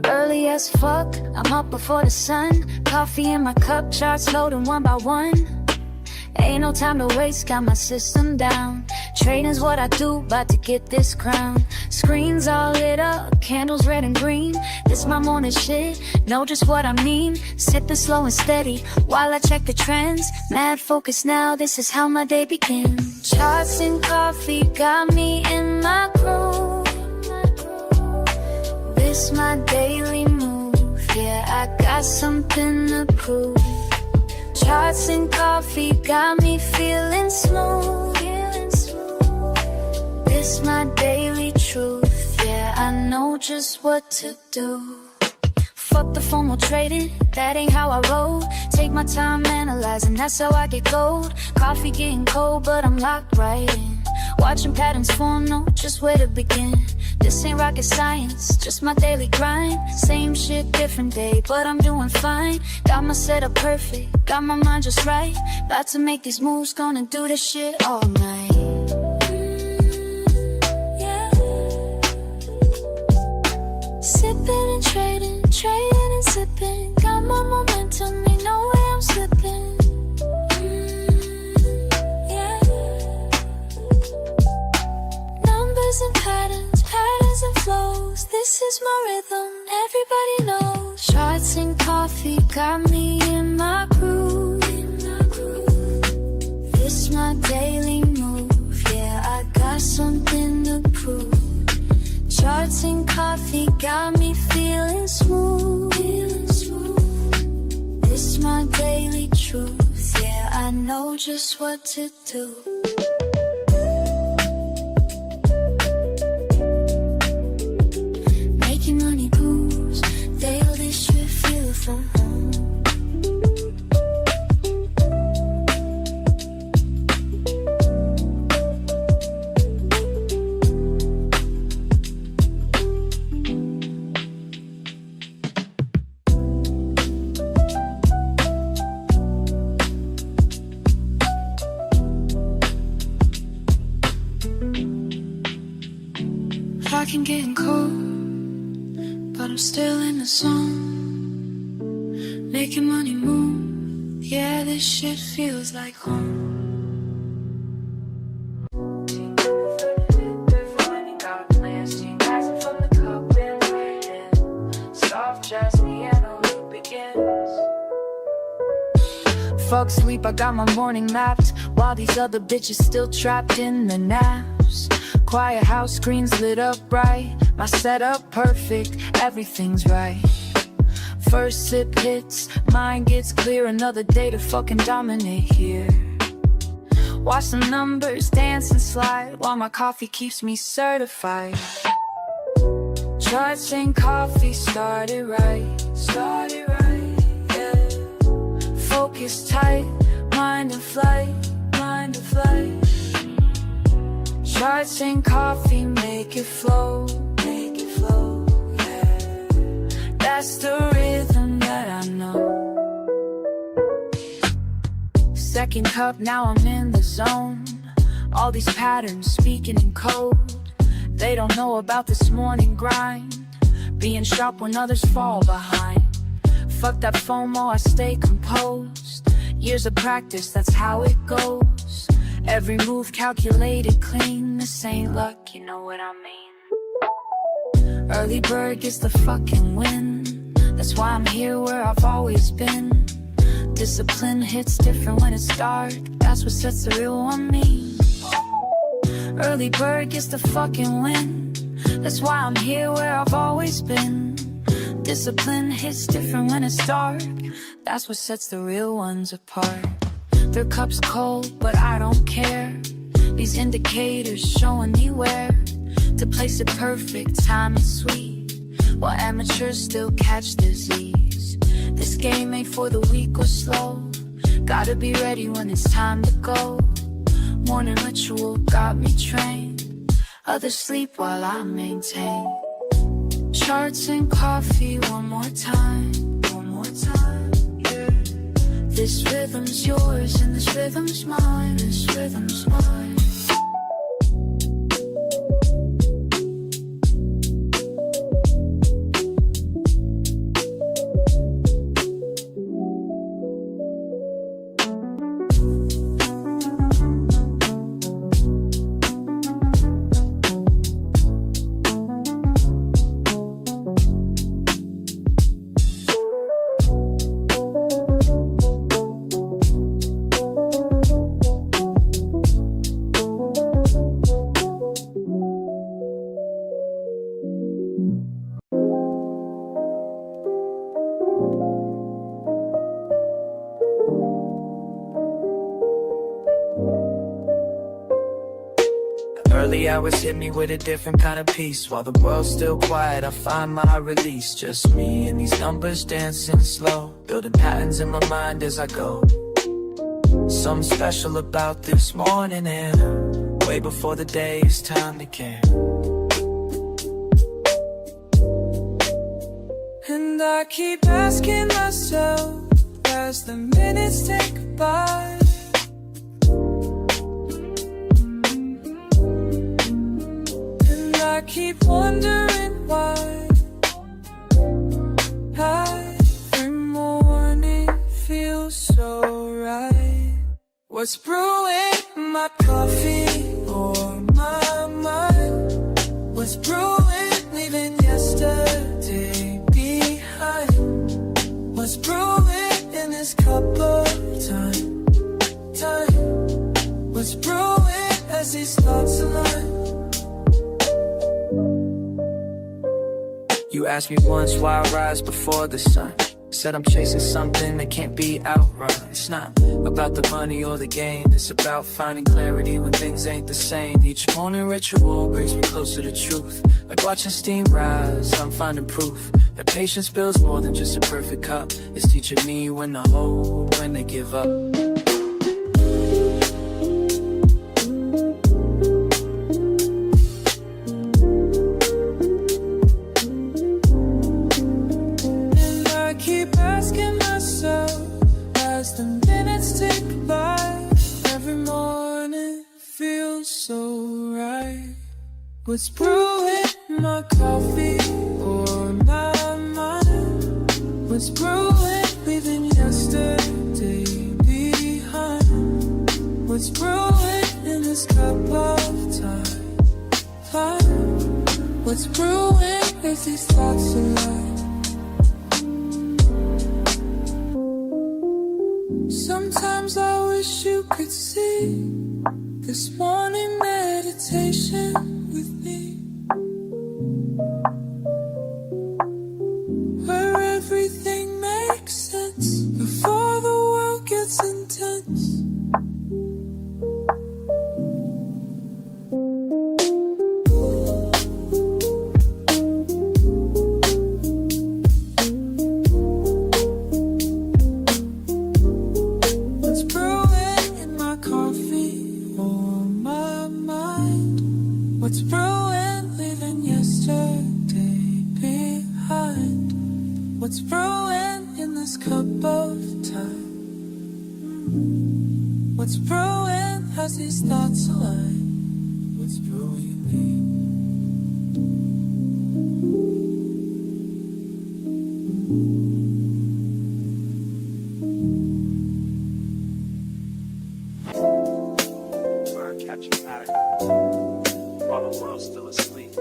Early as fuck, I'm up before the sun. Coffee in my cup, charts loading one by one. Ain't no time to waste, got my system down. Trading's what I do, about to get this crown. Screens all lit up, candles red and green. This my morning shit, know just what I mean. Sipping slow and steady, while I check the trends. Mad focus now, this is how my day begins. Charts and coffee got me in my groove. This my daily move, yeah, I got something to prove. Charts and coffee got me feeling smooth. This my daily truth, yeah, I know just what to do. Fuck the formal trading, that ain't how I roll. Take my time analyzing, that's how I get gold. Coffee getting cold, but I'm locked right in. Watching patterns form, know just where to begin. This ain't rocket science, just my daily grind. Same shit, different day, but I'm doing fine. Got my setup perfect, got my mind just right. About to make these moves, gonna do this shit all night. Yeah. Sipping and trading, trading and sipping. Got my momentum, ain't no way I'm slipping. And patterns, patterns and flows. This is my rhythm, everybody knows. Charts and coffee got me in my groove. This my daily move, yeah, I got something to prove. Charts and coffee got me feeling smooth. This my daily truth, yeah, I know just what to do. Money moves, daily should feel from home. I can get cold, but I'm still in the zone. Making money move, yeah, this shit feels like home. Fuck sleep, I got my morning mapped, while these other bitches still trapped in the naps. Quiet house, screens lit up bright, my setup perfect, everything's right. First sip hits, mind gets clear, another day to fucking dominate here. Watch the numbers dance and slide, while my coffee keeps me certified. Charts and coffee started right, yeah. Focus tight, mind in flight, mind in flight. Charts and coffee make it flow, yeah. That's the rhythm that I know. Second cup, now I'm in the zone. All these patterns speaking in code. They don't know about this morning grind, being sharp when others fall behind. Fuck that FOMO, I stay composed. Years of practice, that's how it goes. Every move calculated clean, this ain't luck, you know what I mean. Early bird gets the fucking win, that's why I'm here where I've always been. Discipline hits different when it's dark, that's what sets the real one me. Early bird gets the fucking win, that's why I'm here where I've always been. Discipline hits different when it's dark, that's what sets the real ones apart. Their cup's cold, but I don't care. These indicators showing me where to place it perfect, time is sweet, while amateurs still catch disease. This game ain't for the weak or slow, gotta be ready when it's time to go. Morning ritual got me trained, others sleep while I maintain. Charts and coffee one more time, yeah. This rhythm's yours and this rhythm's mine, this rhythm's mine. Early hours hit me with a different kind of peace. While the world's still quiet, I find my release. Just me and these numbers dancing slow, building patterns in my mind as I go. Something special about this morning, and way before the day is time to care. And I keep asking myself as the minutes tick by, and I keep wondering why every morning feels so right. What's brewing in my coffee or my mind? What's brewing leaving yesterday behind? What's brewing in this cup of time? What's brewing as these thoughts align? You asked me once why I rise before the sun. Said I'm chasing something that can't be outrun. It's not about the money or the gain, it's about finding clarity when things ain't the same. Each morning ritual brings me closer to truth. Like watching steam rise, I'm finding proof that patience builds more than just a perfect cup. It's teaching me when to hold, when to give up. What's brewing in my coffee or my mind? What's brewing leaving yesterday behind? What's brewing in this cup of time? What's brewing as these thoughts align? Sometimes I wish you could see this morning meditation with me, where everything makes sense before the world gets intense. What's brewing in my coffee or my mind? What's brewing leaving yesterday behind? What's brewing in this cup of time? What's brewing as these thoughts align? What's brewing me? Catching pattern while the world's still asleep.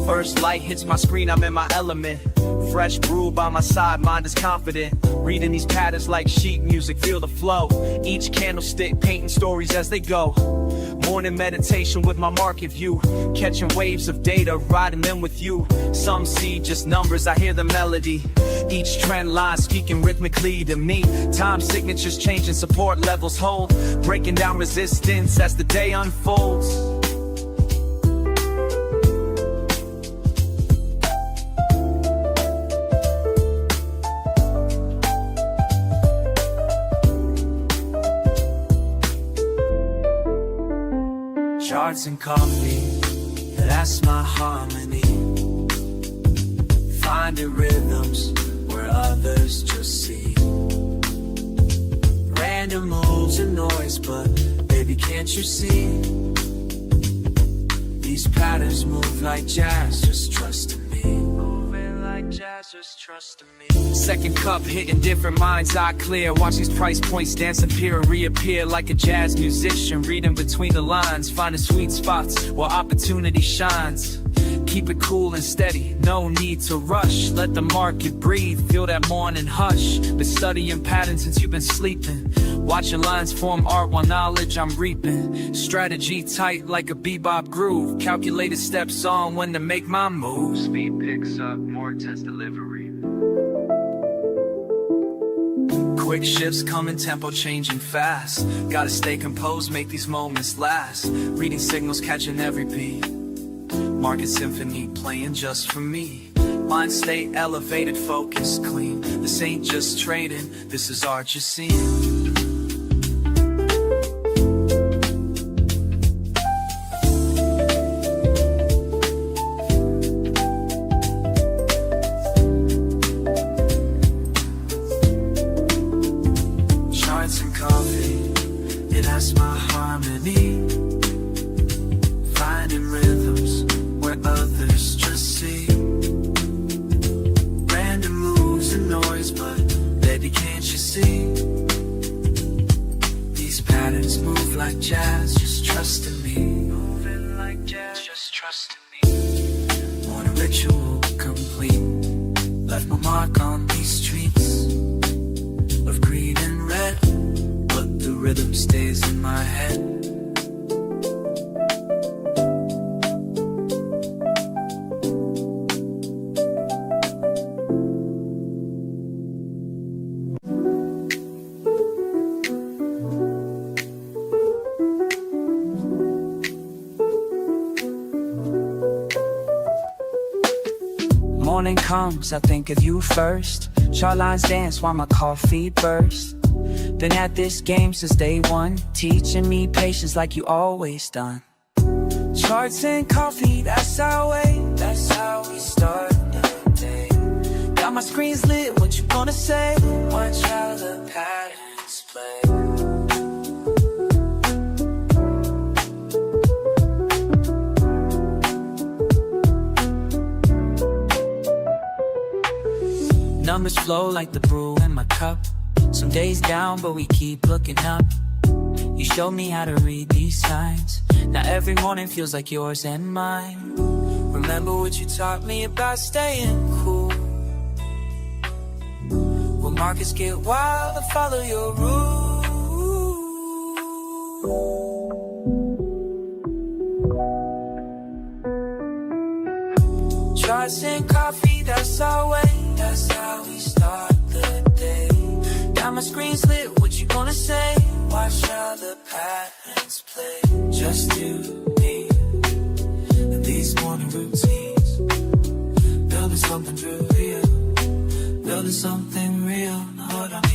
First light hits my screen, I'm in my element. Fresh brew by my side, mind is confident. Reading these patterns like sheet music, feel the flow. Each candlestick painting stories as they go. Morning meditation with my market view. Catching waves of data, riding them with you. Some see just numbers, I hear the melody. Each trend line speaking rhythmically to me. Time signatures changing, support levels hold. Breaking down resistance as the day unfolds. Charts and coffee, that's my harmony. Finding rhythms where others just see. Random moves and noise, but baby, can't you see? These patterns move like jazz, just trust in me. Moving like jazz, just trust in me. Second cup hitting different minds, eye clear. Watch these price points dance, appear and reappear like a jazz musician. Reading between the lines, finding sweet spots where opportunity shines. Keep it cool and steady, no need to rush. Let the market breathe, feel that morning hush. Been studying patterns since you've been sleeping. Watching lines form art while knowledge I'm reaping. Strategy tight like a bebop groove. Calculated steps on when to make my moves. Speed picks up, more test delivery. Quick shifts come in tempo, changing fast. Gotta stay composed, make these moments last. Reading signals, catching every beat. Market symphony playing just for me. Mind state elevated, focus clean. This ain't just trading, this is art you're seeing. Charts and coffee, it has my harmony. Finding rhythms where others just see. Random moves and noise, but baby, can't you see? These patterns move like jazz, just trust in me. Moving like jazz, just trust in me. Want a ritual complete. Left my mark on these streets of green and red, but the rhythm stays in my head. Morning comes, I think of you first. Chart lines dance while my coffee bursts. Been at this game since day one, teaching me patience like you always done. Charts and coffee, that's our way, that's how we start the day. Got my screens lit, what you gonna say? Watch how the patterns play. Numbers flow like the brew in my cup. Some days down, but we keep looking up. You showed me how to read these signs. Now every morning feels like yours and mine. Remember what you taught me about staying cool. When markets get wild, I follow your rules. Charts and coffee, that's our way. That's how we start the day. Got my screens lit, what you gonna say? Watch how the patterns play. Just you, me, and these morning routines. Building something real, building something real, know what I mean?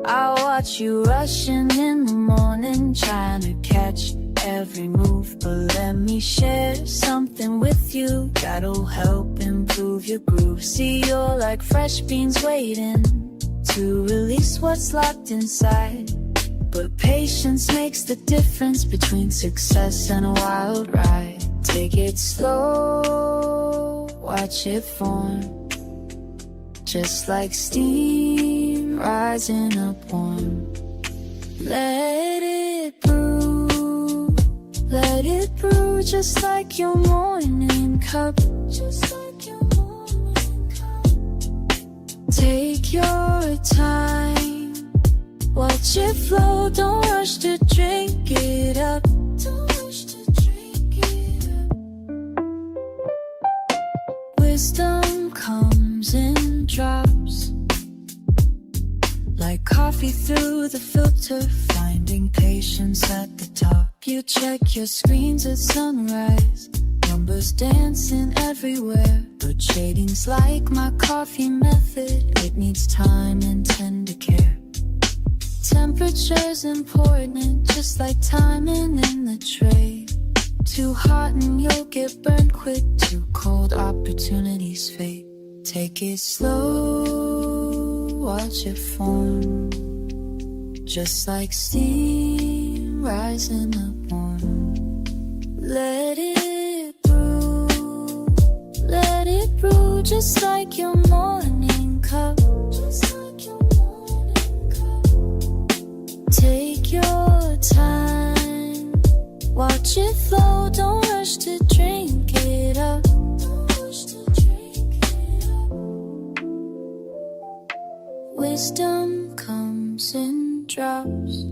I watch you rushing in the morning, trying to catch every move. But let me share something with you that'll help improve your groove. See, you're like fresh beans waiting to release what's locked inside. But patience makes the difference between success and a wild ride. Take it slow, watch it form, just like steam rising up warm. Let it brew, just like your morning cup, just like your morning cup. Take your time, watch it flow, don't rush to drink it up, don't rush to drink it up. Wisdom comes in drops, like coffee through the filter, finding patience at the top. You check your screens at sunrise, numbers dancing everywhere. But trading's like my coffee method, it needs time and tender care. Temperature's important, just like timing in the trade. Too hot and you'll get burned quick, too cold opportunities fade. Take it slow, watch it form, just like steam rising up warm. Let it brew, just like your morning cup. Take your time, watch it flow, don't rush to drink it up. Wisdom comes in drops,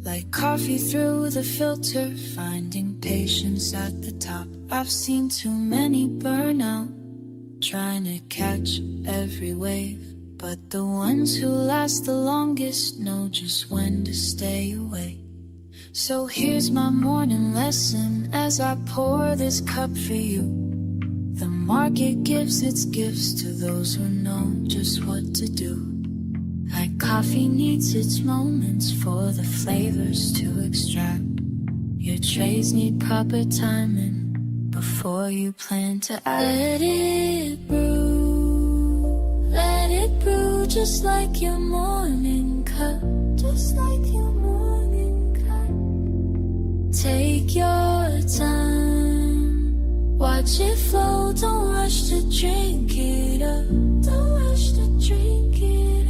like coffee through the filter, finding patience at the top. I've seen too many burn out, trying to catch every wave, but the ones who last the longest know just when to stay away. So here's my morning lesson as I pour this cup for you. The market gives its gifts to those who know just what to do. Like coffee needs its moments for the flavors to extract. Your trades need proper timing before you plan to act. Let it brew, just like your morning cup. Just like your morning cup. Take your time, watch it flow, don't rush to drink it up. Don't rush to drink it up.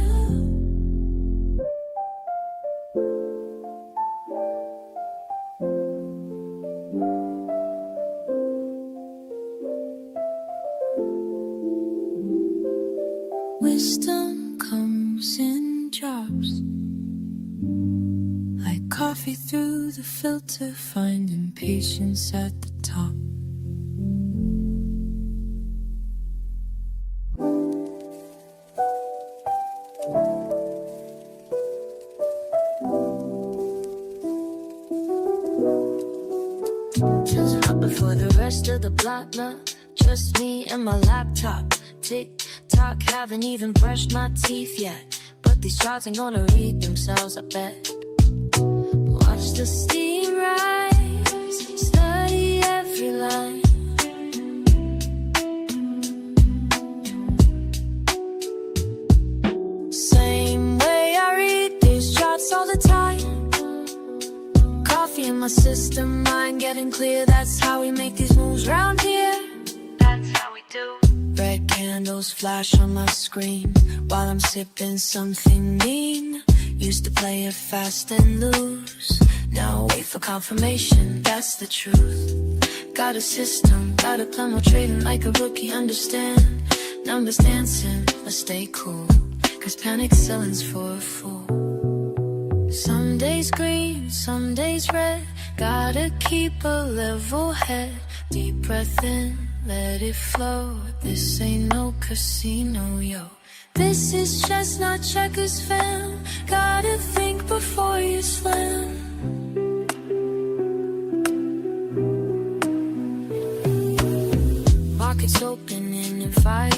Wisdom comes in drops, like coffee through the filter, finding patience at the top. Just up before the rest of the block, now just me and my laptop. Tick-tock, haven't even brushed my teeth yet, but these charts ain't gonna read themselves, I bet. Watch the steam rise, study every line. Same way I read these charts all the time. Coffee in my system, mind getting clear. That's how we make these moves round here. That's how we do. Red candles flash on my screen while I'm sipping something mean. Used to play it fast and lose, now I wait for confirmation, that's the truth. Got a system, got a plan, I'm trading like a rookie, understand. Numbers dancing, but stay cool, cause panic selling's for a fool. Some days green, some days red, gotta keep a level head. Deep breath in, let it flow, this ain't no casino, yo. This is chestnut checkers, fam, gotta think before you slam. Markets opening in 5,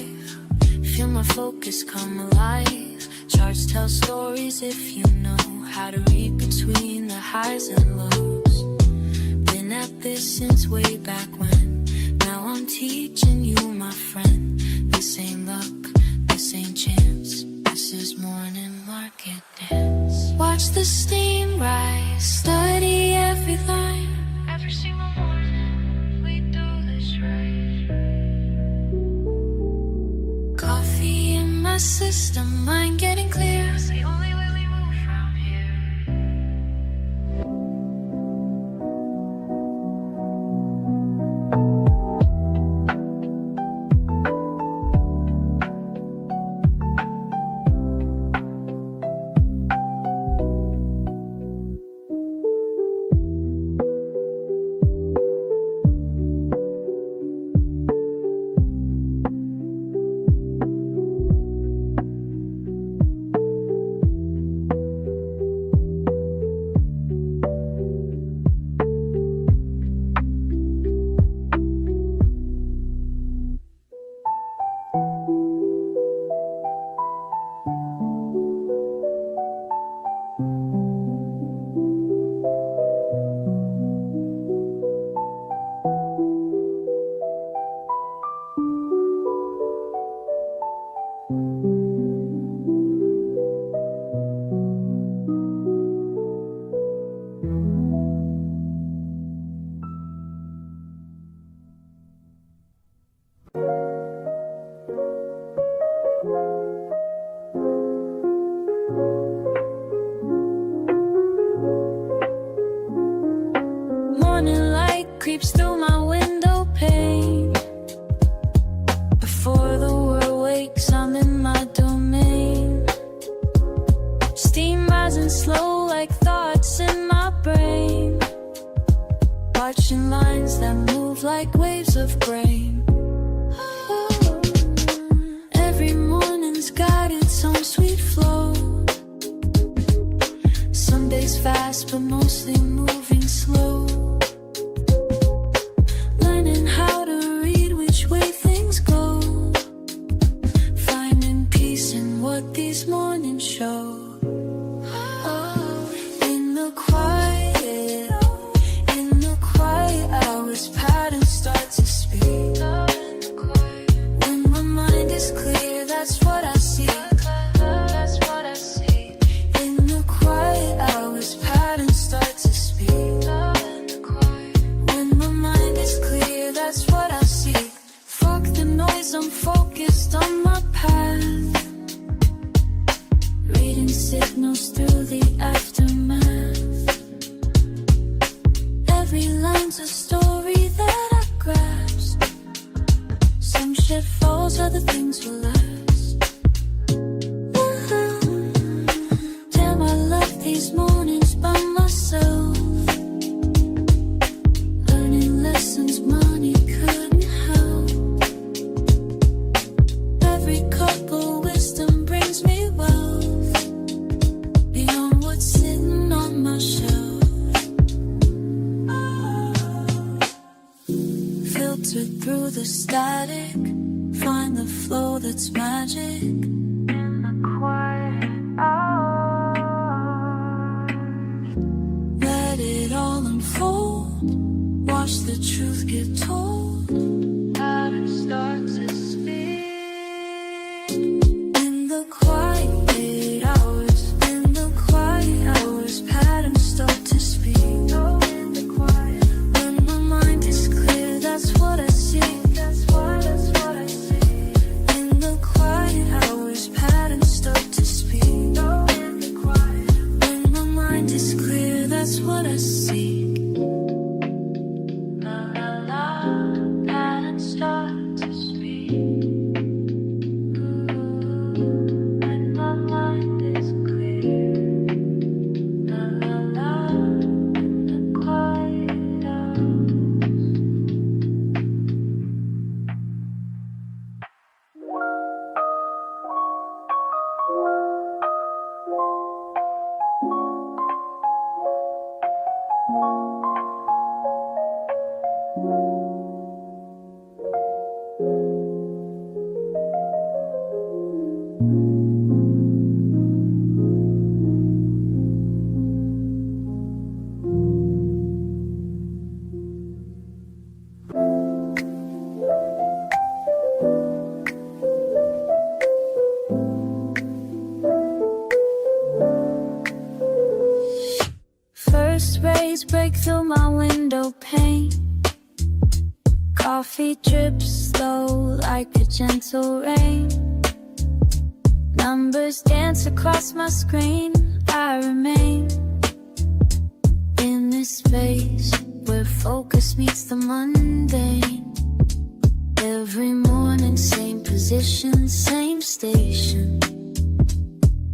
feel my focus come alive. Charts tell stories if you know how to read between the highs and lows. Been at this since way back when, now I'm teaching you, my friend. This ain't luck, this ain't chance, this is morning market dance. Watch the steam rise, study every line. Every single morning, we do this right. Coffee in my system, mind getting clear. It's the only way we move from here. slow like thoughts in my brain, watching lines that move like waves of grain. Every morning's got its own sweet flow, some days fast but mostly moving slow, learning how to read which way things go, finding peace in what these mornings show. In the quiet hours, patterns start to speak. When my mind is clear, that's what I see. In the quiet hours, patterns start to speak. When my mind is clear, that's what I see. Fuck the noise, I'm focused on my path, reading signals through the aftermath. Every line's a story that I grasp, some shit falls, other things will last. Damn, I love these mornings by myself, learning lessons money couldn't help. Every cup of wisdom brings me wealth, beyond what's sitting on my shelf. Filtered through the static, find the flow that's magic. In the quiet hours, let it all unfold, watch the truth get told. Patterns start to speak. In the quiet hours, patterns start to speak. In the quiet, when my mind is clear, that's what I see. That's what I see. In the quiet hours, patterns start to speak. In the quiet, when my mind is clear, that's what I see. La la la, patterns start to speak. When my mind is clear. La la la, the quiet hours. First rays break through my window pane, coffee drips slow like a gentle rain. Numbers dance across my screen, I remain in this space where focus meets the mundane. Every morning, same position, same station,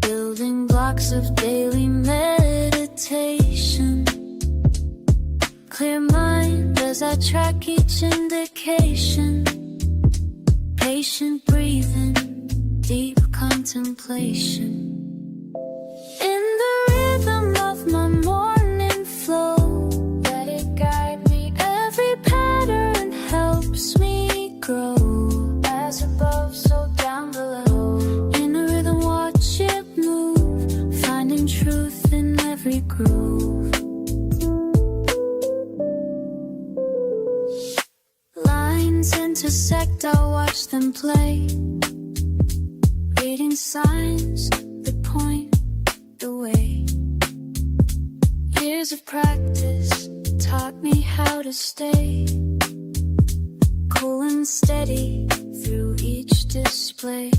building blocks of daily meditation. Clear mind as I track each indication, patient breathing, deep contemplation. In the rhythm of my morning flow, let it guide me. Every pattern helps me grow. As above, so down below. In a rhythm, watch it move, finding truth in every groove. Lines intersect, I'll watch them play, reading signs that point the way. Years of practice taught me how to stay cool and steady through each display.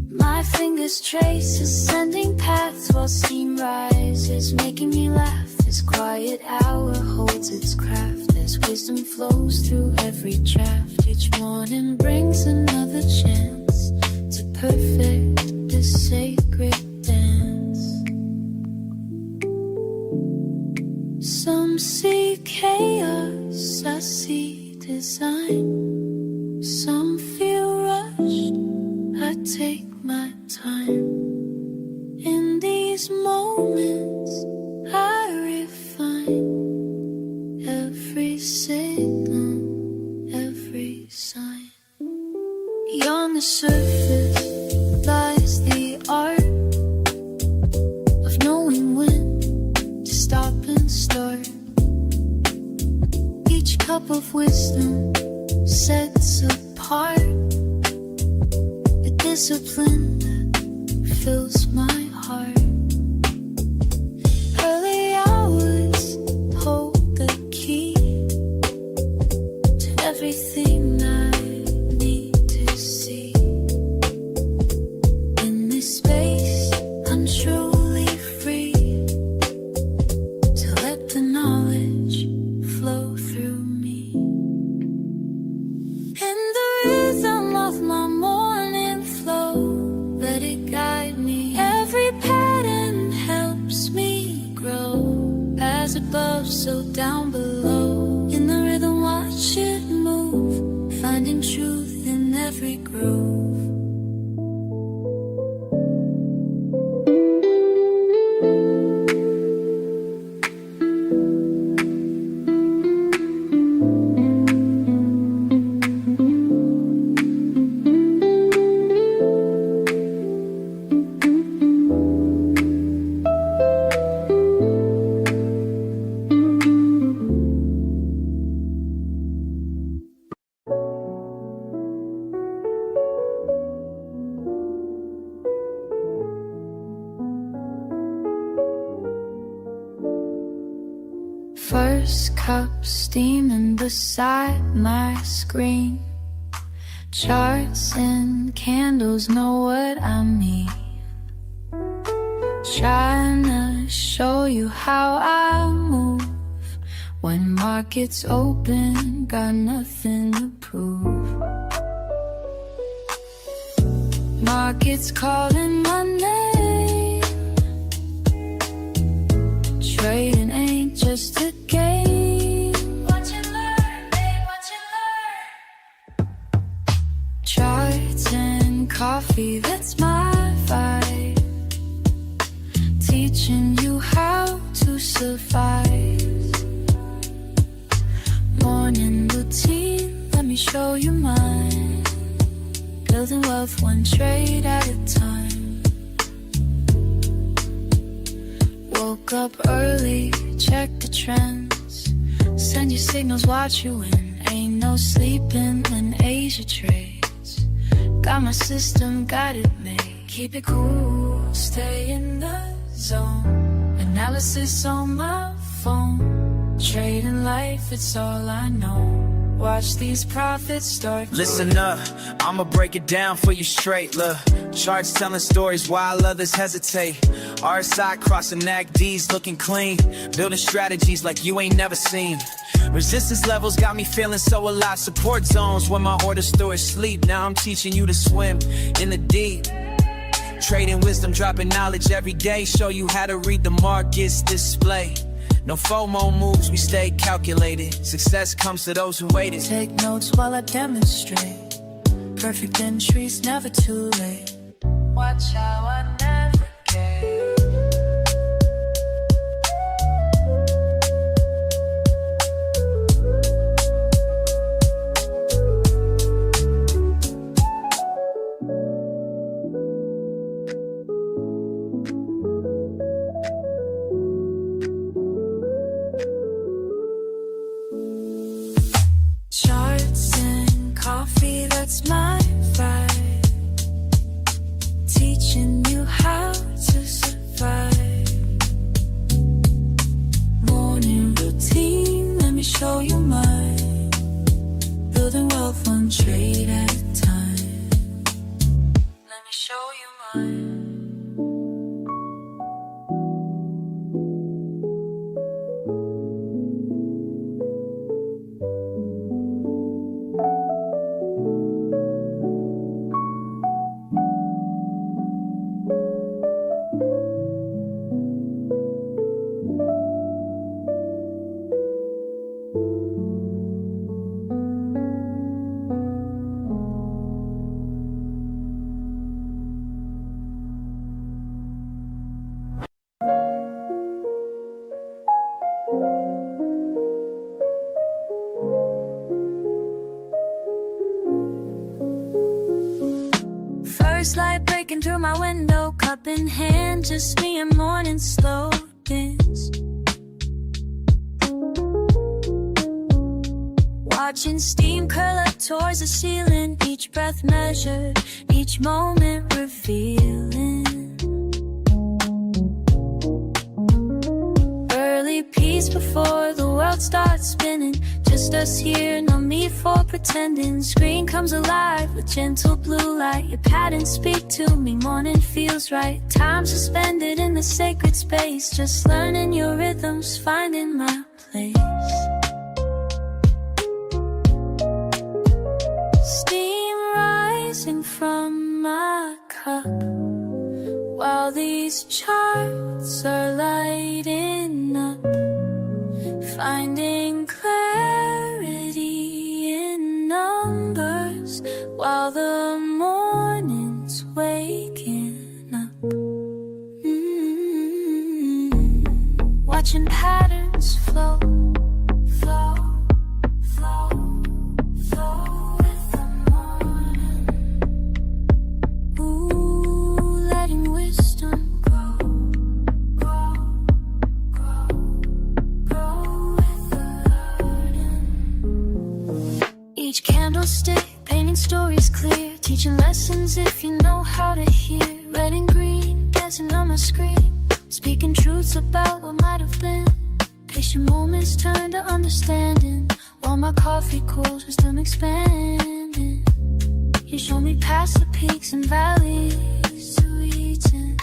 My fingers trace ascending paths while steam rises, making me laugh as quiet hour holds its craft, as wisdom flows through every draft. Each morning brings another chance to perfect this sacred dance. Some see chaos, I see design. Some feel rushed, I take my time. In these moments, I refine every signal, every sign. On the surface lies the art of knowing when to stop and start. Each cup of wisdom sets apart the discipline that fills my heart. Early hours hold the key to everything I need to see. In this space, I'm truly free to let the knowledge flow through me. In the rhythm of my morning flow, let it guide me. Every pattern helps me grow. As above, so down below. In the rhythm, watch it move, finding truth in every groove. First cup steaming beside my screen. Charts and candles know what I mean. Trying to show you how I move. When markets open, got nothing to prove. Markets calling my name. Trading ain't just a game. Watch and learn, babe, watch and learn. Charts and coffee, that's my vibe. Teaching you how to survive. Morning routine, let me show you mine. Building wealth one trade at a time. Woke up early, check the trends. Send your signals, watch you win. Ain't no sleeping when Asia trades. Got my system, got it made. Keep it cool, stay in the zone. Analysis on my phone. Trading life, it's all I know. Watch these profits start. Listen up, I'ma break it down for you straight. Look, charts telling stories while others hesitate. RSI crossing NACDs looking clean. Building strategies like you ain't never seen. Resistance levels got me feeling so alive. Support zones when my orders store asleep. Now I'm teaching you to swim in the deep. Trading wisdom, dropping knowledge every day. Show you how to read the markets display. No FOMO moves, we stay calculated. Success comes to those who waited. Take notes while I demonstrate. Perfect entries, never too late. Watch how I navigate. Charts and coffee, that's my vibe. Teaching you how First light breaking through my window, cup in hand, just me and morning slow dance. Watching steam curl up towards the ceiling, each breath measured, each moment revealing. Early peace before the world starts spinning, just us here, no need for pretending. Screen comes alive with gentle blue light, your patterns speak to me, morning feels right. Time suspended in the sacred space, just learning your rhythms, finding my place. From my cup, while these charts are lighting up, finding clarity in numbers, while the morning's waking up. Watching patterns flow, flow, flow, flow. Each candlestick painting stories clear, teaching lessons if you know how to hear. Red and green dancing on my screen, speaking truths about what might have been. Patient moments turn to understanding, while my coffee cools, wisdom expanding. You show me past the peaks and valleys to reaching.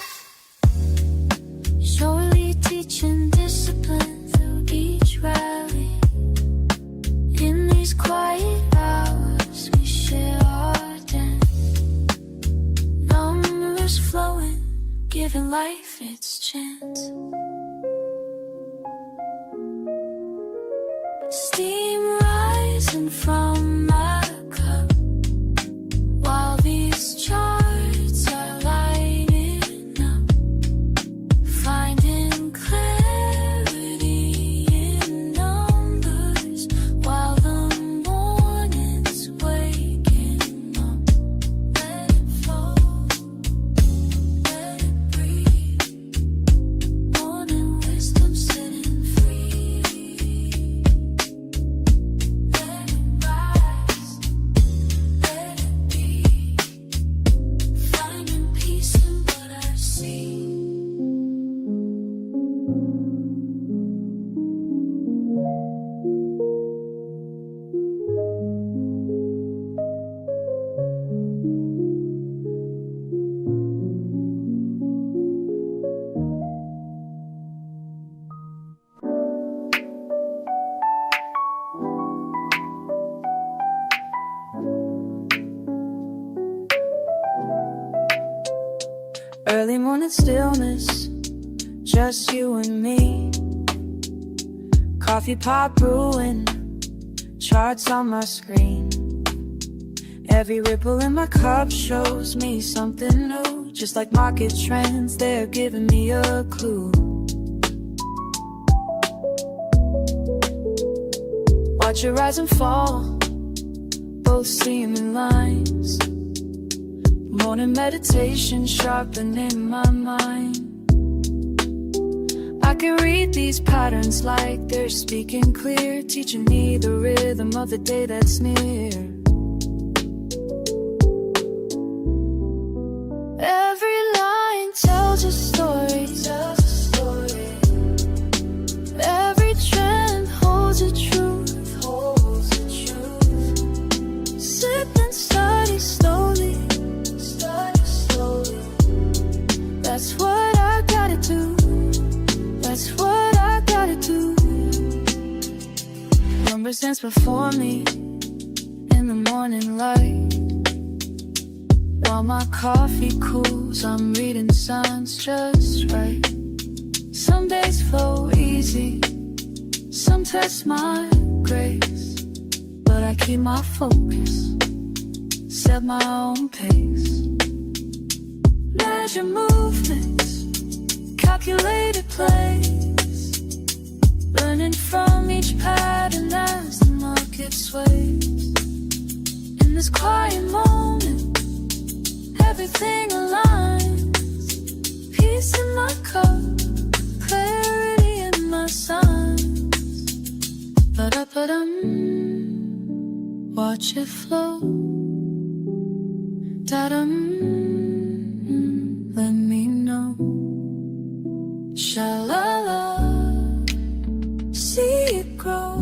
Surely teaching discipline through each rally. In these quiet hours we share our dance, numbers flowing, giving life its chance. Steam rising from my cup, while these charts are lighting up, finding clarity in numbers, while the morning's waking up. Let it flow, let it breathe, morning wisdom sitting free. Let it rise, let it be, finding peace in what I see. Early morning stillness, just you and me. Coffee pot brewing, charts on my screen. Every ripple in my cup shows me something new. Just like market trends, they're giving me a clue. Watch it rise and fall, both seem in lines. Morning meditation sharpening my mind. I can read these patterns like they're speaking clear, teaching me the rhythm of the day that's near. Every line tells a story, every trend holds a truth, Sip and study slowly, that's what I gotta do, that's what I gotta do. Numbers dance before me in the morning light, while my coffee cools, I'm reading signs just right. Some days flow easy, some test my grace, but I keep my focus, set my own pace. Measure movements, calculated plays, learning from each pattern as the market sways. In this quiet moment, everything aligns. Peace in my cup, clarity in my signs. Ba-da-ba-dum, watch it flow. Da-dum, let me know. Sha-la-la, see it grow.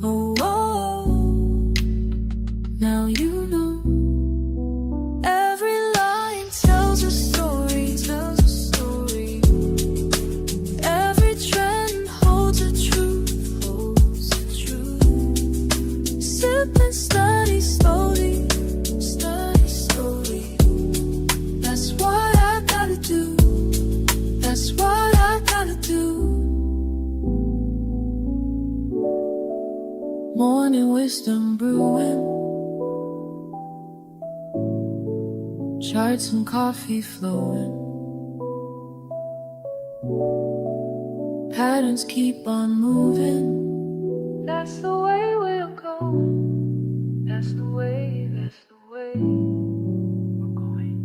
Oh, oh, oh, now you know. Every line tells a story, tells a story. Every trend holds a truth, holds a truth. Sip and study slowly, study slowly. That's what I gotta do. That's what I gotta do. Morning wisdom brewing, charts and coffee flowing. Patterns keep on moving. That's the way we're going. That's the way, that's the way we're going.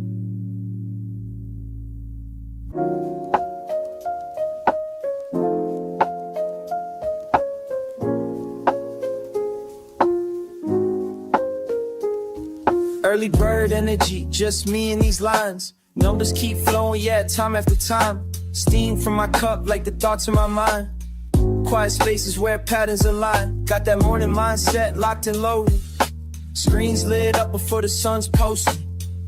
Early bird energy, just me and these lines. Numbers keep flowing, yeah, time after time. Steam from my cup like the thoughts in my mind. Quiet spaces where patterns align. Got that morning mindset locked and loaded. Screens lit up before the sun's posted.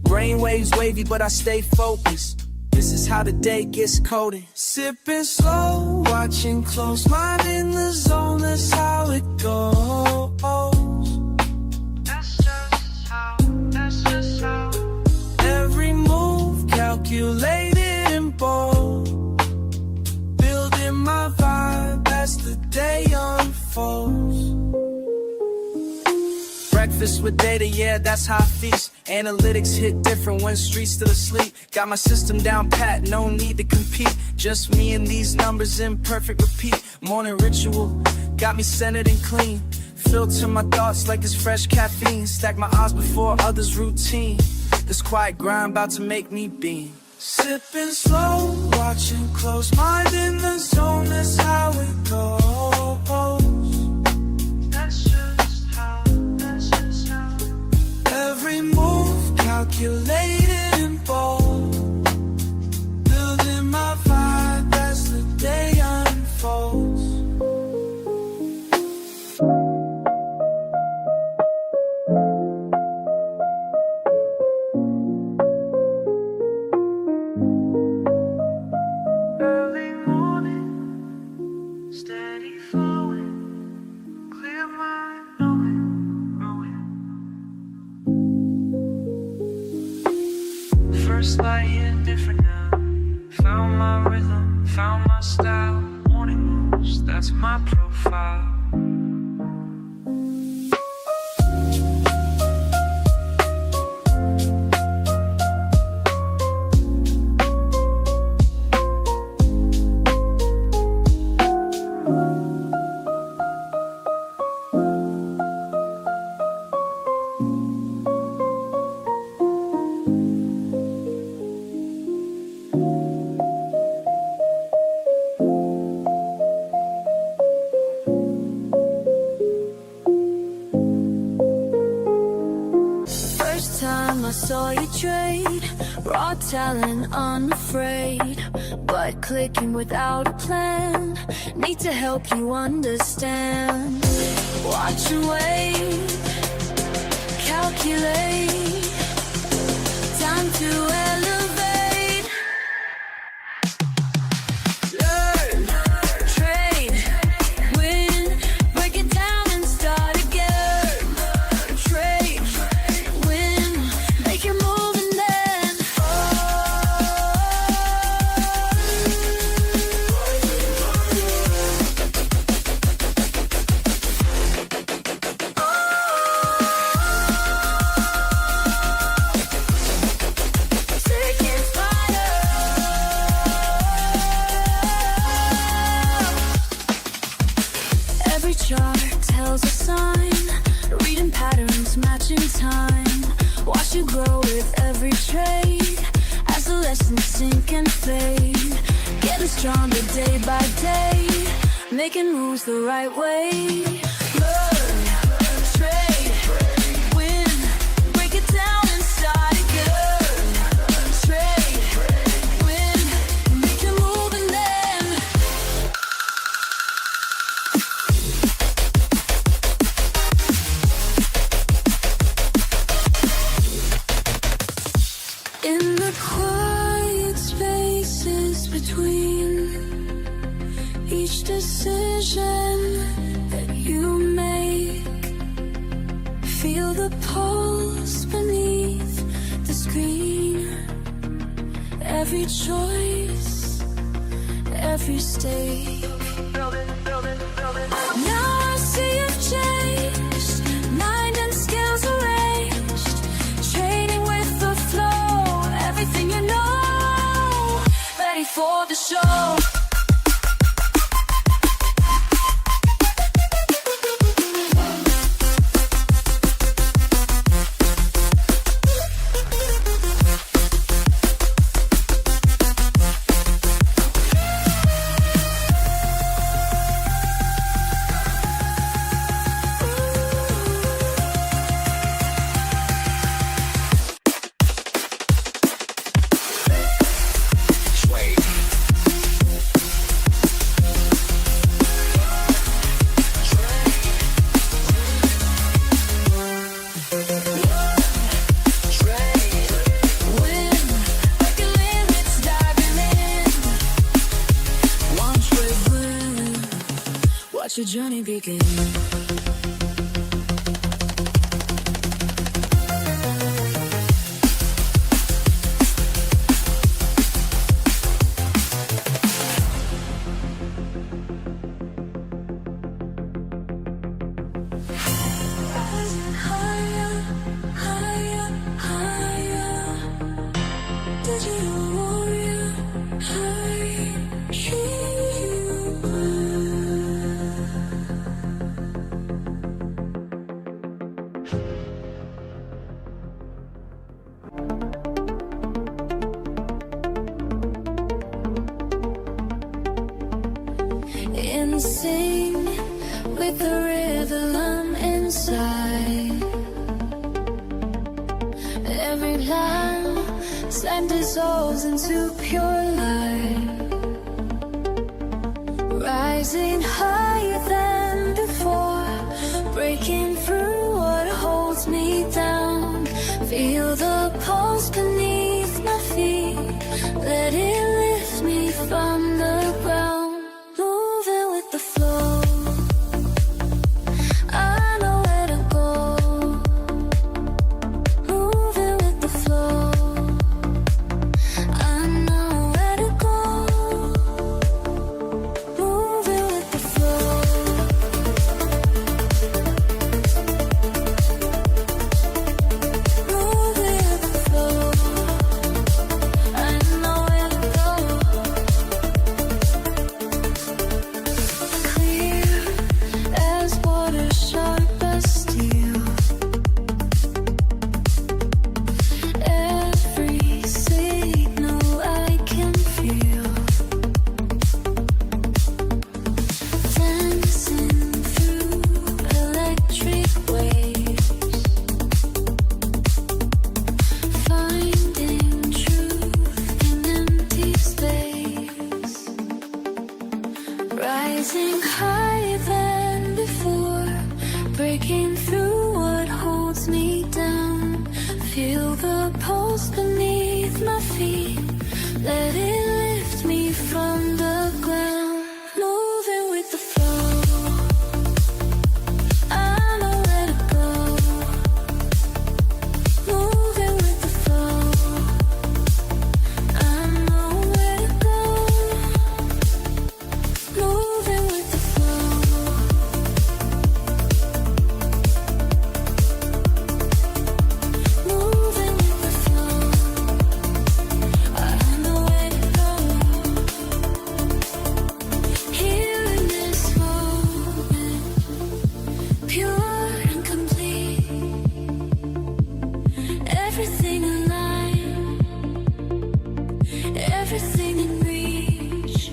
Brain waves wavy, but I stay focused. This is how the day gets coded. Sipping slow, watching close, mind in the zone, that's how it goes. Every move calculated and bold. Building my vibe as the day unfolds. Breakfast with data, yeah, that's how I feast. Analytics hit different when streets still asleep. Got my system down pat, no need to compete. Just me and these numbers in perfect repeat. Morning ritual, got me centered and clean. Filter my thoughts like it's fresh caffeine. Stack my odds before others' routine. This quiet grind about to make me beam. Sipping slow, watching close, mind in the zone, that's how it goes. That's just how, that's just how. Every move calculated and bold. Building my vibe as the day unfolds. First light hit different now. Found my rhythm, found my style. Morning moves, that's my profile. I saw you trade, raw talent, unafraid, but clicking without a plan. Need to help you understand. Watch and wait, calculate, time to elevate. Learn, trade, win, break it down and start again. Trade, win, make your move and then taking fire. Every chart tells a sign, reading patterns, matching time. Watch you grow with with every trade, as the lessons sink and fade. Getting stronger day by day, making moves the right way. Learn, trade, win, break it down inside again. Trade, win, make your move and then in the quiet spaces between each decision that you make, feel the pulse beneath the screen. Every choice, every stake. Now I see you've changed, mind and skills arranged, trading with the flow, everything you know, ready for the show. Watch your journey begin. Rising higher, higher, higher. Digital warrior, high, in sync with the rhythm inside. Every line sand dissolves into pure light, rising higher than before, breaking through what holds me down. Feel the pulse beneath my feet, let it lift me from the ground. Moving with the flow, I know where to go. Moving with the flow, I know where to go. Moving with the flow. Moving with the flow, I know where to go. Clear as water, sharp as steel. Every signal I can feel, dancing through electric waves, finding truth in empty space, rising higher than before, breaking through what holds me down. Feel the pulse beneath my feet, let it lift me from the ground. Moving with the flow, I know where to go. Moving with the flow, I know where to go. Moving with the flow. everything in reach,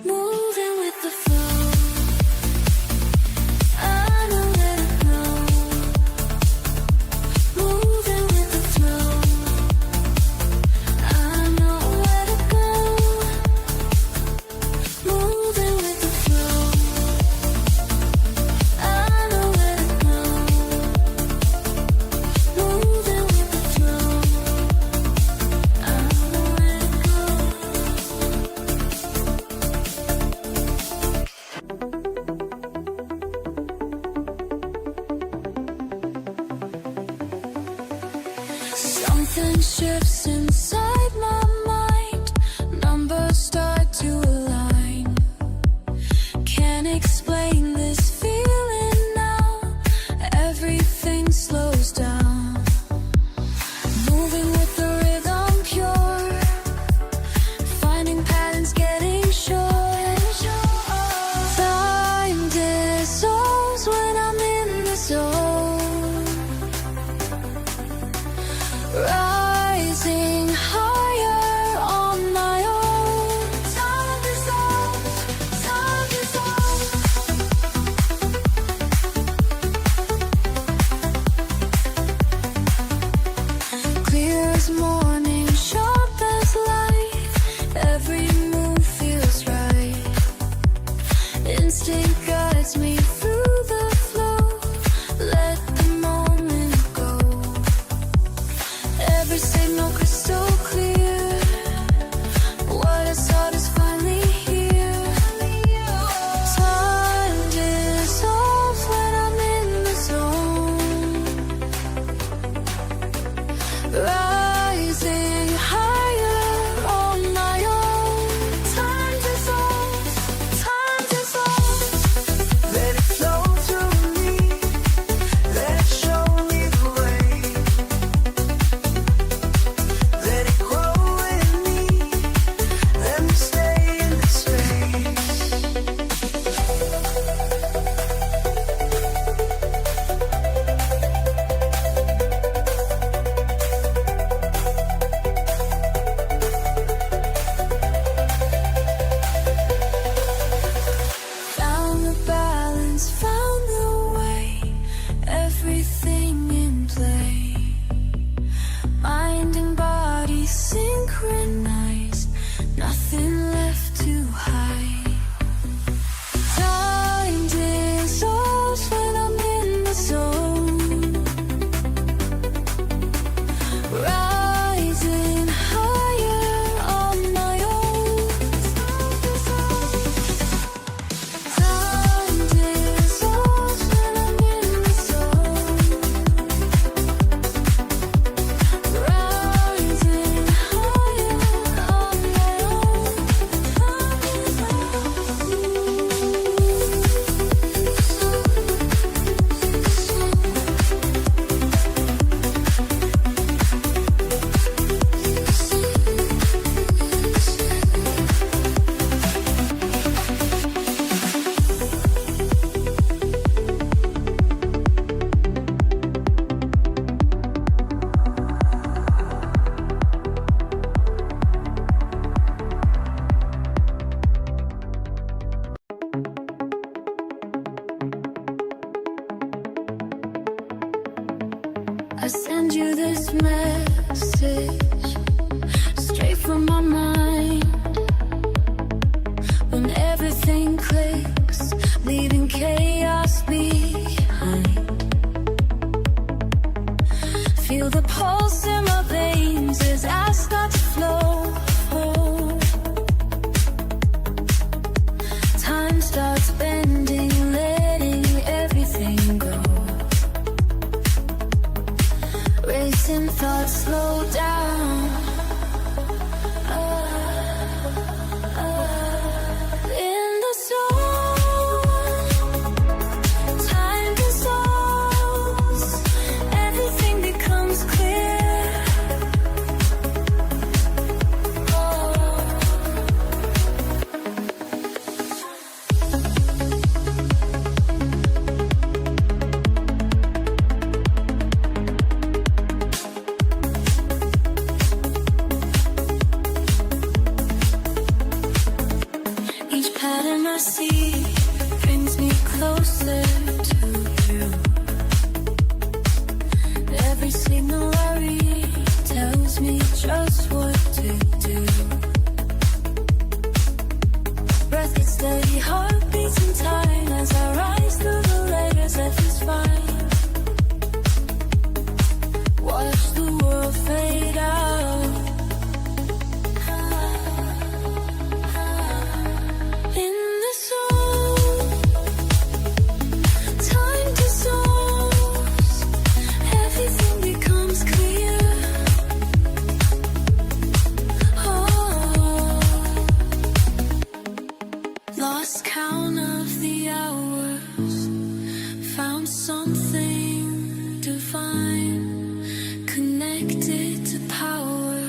moving with the flow. I know where to go, moving with the flow. I know where to go, moving with the flow. I know where to go, moving with the flow. I know where to Something shifts inside my mind. Numbers start to align. Can't explain this feeling now. Everything slows down. Moving with the rhythm pure. Finding patterns, getting sure. Time dissolves when I'm in the zone. Rising higher on my own. Time dissolves, time dissolves. Clear as morning, sharp as light. Every move feels right. Instinct guides me through the flow. Let the moment go. Every signal crystal clear. What I sought is finally here. Time dissolves when I'm in the zone. Rising higher on my own. Time dissolves, time dissolves. Let it flow through me. Let it show me the way. Let it grow in me. Let me stay in this space. Found the balance, found the way. Everything in play. Mind and body synchronized. Nothing left to hide. Time dissolves when I'm in the zone. Rising higher on my own. Time dissolves when I'm in the zone. Rising higher on my own. see brings me closer to you. Every signal I read tells me just what to do. Breath gets steady, heart beats in time as I rise through the layers of his spine. Watch the world fade out. In the zone, time dissolves, everything becomes clear. Oh, lost count of the hours, found something divine, connected to power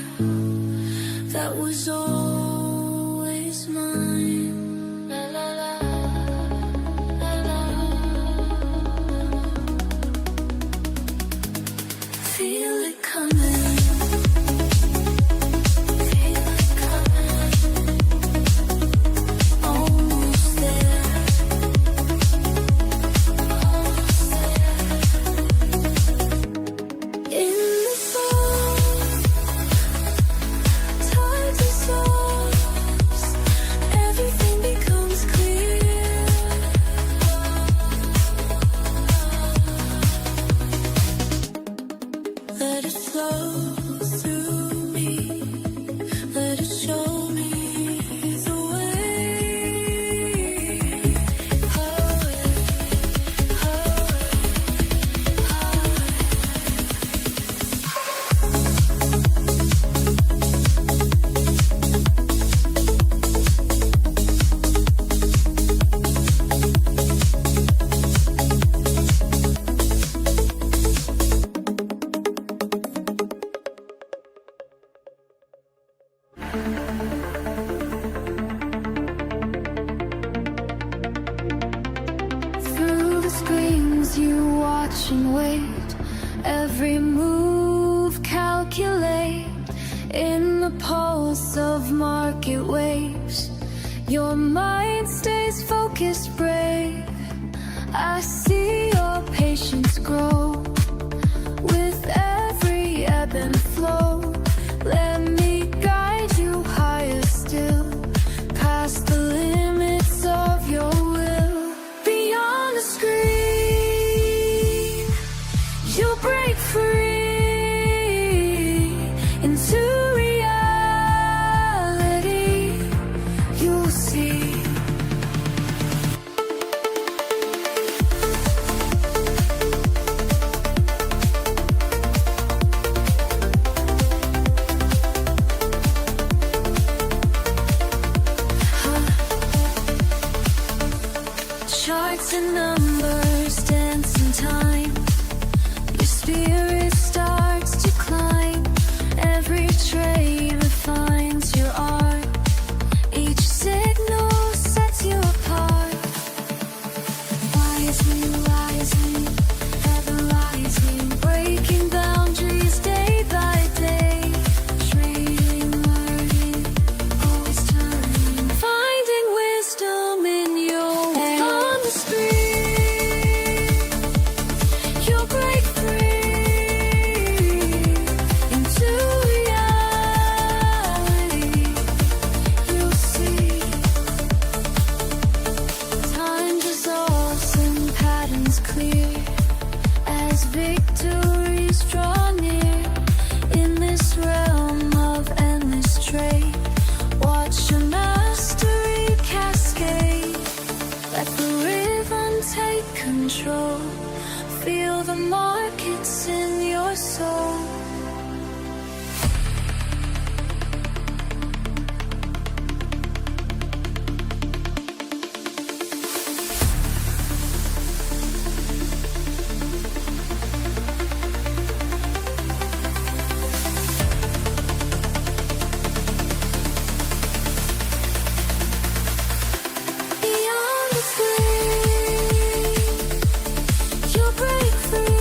that was always mine. La, la, la, la, la. Feel it coming. Feel it coming. Almost there. Almost there. In the zone, time dissolves, everything becomes clear. Let it flow through me, let it show me the way. Through the screens you watch and wait, every move calculate. In the pulse of market waves, your mind stays focused, brave. I see your patience grow with every ebb and flow. Let me guide you higher still, past the limits of your will. Beyond the screen, you'll break free into reality. You'll see. Charts and numbers dance in time. Your spirit starts to climb. Every trade refines your art. Each signal sets you apart. Rising, rising, ever rising, breaking boundaries day by day. Trading, learning, always turning, finding wisdom in your way. On the screen, you'll break free into reality. You'll see. Time dissolves and patterns clear as victories draw near. In this realm of endless trade, watch your mastery cascade. Let the rhythm take control. Feel the markets in your soul. Beyond the screen, you'll break free.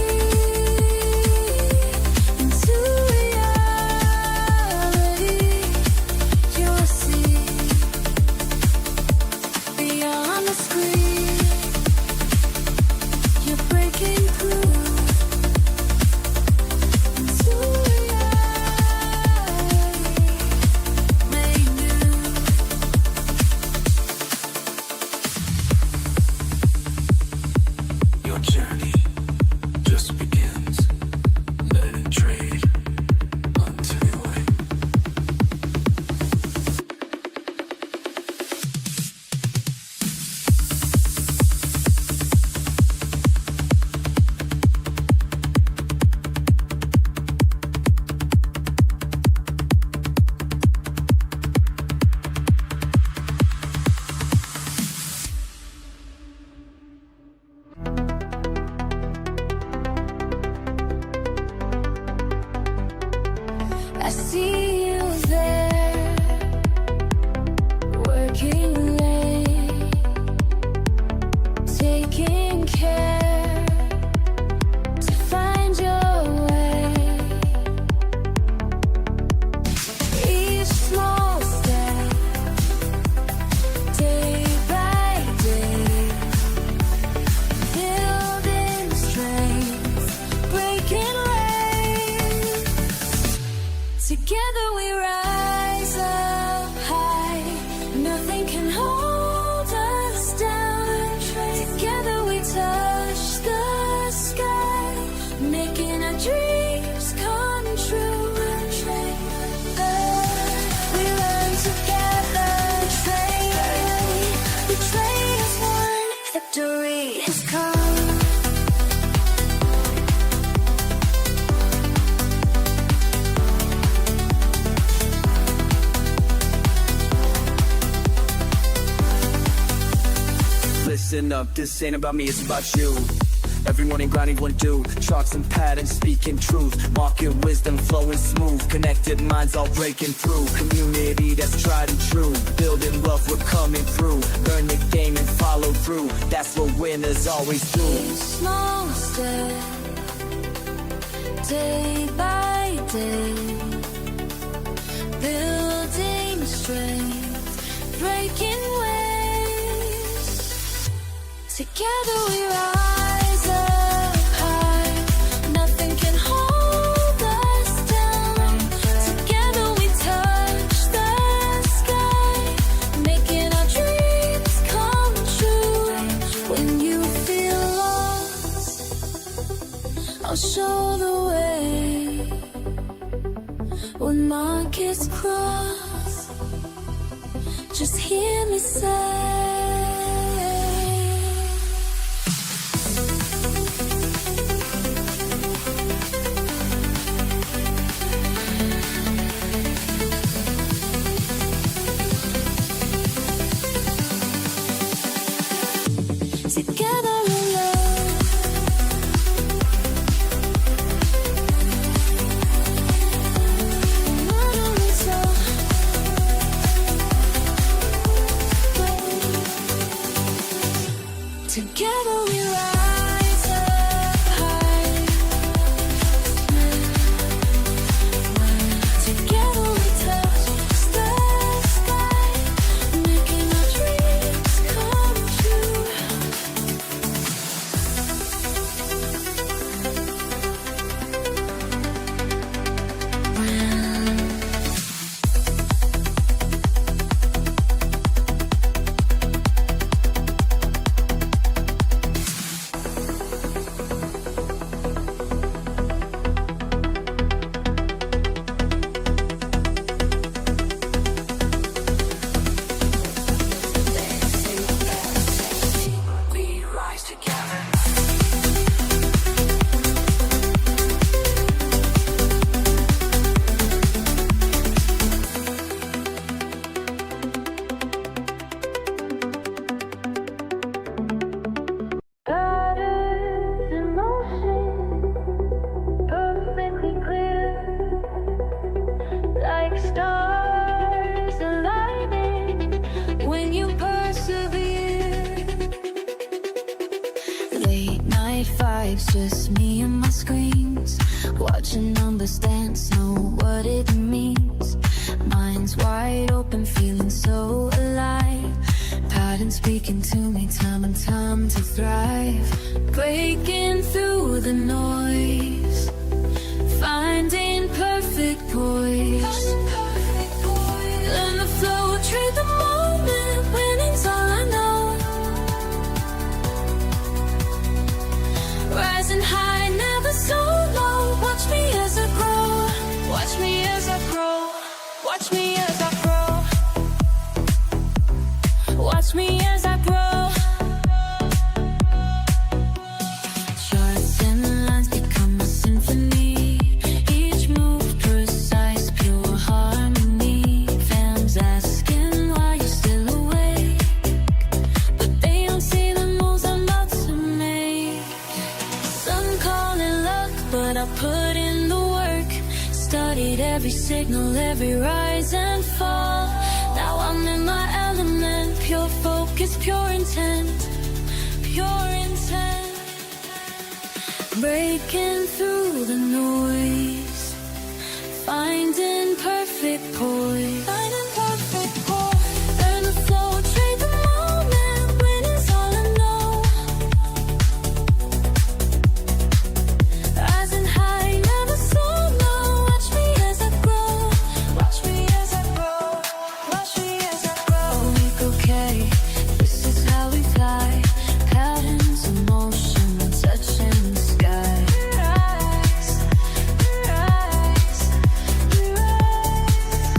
listen up, this ain't about me, it's about you. Every morning grinding one do, charts and patterns speaking truth, market wisdom flowing smooth, connected minds all breaking through, community that's tried and true, building wealth we're coming through, learn the game and follow through, that's what winners always do. Small step, day by day, building strength, breaking waves, together we rise up high, nothing can hold us down, together we touch the sky, making our dreams come true. When you feel lost, I'll show the way. When markets cross, just hear me say, together we love. Not only so, together we rise up high. Together we touch the sky, making our dreams come true. We rise together. Patterns in motion, perfectly clear, like stars aligning when you persevere. Late night vibes, just me and my screens, watching numbers dance, know what it means. Minds wide open, feeling so alive. Patterns speaking to me, time and time to thrive. Breaking through the noise, finding perfect poise. Learn the flow, trade the moment, winning's all I know. Rising high, never so low. Watch me as I grow, watch me as I grow, watch me as I grow, watch me as I grow. Charts and lines become a symphony, each move precise, pure harmony. Fans asking why you're still awake, but they don't see the moves I'm about to make. Some call it luck, but I put in the work. Studied every signal, every rise and fall. Now I'm in my element, pure focus, pure intent, pure intent. Breaking through the noise, finding perfect poise. Finding perfect poise. Learn the flow, trade the moment, winning's all I know. Rising high, never so low. Watch me as I grow, watch me as I grow, watch me as I grow. We okay, this is how we fly. Patterns of motion, touching the sky. We rise, we rise, we rise.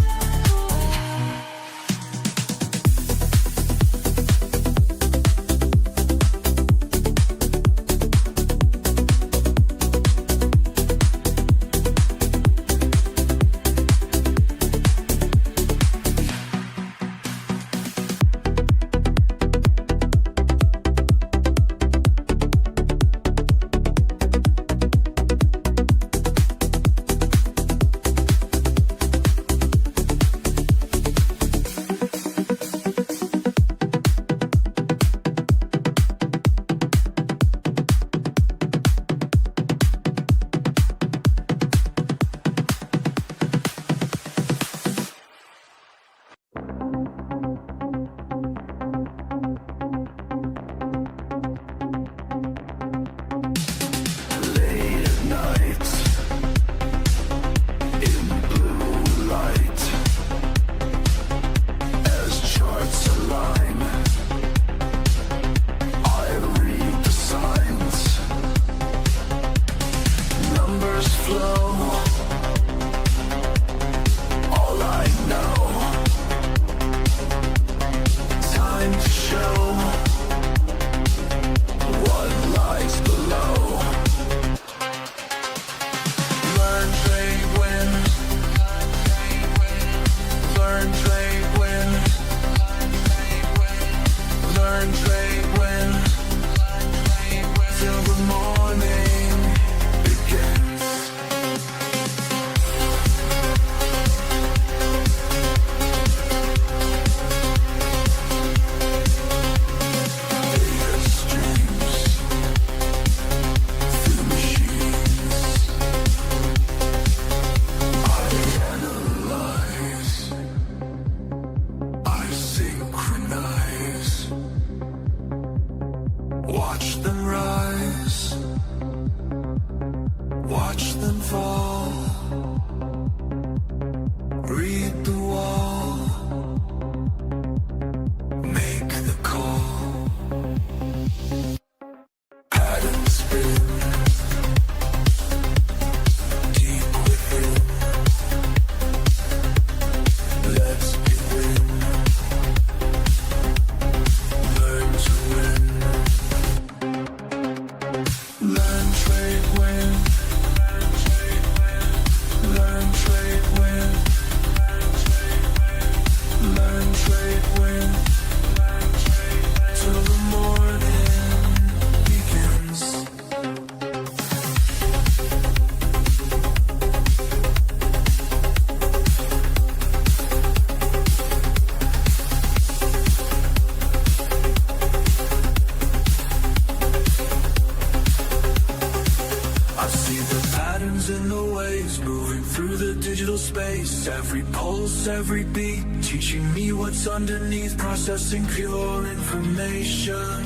every pulse, every beat, teaching me what's underneath, processing pure information,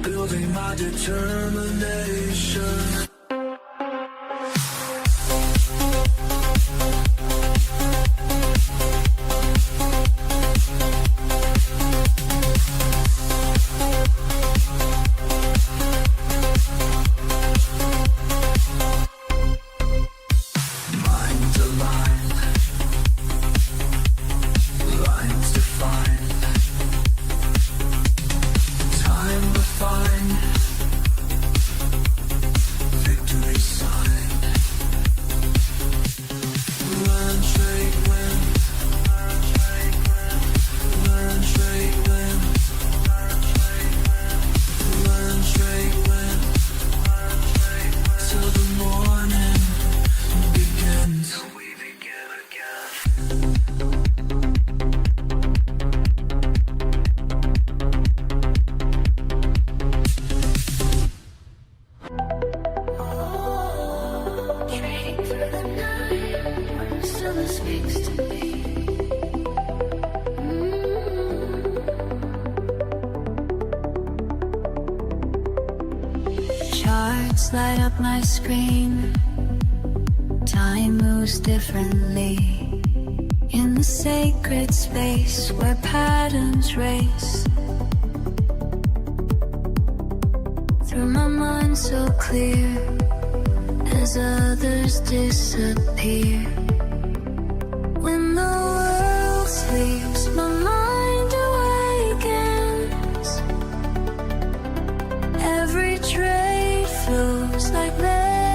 building my determination. Charts light up my screen. Time moves differently in the sacred space where patterns race. Through my mind so clear as others disappear. When the world sleeps, my mind awakens. Every trade flows like meditation.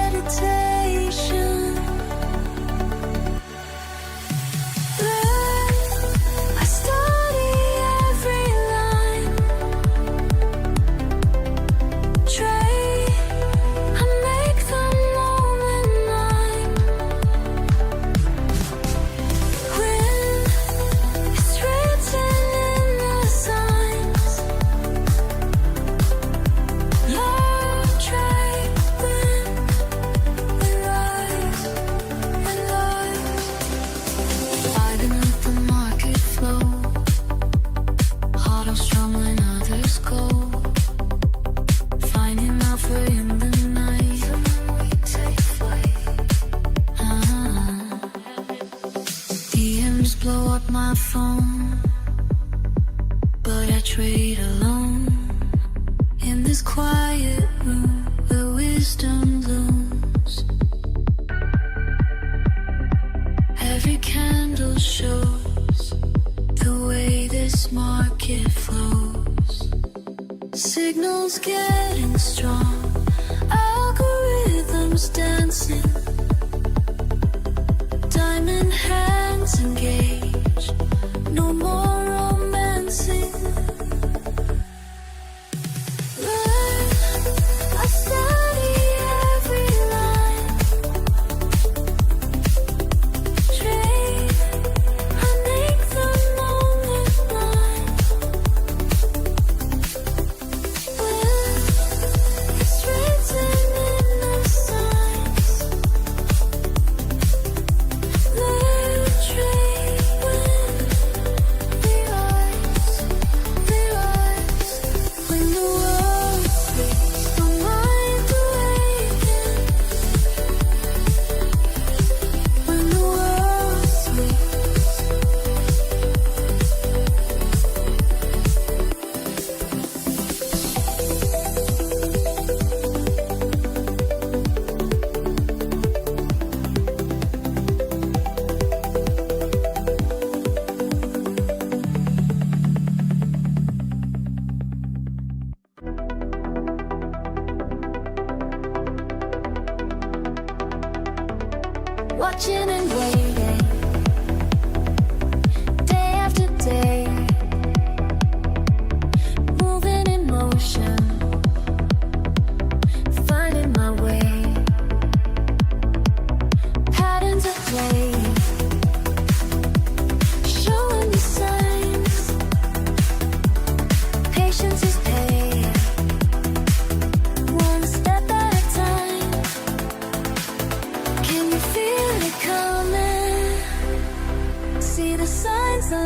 I study every line. Trade, I make the moment mine. When it's written in the signs, learn, trade, win, we rise and rise. Vibing with the market flow, heart strong when others go. Finding alpha in the night, we take flight. DMs blow up my phone, but I trade alone. In this quiet room where wisdom blooms, every candle shows the way this market flows. Signals getting strong, algorithms dancing. Diamond hands engage, no more romancing. I study every line. Trade, I make the moment mine. It's written in the signs. Learn, trade, win, we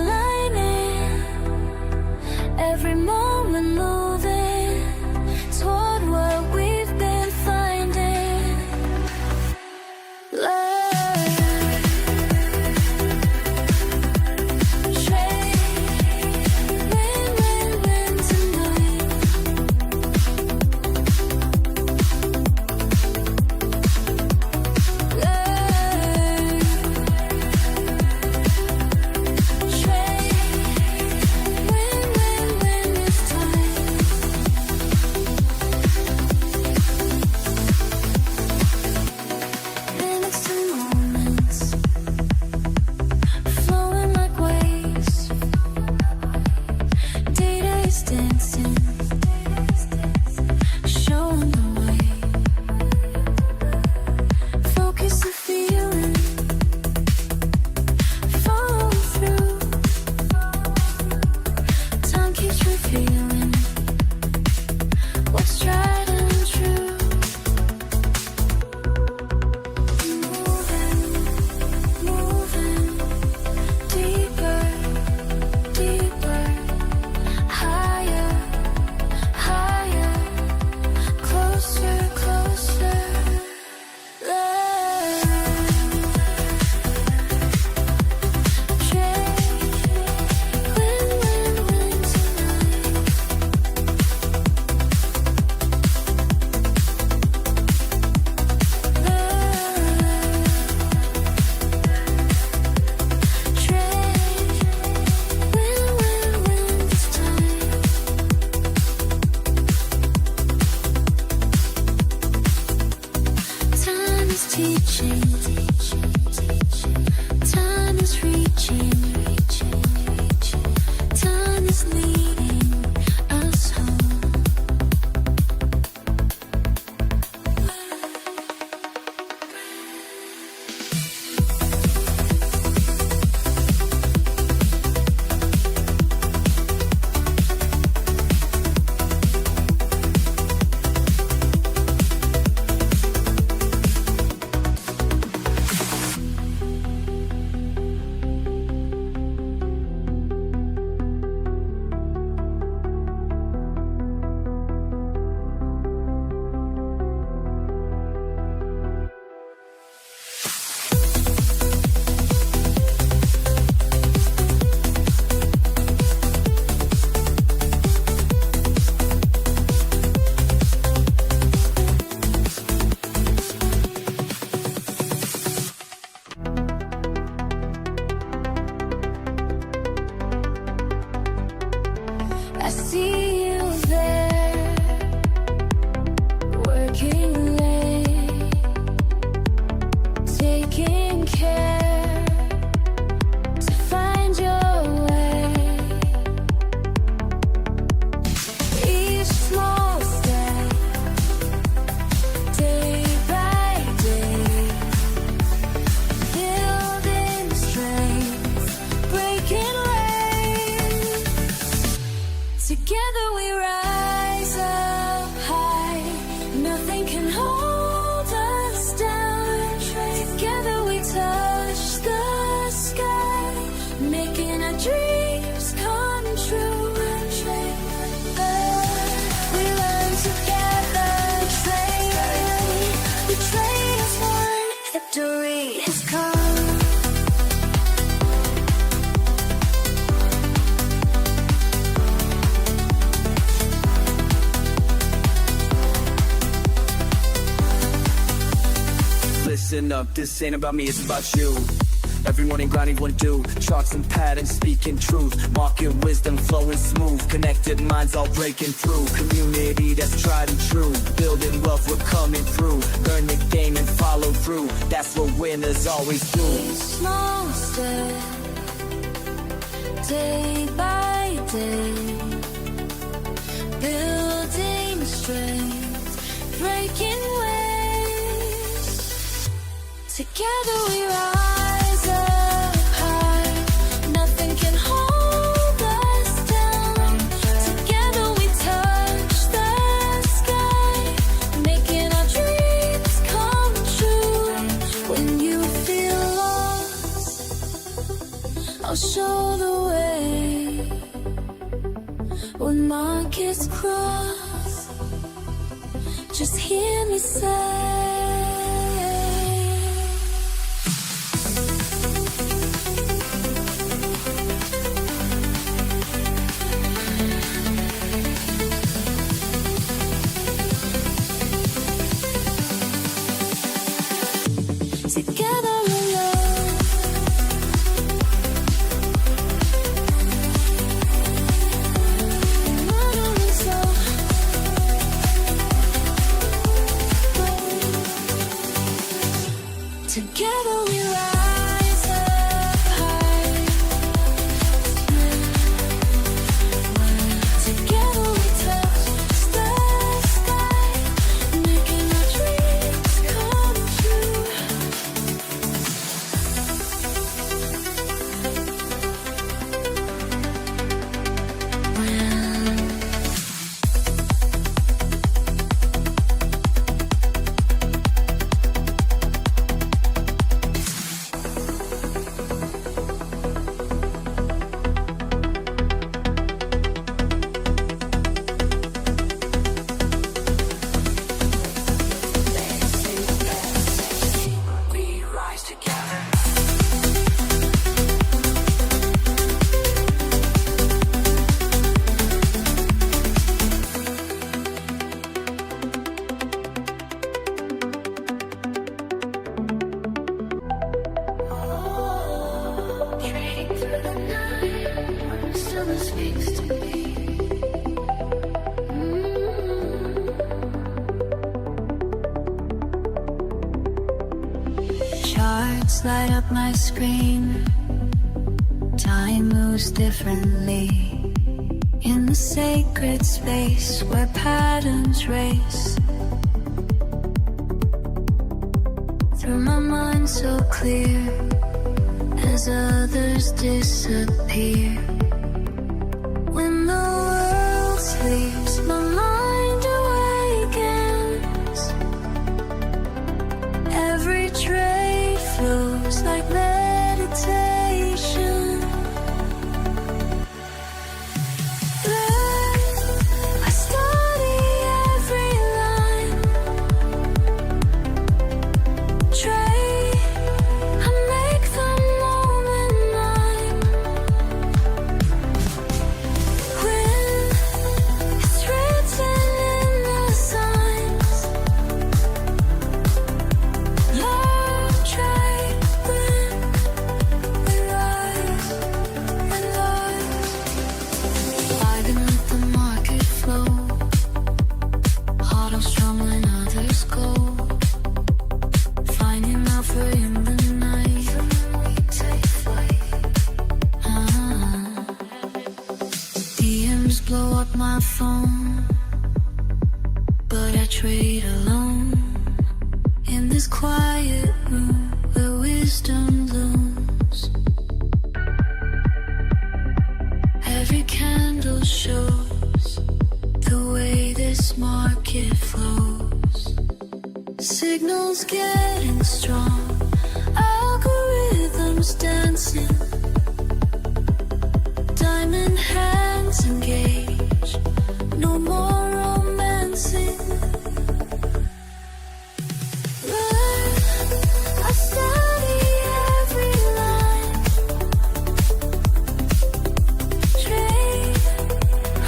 aligning, every moment moving toward what we've been finding. Learn, trade, win, win, win tonight. Learn, trade, win, win, win this time. Minutes and moments flowing like waves. Data is dancing, showing the way. Focus the feeling, follow through. Time keeps revealing what's tried and true. Moving, moving, deeper, deeper, higher, higher, closer, closer. Learn, trade, win, win, win tonight. Time is teaching, time is reaching, time is leading us home. I see you there, working late, taking care to find your way. Each small step, day by day, building strength, breaking waves. Together we rise up high, nothing can hold us down. Together we touch the sky, making our dreams come true. We learn together, trade, the trade is won, victory is come. Listen up, this ain't about me, it's about you. Every morning grinding what do, charts and patterns speaking truth, market wisdom flowing smooth, connected minds all breaking through, community that's tried and true, building wealth we're coming through, learn the game and follow through, that's what winners always do. Each small step, day by day, building strength, breaking waves. Together we rise up high, nothing can hold us down. Together we touch the sky, making our dreams come true. When you feel lost, I'll show the way. when markets cross, just hear me say, together we love. Not only so, together we rise up high. Together we touch the sky, making our dreams come true. We rise together. Trading through the night, summer speaks to me. Charts light up my screen. Time moves differently in the sacred space where patterns race. Through my mind so clear as others disappear. When the world sleeps, my mind awakens. Every trade flows like meditation. I study every line. Trade, I make the moment mine. When it's written in the signs, learn, trade, win. We rise and rise. Vibing with the market flow. Heart on strong when others go. Finding alpha in the night. We take flight. DMs blow up my phone, but I trade alone. In this quiet room where wisdom blooms. Every candle shows the way this market flows. Signals getting strong, algorithms dancing. Diamond hands engage, no more romancing. I study every line. Trade,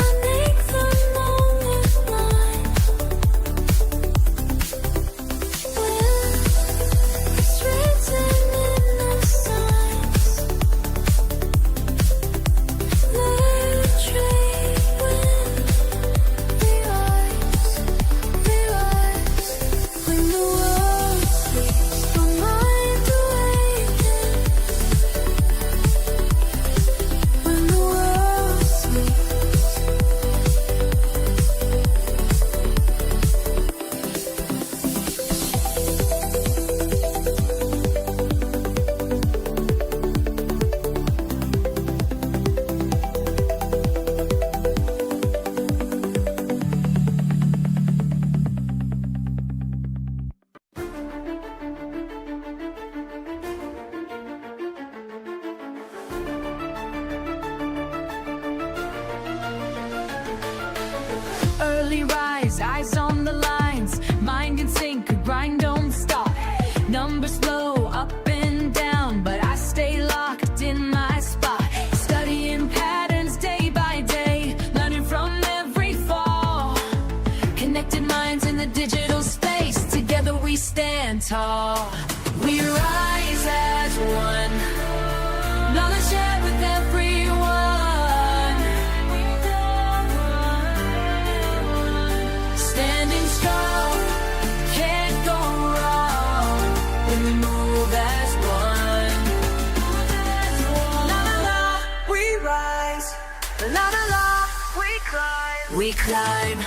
I make the moment mine. When it's written in the signs, learn, slowly rise, eyes on the lines, mind in sync, grind don't stop. Numbers flow up and down, but I stay locked in my spot. Studying patterns day by day, learning from every fall. Connected minds in the digital space, together we stand tall. We rise as one, knowledge shared with everyone. Standing strong, can't go wrong when we move as one. La la la, we rise. La la la, we climb. We climb.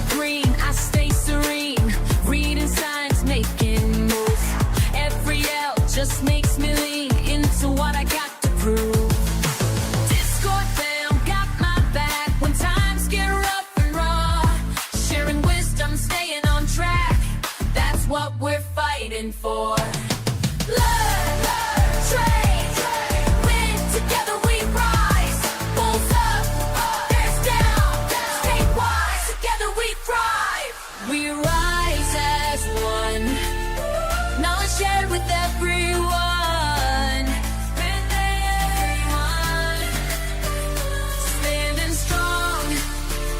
Green, I stay serene, reading signs, making moves. Every L just makes me lean into what I got to prove. Discord fam got my back when times get rough and raw. Sharing wisdom, staying on track, that's what we're fighting for. Learn, trade, win, together we rise. Bulls up, bears down, stay wise, together we thrive. We rise as one, knowledge shared with everyone. Standing strong,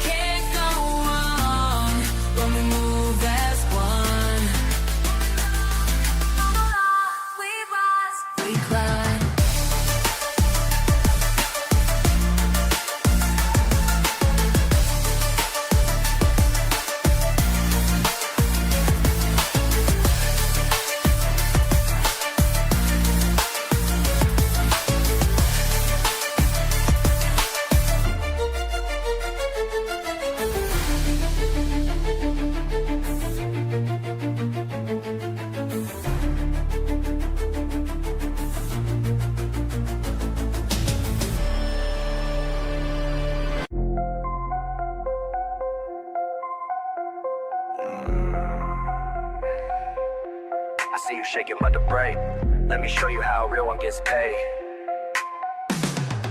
can't go wrong when we move as one. We rise, we climb. I see you shaking but the break. Let me show you how a real one gets paid.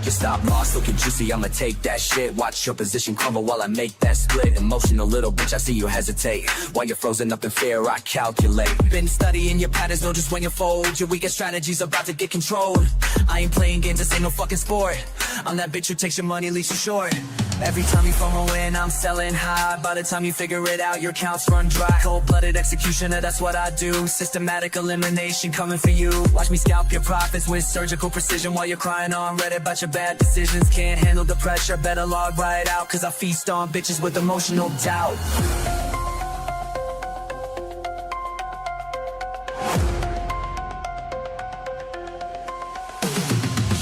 Just stop lost, looking juicy, I'ma take that shit. Watch your position crumble while I make that split. Emotional little bitch, I see you hesitate. While you're frozen up in fear, I calculate. Been studying your patterns, know just when you fold. Your weakest strategy's about to get controlled. I ain't playing games, this ain't no fucking sport. I'm that bitch who takes your money, leaves you short. Every time you FOMO in, I'm selling high. By the time you figure it out, your accounts run dry. Cold-blooded executioner, that's what I do. Systematic elimination coming for you. Watch me scalp your profits with surgical precision while you're crying on Reddit about your bad decisions. Can't handle the pressure, better log right out, cause I feast on bitches with emotional doubt.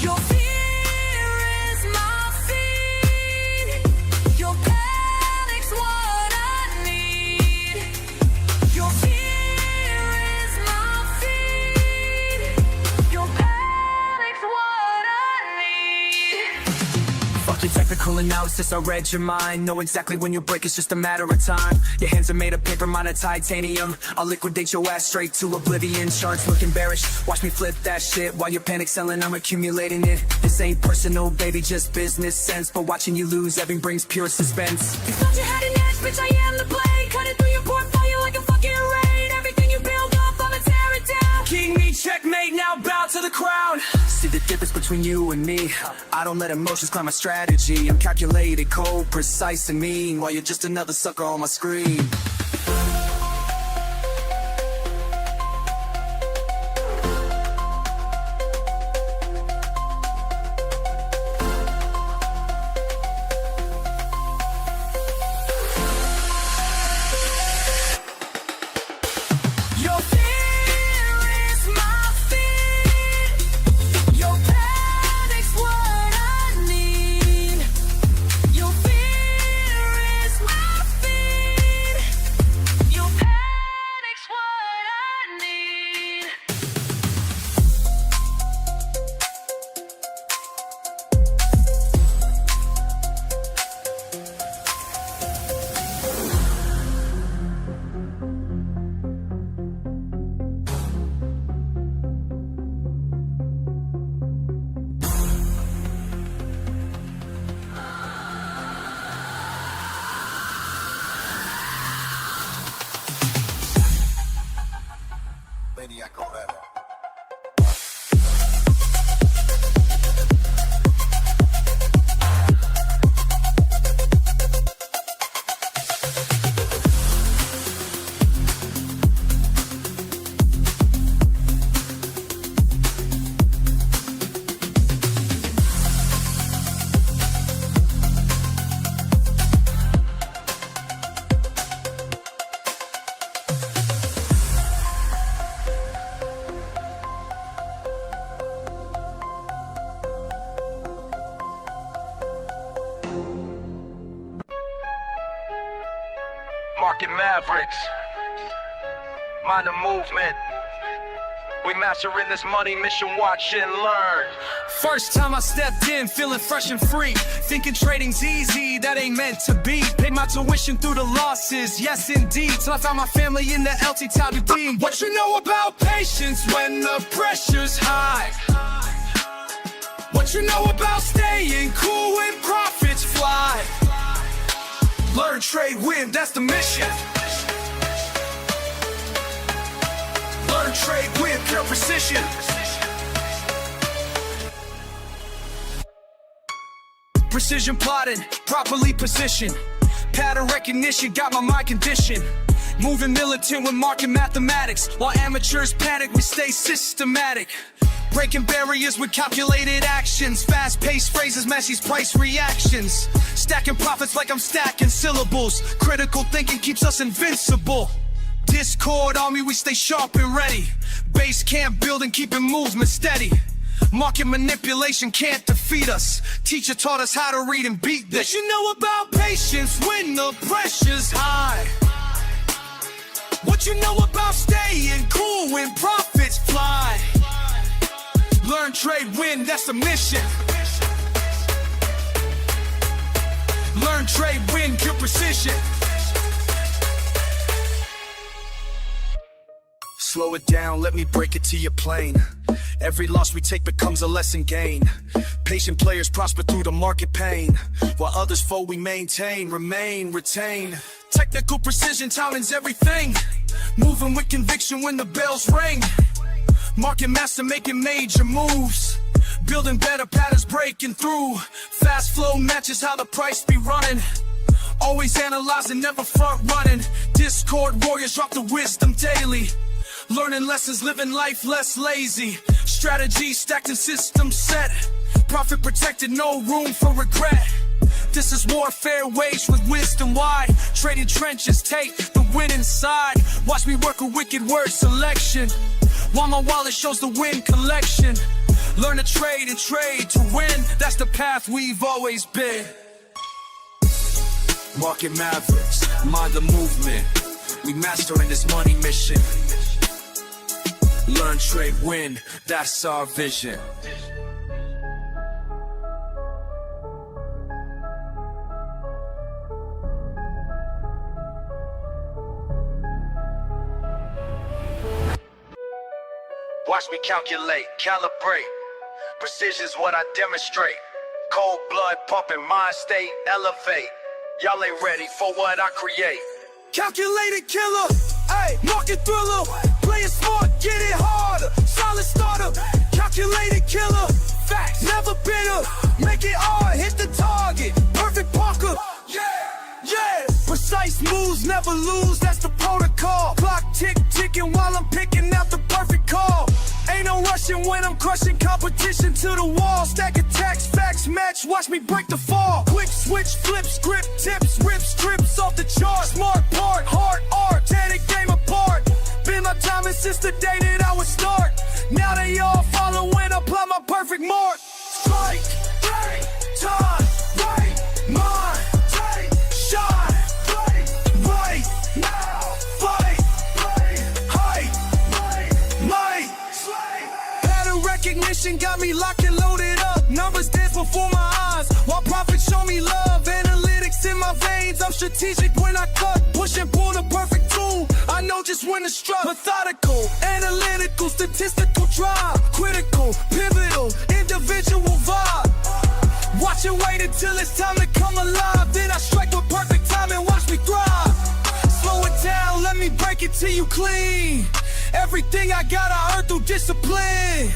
Your fear is my feed. Your panic's what I need. Your fear is my feed. Your panic's what I need. Fuck your technical analysis, I read your mind. Know exactly when you break, it's just a matter of time. Your hands are made of paper, mine of titanium. I'll liquidate your ass straight to oblivion. Charts looking bearish, watch me flip that shit. While you're panic selling, I'm accumulating it. This ain't personal, baby, just business sense. But watching you lose, everything brings pure suspense. You thought you had an edge, bitch, I am the play. Cut it through your portfolio like a fucking raid. Everything you build up, I'ma tear it down. King me, checkmate, now bow to the crown. See the difference between you and me. I don't let emotions climb my strategy. I'm calculated, cold, precise, and mean. While you're just another sucker on my screen. Your fear is my feed. Your panic's what I need. Your fear is my feed. Market Mavericks, mind the movement. We mastering this money mission, watch and learn. First time I stepped in, feeling fresh and free, thinking trading's easy, that ain't meant to be. Paid my tuition through the losses, yes indeed, till I found my family in the LTW. What you know about patience when the pressure's high? What you know about staying cool when profits fly? Learn, trade, win, that's the mission. Learn, trade, win, pure precision. Precision plotting, properly positioned. Pattern recognition, got my mind conditioned. Moving militant with market mathematics. While amateurs panic, we stay systematic. Breaking barriers with calculated actions. Fast-paced phrases match these price reactions. Stacking profits like I'm stacking syllables. Critical thinking keeps us invincible. Discord army, we stay sharp and ready. Base camp building, keeping movement steady. Market manipulation can't defeat us. Teacher taught us how to read and beat this. What you know about patience when the pressure's high? What you know about staying cool when profits fly? Learn, trade, win, that's the mission. Learn, trade, win, pure precision. Slow it down, let me break it to your plane. Every loss we take becomes a lesson gained. Patient players prosper through the market pain, while others fold we maintain, remain, retain. Technical precision, timing's everything. Moving with conviction when the bells ring. Market master making major moves. Building better patterns, breaking through. Fast flow matches how the price be running. Always analyzing, never front running. Discord warriors drop the wisdom daily. Learning lessons, living life less lazy. Strategy stacked and system set. Profit protected, no room for regret. This is warfare waged with wisdom wide. Trading trenches, take the winning side. Watch me work a wicked word selection, while my wallet shows the win collection. Learn to trade and trade to win. That's the path we've always been. Market Mavericks, mind the movement. We mastering this money mission. Learn, trade, win, that's our vision. Watch me calculate, calibrate. Precision's what I demonstrate. Cold blood pumping, mind state, elevate. Y'all ain't ready for what I create. Calculated killer, ayy, market thriller. Play it smart, get it harder. Solid starter, calculated killer. Facts, never bitter. Make it hard, hit the target. Perfect Parker, yeah. Precise moves, never lose, that's the protocol. Clock ticking while I'm picking out the perfect call. Ain't no rushing when I'm crushing competition to the wall. Stack attacks, facts match, watch me break the fall. Quick switch, flip, script, tips, rip strips off the chart. Smart part, hard art, tear the game apart. Been my timing since the day that I would start. Now they all follow when I apply my perfect mark. Strike, right, time, right, mind, take, shine. Right now, fight, height, might. Pattern recognition got me locked and loaded up. Numbers dance before my eyes, while profits show me love. Analytics in my veins, I'm strategic when I cut. Push and pull the perfect tool, I know just when to strut. Methodical, analytical, statistical drive. Critical, pivotal, individual vibe. Watch and wait until it's time to come alive. Then I strike with perfect time and watch me thrive. Slow it down, let me break it till you clean. Everything I got I earned through discipline.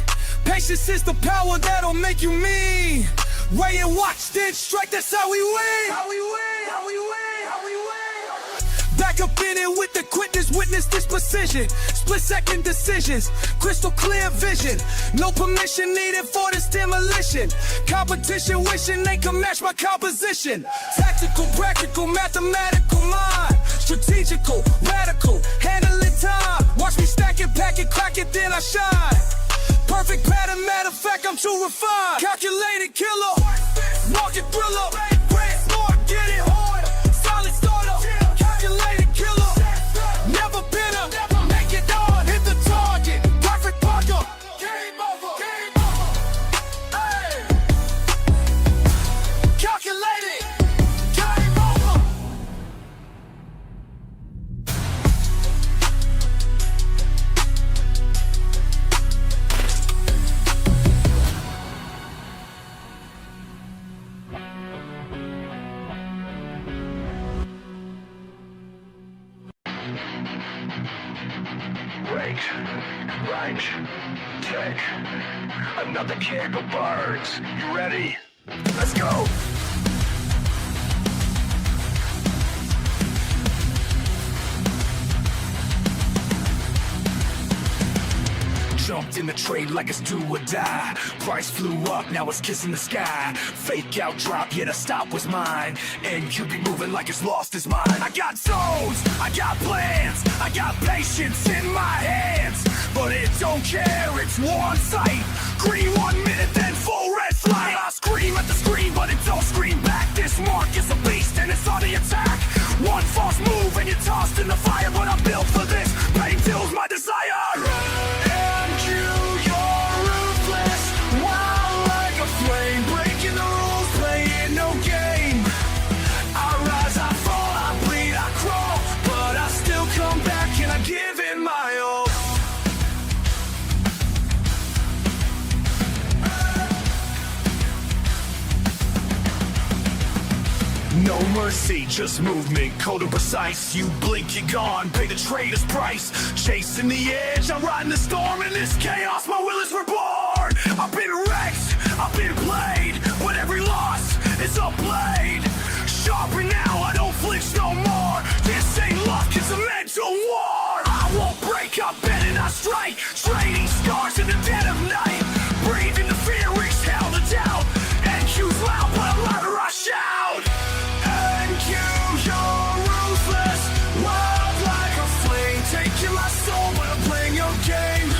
Patience is the power that'll make you mean. Wait and watch, then strike, that's how we win. How we win, how we win, how we win. Back up in it with the quickness, witness this precision. Split second decisions, crystal clear vision. No permission needed for this demolition. Competition wishing they can match my composition. Tactical, practical, mathematical mind. Strategical, radical, handling time. Watch me stack it, pack it, crack it, then I shine. Perfect pattern, matter of fact, I'm too refined. Calculated killer, market thriller. Brand smart, get it harder. Solid starter, calculated killer. Wait, right, take another kick of birds. You ready? Let's go! Jumped in the trade like it's do or die. Price flew up, now it's kissing the sky. Fake out drop, yeah, the stop was mine. And you be moving like it's lost his mind. I got zones, I got plans, I got patience in my hands. But it don't care, it's war on sight. Green 1 minute, then full red flag. I scream at the screen, but it don't scream back. This mark is a beast and it's on the attack. One false move and you're tossed in the fire. But I'm built for this, pain fills my desire. No mercy, just movement, cold and precise. You blink, you're gone, pay the trader's price. Chasing the edge, I'm riding the storm. In this chaos, my will is reborn. I've been wrecked, I've been played, but every loss is a blade. Sharper now, I don't flinch no more. This ain't luck, it's a mental war. I won't break, I bend and I strike. Trading scars in the dead of night. Breathing the fear, exhale the doubt. NQ's loud, but louder I shout. You're ruthless, wild like a flame. Taking my soul, but I'm playing your game.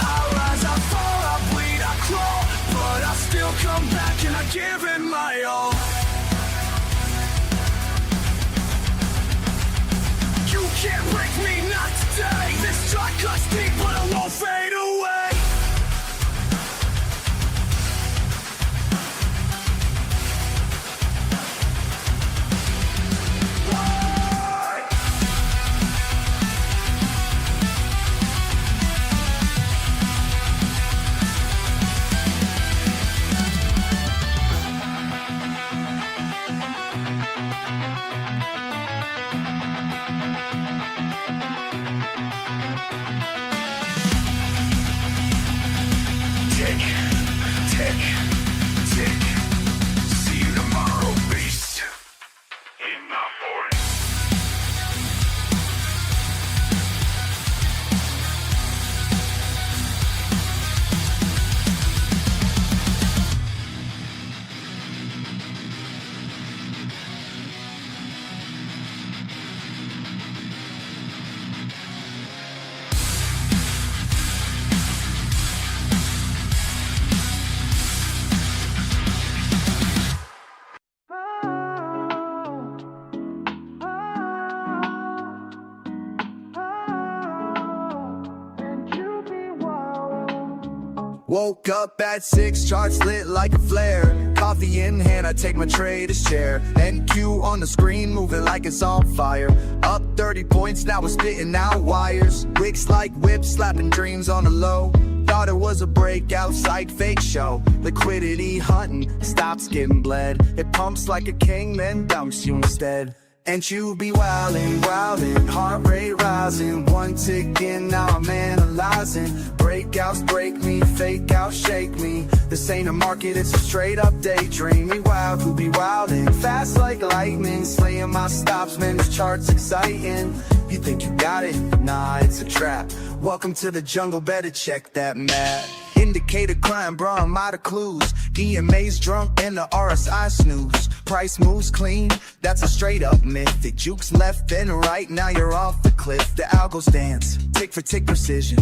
I rise, I fall, I bleed, I crawl, but I still come back and I give it my all. You can't break me, not today. This track cuts deep, but I won't fade away. Woke up at 6, charts lit like a flare. Coffee in hand, I take my trader's chair. NQ on the screen, moving like it's on fire. Up 30 points, now we're spitting out wires. Wicks like whips, slapping dreams on the low. Thought it was a breakout site, fake show. Liquidity hunting, stops getting bled. It pumps like a king, then dumps you instead. And you be wildin', wildin', heart rate rising. One tick in, now I'm analyzing. Breakouts break me, fake out shake me. This ain't a market, it's a straight up daydream. We wild, who be wildin', fast like lightning. Slaying my stops, man, this chart's exciting. You think you got it? Nah, it's a trap. Welcome to the jungle, better check that map. Indicator crime, bro, I'm out of clues. EMA's drunk and the RSI snooze. Price moves clean, that's a straight up myth. It jukes left and right, now you're off the cliff. The algos dance, tick for tick precision.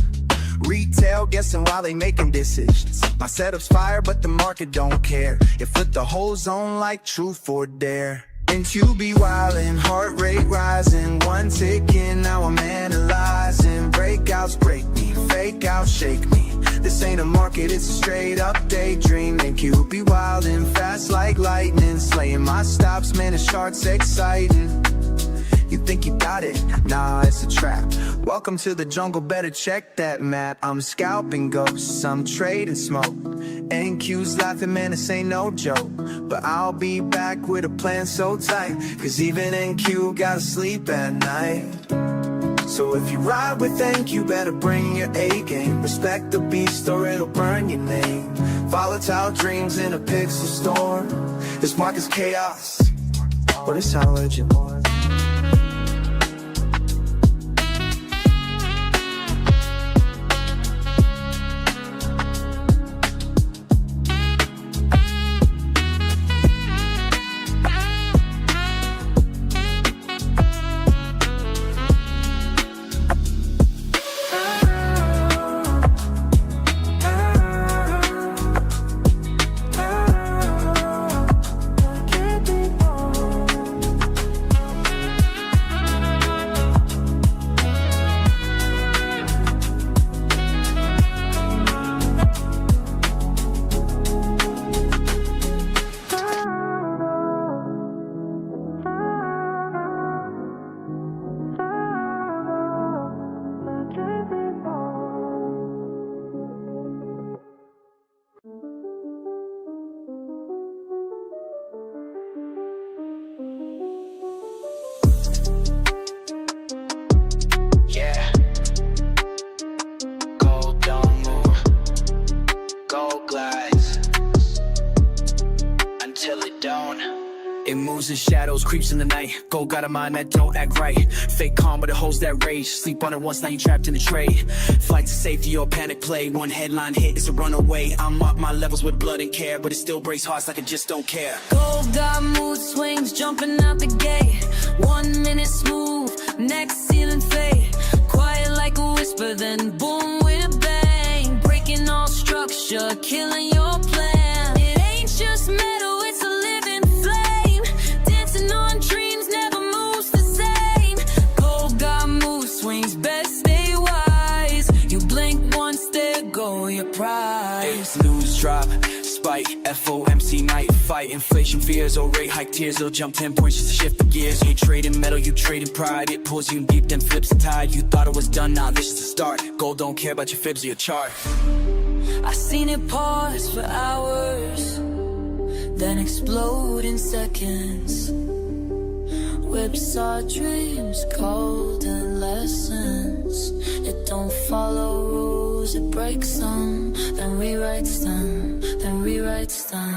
Retail guessing while they making decisions. My setup's fire, but the market don't care. It flipped the whole zone like truth or dare. And you be wildin', heart rate rising. One tick in, now I'm analyzing. Breakouts break me, fake out shake me. This ain't a market, it's a straight up daydream. And you be wildin', fast like lightning. Slaying my stops, man, this chart's exciting. You think you got it? Nah, it's a trap. Welcome to the jungle, better check that map. I'm scalping ghosts, I'm trading smoke. NQ's laughing, man, this ain't no joke. But I'll be back with a plan so tight, cause even NQ gotta sleep at night. So if you ride with Ink, you better bring your A game. Respect the beast or it'll burn your name. Volatile dreams in a pixel storm. This market's chaos, but it's how legend born. It moves in shadows, creeps in the night. Gold got a mind that don't act right. Fake calm, but it holds that rage. Sleep on it once, now you trapped in the trade. Flight to safety or panic play. One headline hit, it's a runaway. I'm up my levels with blood and care, but it still breaks hearts like I just don't care. Gold got mood swings, jumping out the gate. 1 minute smooth, next ceiling fade. Quiet like a whisper, then boom with a bang. Breaking all structure, killing your plan. It ain't just metal, it's a living flame. Dancing on dreams, never moves the same. Gold got mood swings, best stay wise. You blink once, there go your prize. News drop, spike, FOMC night fight. Inflation fears, or rate hike tears. It'll jump 10 points just to shift the gears. You trading metal, you trading pride. It pulls you deep, then flips the tide. You thought it was done, now this is the start. Gold don't care about your fibs or your chart. I seen it pause for hours, then explode in seconds. Whips our dreams, golden lessons. It don't follow rules, it breaks them, then rewrites them, then rewrites them.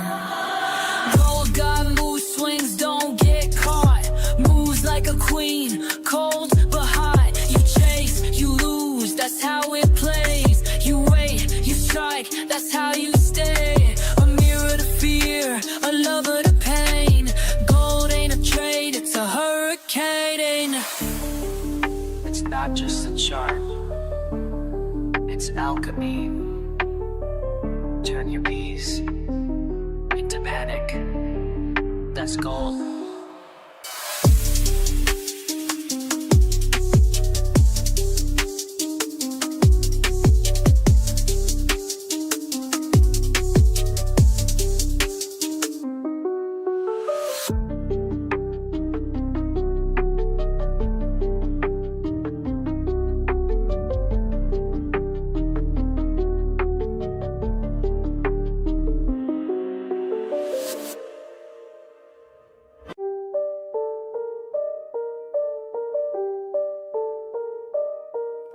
Gold got mood swings, don't get caught. Moves like a queen, cold but hot. You chase, you lose, that's how it plays. You wait, you strike, that's how you stay. A mirror to fear, a lover to pain. Gold ain't a trade, it's a hurricane. It's not just a chart, it's alchemy. Turn your peace into panic. That's gold.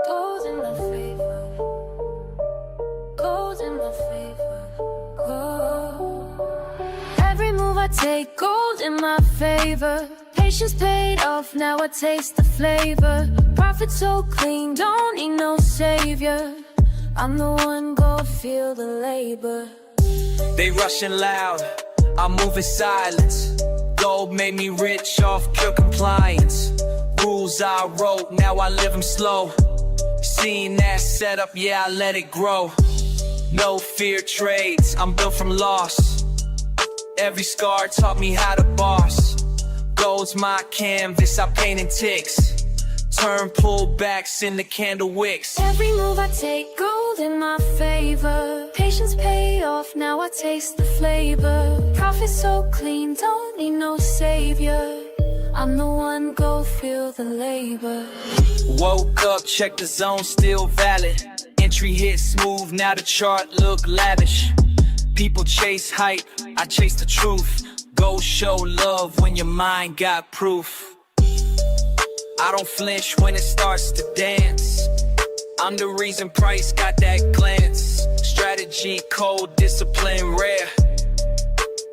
Gold in my favor, gold in my favor, gold. Every move I take, gold in my favor. Patience paid off, now I taste the flavor. Profit so clean, don't need no savior. I'm the one, go feel the labor. They rushing loud, I'm moving silence. Gold made me rich off pure compliance. Rules I wrote, now I live them slow. Seeing that setup, yeah, I let it grow. No fear trades, I'm built from loss. Every scar taught me how to boss. Gold's my canvas, I paint in ticks. Turn pullbacks into candle wicks. Every move I take, gold in my favor. Patience pay off, now I taste the flavor. Profit so clean, don't need no savior. I'm the one, go feel the labor. Woke up, check the zone, still valid. Entry hit smooth, now the chart look lavish. People chase hype, I chase the truth. Go show love when your mind got proof. I don't flinch when it starts to dance. I'm the reason price got that glance. Strategy, cold, discipline, rare.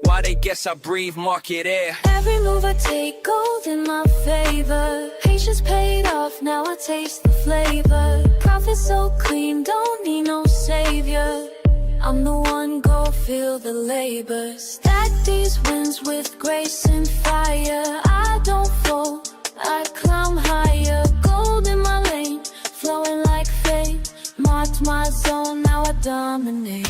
Why they guess I breathe market air. Every move I take gold in my favor. Patience paid off, now I taste the flavor. Profit so clean, don't need no savior. I'm the one, go feel the labor. Stack these wins with grace and fire. I don't fall, I climb higher. Gold in my lane, flowing like fate. Marked my zone, now I dominate.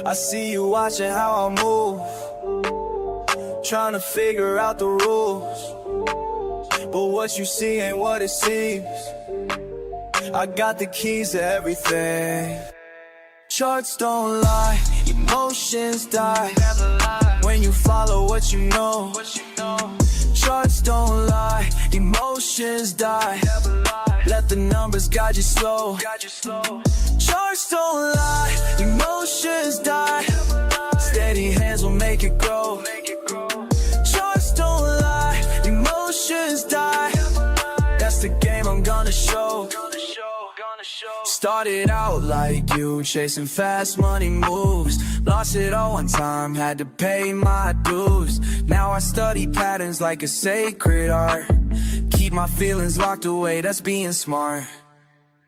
I see you watching how I move, trying to figure out the rules. But what you see ain't what it seems. I got the keys to everything. Charts don't lie, emotions die. When you follow what you know. Charts don't lie, emotions die. Let the numbers guide you slow. Charts don't lie, emotions die. Steady hands will make it grow. Charts don't lie, emotions die. That's the game I'm gonna show. Started out like you, chasing fast money moves. Lost it all one time, had to pay my dues. Now I study patterns like a sacred art. Keep my feelings locked away, that's being smart.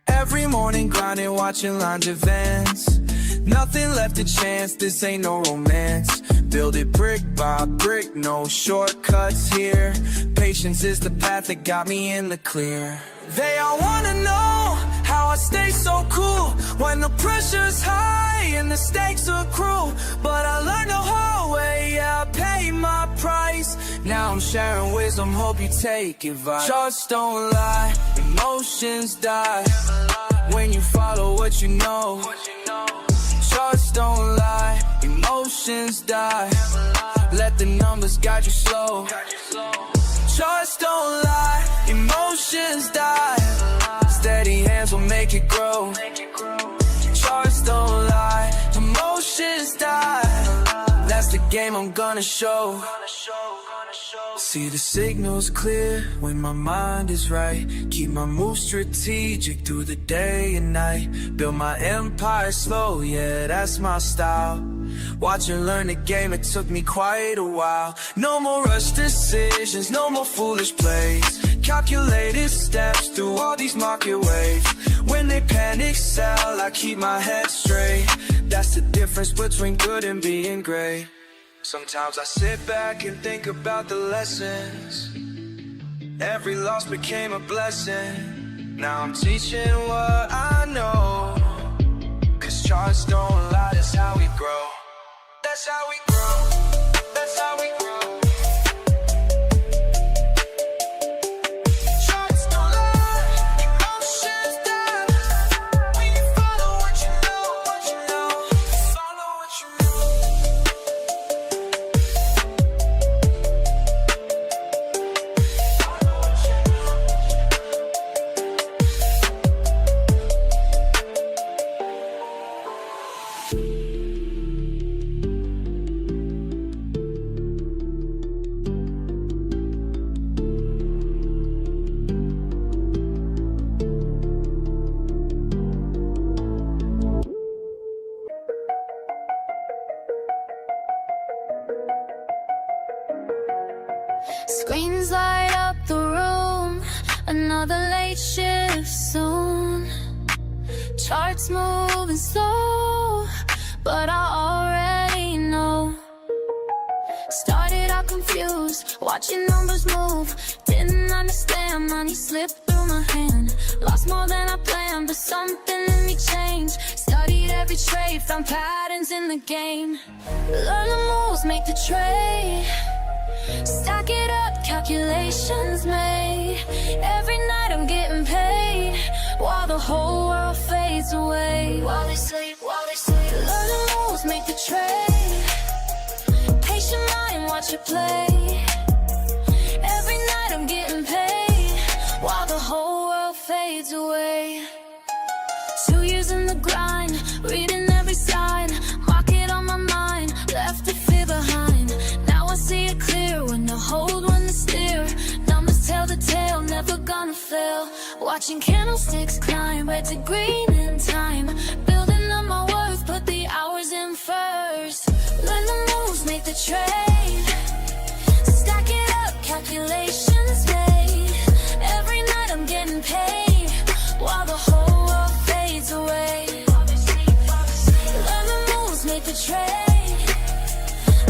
Every morning grinding, watching lines advance. Nothing left to chance, this ain't no romance. Build it brick by brick, no shortcuts here. Patience is the path that got me in the clear. They all wanna know how I stay so cool when the pressure's high and the stakes are cruel. But I learned the hard way, yeah, I paid my price. Now I'm sharing wisdom, hope you take advice. Charts don't lie, emotions die. When you follow what you know. Charts don't lie, emotions die. Let the numbers guide you slow. Charts don't lie, emotions die. Steady hands will make it grow. Charts don't lie, emotions die. That's the game I'm gonna show. See the signals clear when my mind is right. Keep my moves strategic through the day and night. Build my empire slow, yeah, that's my style. Watch and learn the game, it took me quite a while. No more rush decisions, no more foolish plays. Calculated steps through all these market waves. When they panic sell, I keep my head straight. That's the difference between good and being great. Sometimes I sit back and think about the lessons. Every loss became a blessing. Now I'm teaching what I know. Cause charts don't lie, that's how we grow. That's how we grow. That's how we grow. Charts don't lie, emotions die. When you follow what you know, follow what you Screens light up the room, another late shift soon. Charts moving slow, but I already know. Started out confused, watching numbers move. Didn't understand, money slipped through my hand. Lost more than I planned, but something in me changed. Studied every trade, found patterns in the game. Learn the moves, make the trade. Stack it up, calculations made. Every night I'm getting paid, while the whole world fades away. While they sleep, learn the moves, make the trade. Patient mind, watch it play. Every night I'm getting paid, while the whole world fades away. 2 years in the grind, reading every sign. Market on my mind, left the fear behind. Now I see it clear, when to hold, when to steer. Numbers tell the tale, never gonna fail. Watching candlesticks climb, red to green in time. Building up my worth, put the hours in first. Learn the moves, make the trade. Stack it up, calculations made. Every night I'm getting paid, while the whole world fades away. Learn the moves, make the trade.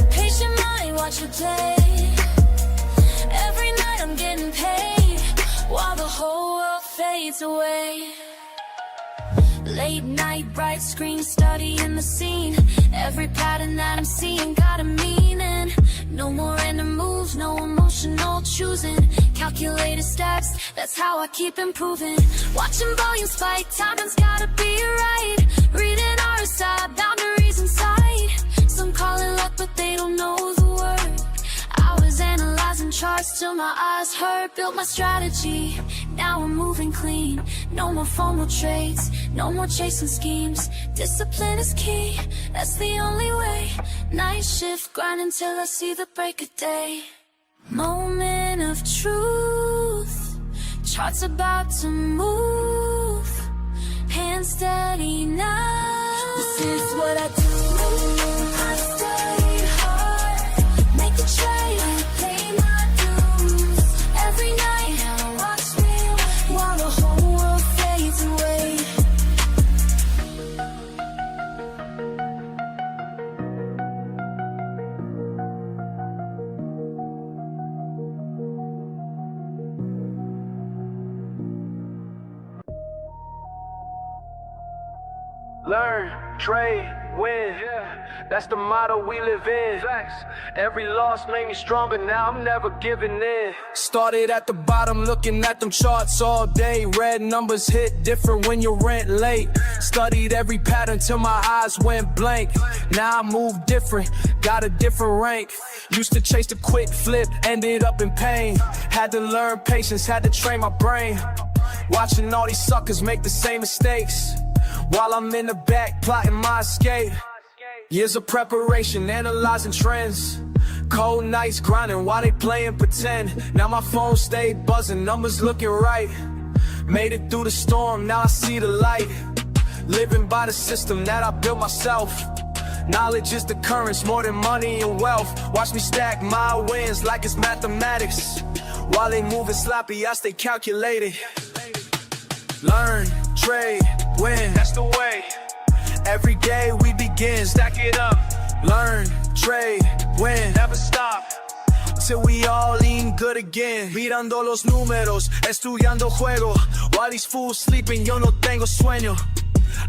Patient mind, watch it play. Every night I'm getting paid, while the whole world fades away. Late night, bright screen, studying the scene. Every pattern that I'm seeing got a meaning. No more random moves, no emotional choosing. Calculated steps, that's how I keep improving. Watching volume spike, timing's gotta be right. Reading RSI, boundaries in sight. Some call it luck, but they don't know the word. I was analyzing charts till my eyes hurt. Built my strategy, now I'm moving clean. No more FOMO trades, no more chasing schemes. Discipline is key, that's the only way. Night shift, grind until I see the break of day. Moment of truth, charts about to move. Hands steady now, this is what I do. I study hard, make the trade, pay my dues. Every night, now watch me while the whole world fades away. Learn, trade, win. That's the motto we live in. Every loss made me stronger, now I'm never giving in. Started at the bottom, looking at them charts all day. Red numbers hit different when you rent late. Studied every pattern till my eyes went blank. Now I move different, got a different rank. Used to chase the quick flip, ended up in pain. Had to learn patience, had to train my brain. Watching all these suckers make the same mistakes, while I'm in the back plotting my escape. Years of preparation, analyzing trends. Cold nights grinding while they playing pretend. Now my phone stayed buzzing, numbers looking right. Made it through the storm, now I see the light. Living by the system that I built myself. Knowledge is the currency more than money and wealth. Watch me stack my wins like it's mathematics. While they moving sloppy, I stay calculated. Learn, trade, win, that's the way. Every day we begin, stack it up. Learn, trade, win, never stop, till we all lean good again. Mirando los números, estudiando juego. While these fools sleeping, yo no tengo sueño.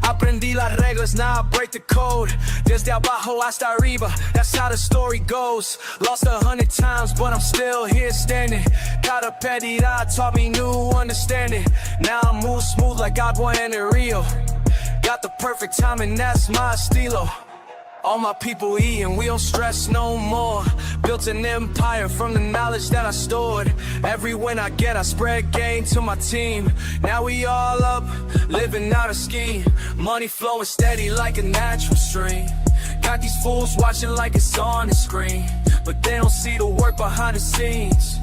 Aprendí las reglas, now I break the code. Desde abajo hasta arriba, that's how the story goes. Lost 100 times, but I'm still here standing. Cada pérdida taught me new understanding. Now I move smooth like agua en el rio. Got the perfect timing, that's my estilo. All my people eating, we don't stress no more. Built an empire from the knowledge that I stored. Every win I get, I spread gain to my team. Now we all up, living out a scheme. Money flowing steady like a natural stream. Got these fools watching like it's on the screen, but they don't see the work behind the scenes.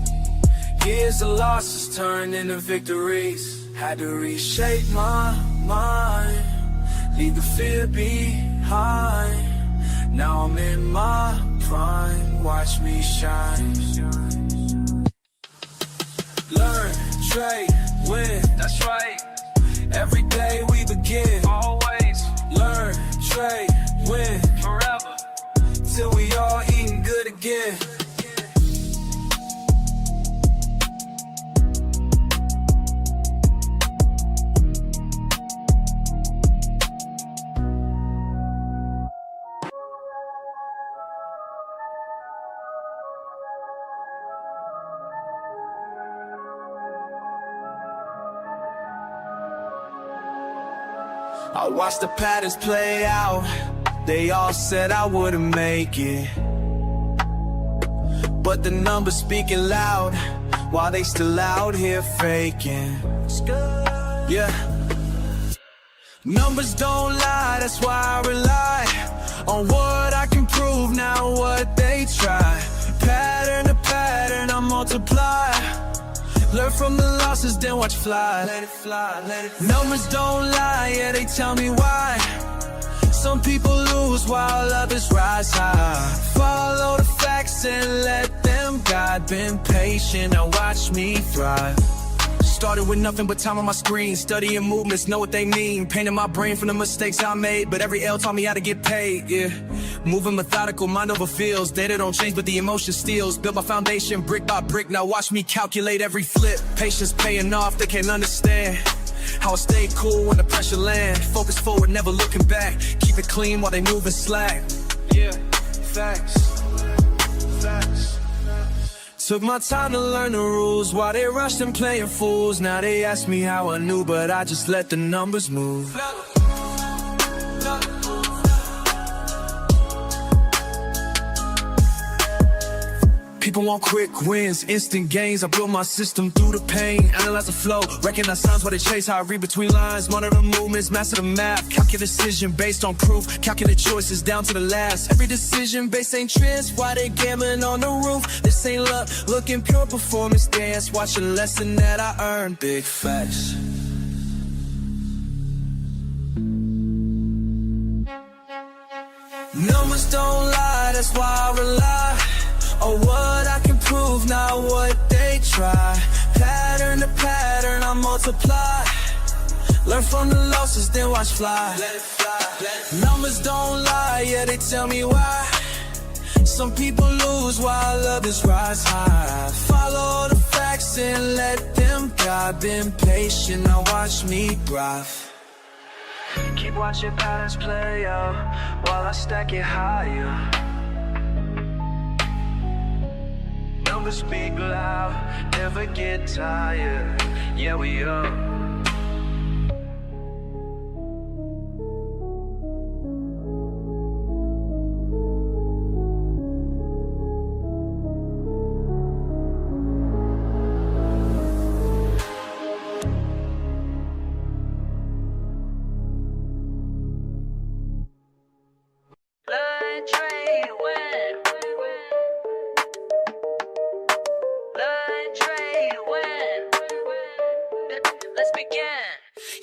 Years of losses turned into victories. Had to reshape my mind, leave the fear behind. Now I'm in my prime, watch me shine. Learn, trade, win, that's right. Every day we begin. again. Always Learn, trade, win, forever. till we all eating good again. I watched the patterns play out. They all said I wouldn't make it, but the numbers speaking loud while they still out here faking. Yeah, numbers don't lie, that's why I rely on what I can prove, not what they try. Pattern to pattern, I multiply. Learn from the losses, then watch fly. Let it fly, let it fly. Numbers don't lie, yeah, they tell me why. Some people lose while others rise high. Follow the facts and let them guide. Been patient, now watch me thrive. Started with nothing but time on my screen. Studying movements, know what they mean. Painting my brain from the mistakes I made, but every L taught me how to get paid, yeah. Moving methodical, mind over feels. Data don't change, but the emotion steals. Build my foundation brick by brick, now watch me calculate every flip. Patience paying off, they can't understand how I stay cool when the pressure land. Focus forward, never looking back. Keep it clean while they moving slack. Yeah, facts, facts. Took my time to learn the rules while they rushed and playing fools. Now they ask me how I knew, but I just let the numbers move. People want quick wins, instant gains. I build my system through the pain. Analyze the flow, recognize signs while they chase. How I read between lines, monitor movements, master the math. Calculate decision based on proof, calculate choices down to the last. Every decision based ain't trends, why they gambling on the roof. This ain't luck, looking pure performance dance. Watch a lesson that I earned, big facts. Numbers don't lie, that's why I rely on what I can prove, not what they try. Pattern to pattern, I multiply. Learn from the losses, then watch fly. Let it fly, let it fly. Numbers don't lie, yeah, they tell me why. Some people lose while others rise high. Follow the facts and let them guide. Been patient, now watch me thrive. Keep watching patterns play out while I stack it higher. Numbers speak loud, never get tired. Yeah, we are.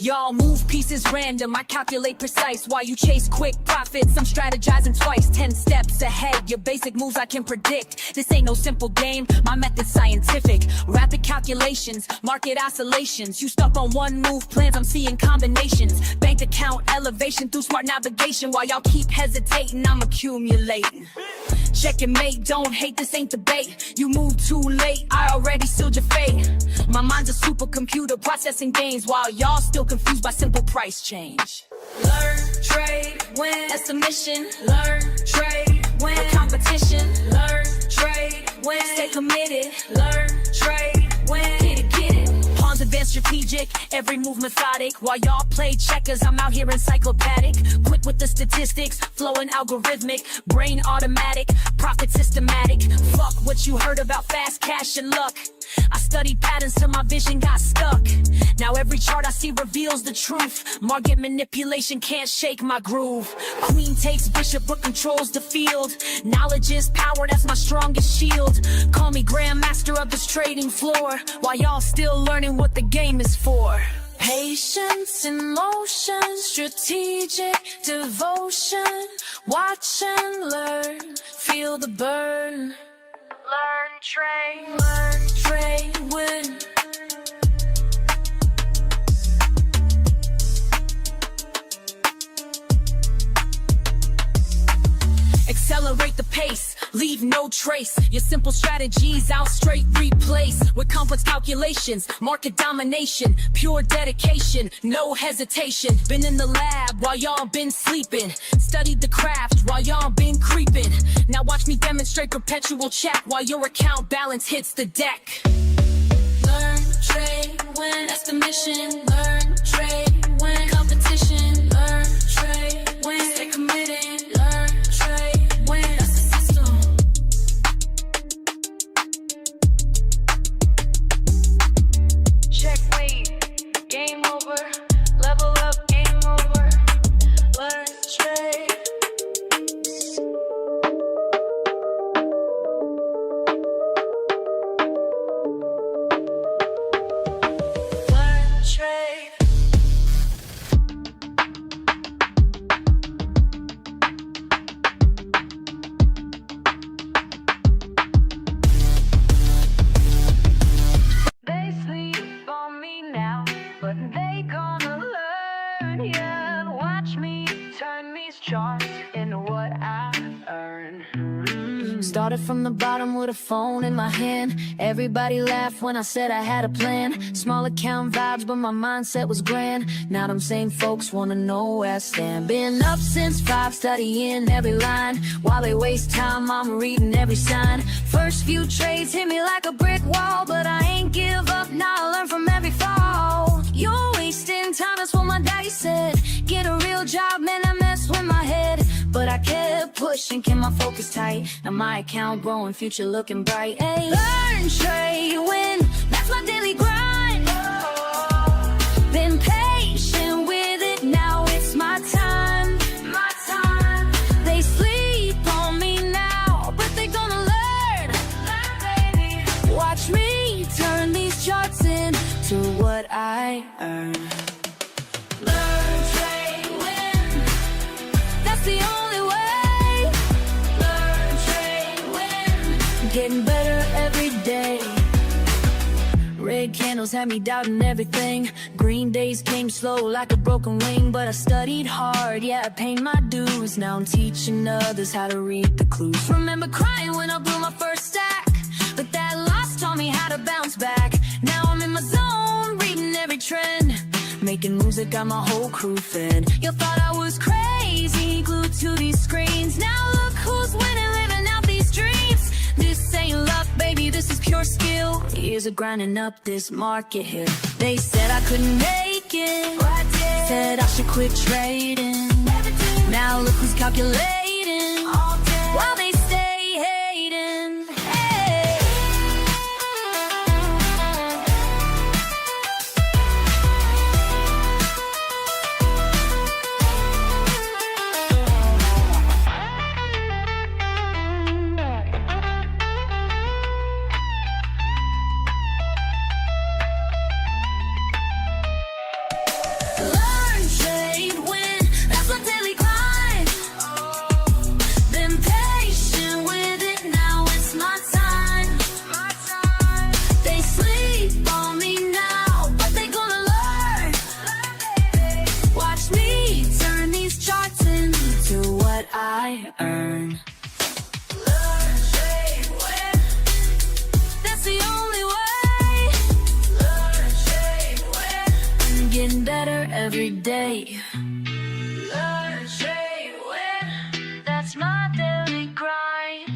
Y'all move pieces random, I calculate precise. While you chase quick profits, I'm strategizing twice. 10 steps ahead, your basic moves I can predict. This ain't no simple game, my method's scientific. Rapid calculations, market oscillations. You stuck on one move plans, I'm seeing combinations. Bank account elevation through smart navigation. While y'all keep hesitating, I'm accumulating. Check and mate, don't hate, this ain't debate. You move too late, I already sealed your fate. My mind's a supercomputer processing gains, while y'all still confused by simple price change. Learn, trade, win, that's a mission. Learn, trade, win, a competition. Learn, trade, win, stay committed. Learn, trade, win, get it, get it. Pawns advanced strategic, every move methodic. While y'all play checkers, I'm out here encyclopedic. Quick with the statistics, flowing algorithmic. Brain automatic, profit systematic. Fuck what you heard about fast cash and luck. I studied patterns till my vision got stuck. Now every chart I see reveals the truth. Market manipulation can't shake my groove. Queen takes bishop but controls the field. Knowledge is power, that's my strongest shield. Call me grandmaster of this trading floor, while y'all still learning what the game is for. Patience in motion, strategic devotion. Watch and learn, feel the burn. Learn, trade, win. pace, leave no trace. Your simple strategies I'll straight replace with complex calculations, market domination, pure dedication, no hesitation. Been in the lab while y'all been sleeping, studied the craft while y'all been creeping. Now watch me demonstrate perpetual check while your account balance hits the deck. Learn, trade, win, that's the mission. Learn, trade, win, competition. Learn, trade, win, stay committed. Learn, trade, win, that's the system. Check, wait, game over, level up, game over. Learn, trade. Learn, trade. They sleep on me now, but they gonna learn, yeah. Watch me turn these charts into what I earn. Started from the bottom with a phone in my hand. Everybody laughed when I said I had a plan. Small account vibes, but my mindset was grand. Now them same folks wanna know where I stand. Been up since 5, studying every line. While they waste time, I'm reading every sign. First few trades hit me like a brick wall, but I ain't give up, now I learn from every fall. You're wasting time, that's what my daddy said. Get a real job, man, I mess with my head. But I kept pushing, kept my focus tight. Now my account growing, future looking bright. Hey, learn, trade, win, that's my daily grind. Been patient with it, now it's my time. My time. They sleep on me now, but they gonna learn. Learn, baby. Watch me turn these charts into what I earn. Learn, trade, win, that's the only way. Learn, trade, win, getting better every day. Red candles had me doubting everything. Green days came slow like a broken wing, but I studied hard, yeah, I paid my dues. Now I'm teaching others how to read the clues. Remember crying when I blew my first stack, but that loss taught me how to bounce back. Now I'm in my zone, reading every trend, making moves that got my whole crew fed. You thought I was crazy, glued to these screens. Now look who's winning, living out these dreams. This ain't luck, baby, this is pure skill. Years of grinding up this market here. They said I couldn't make it, said I should quit trading. Now look who's calculating, while they stay hating. Hey. Learn, trade, win, that's my daily grind. Been patient with it, now it's my time. They sleep on me now, but they gonna learn. Watch me turn these charts into what I earn. Learn, trade, win, that's the only way. Learn, trade, win, I'm getting better every day. Learn, trade, win, that's my daily grind.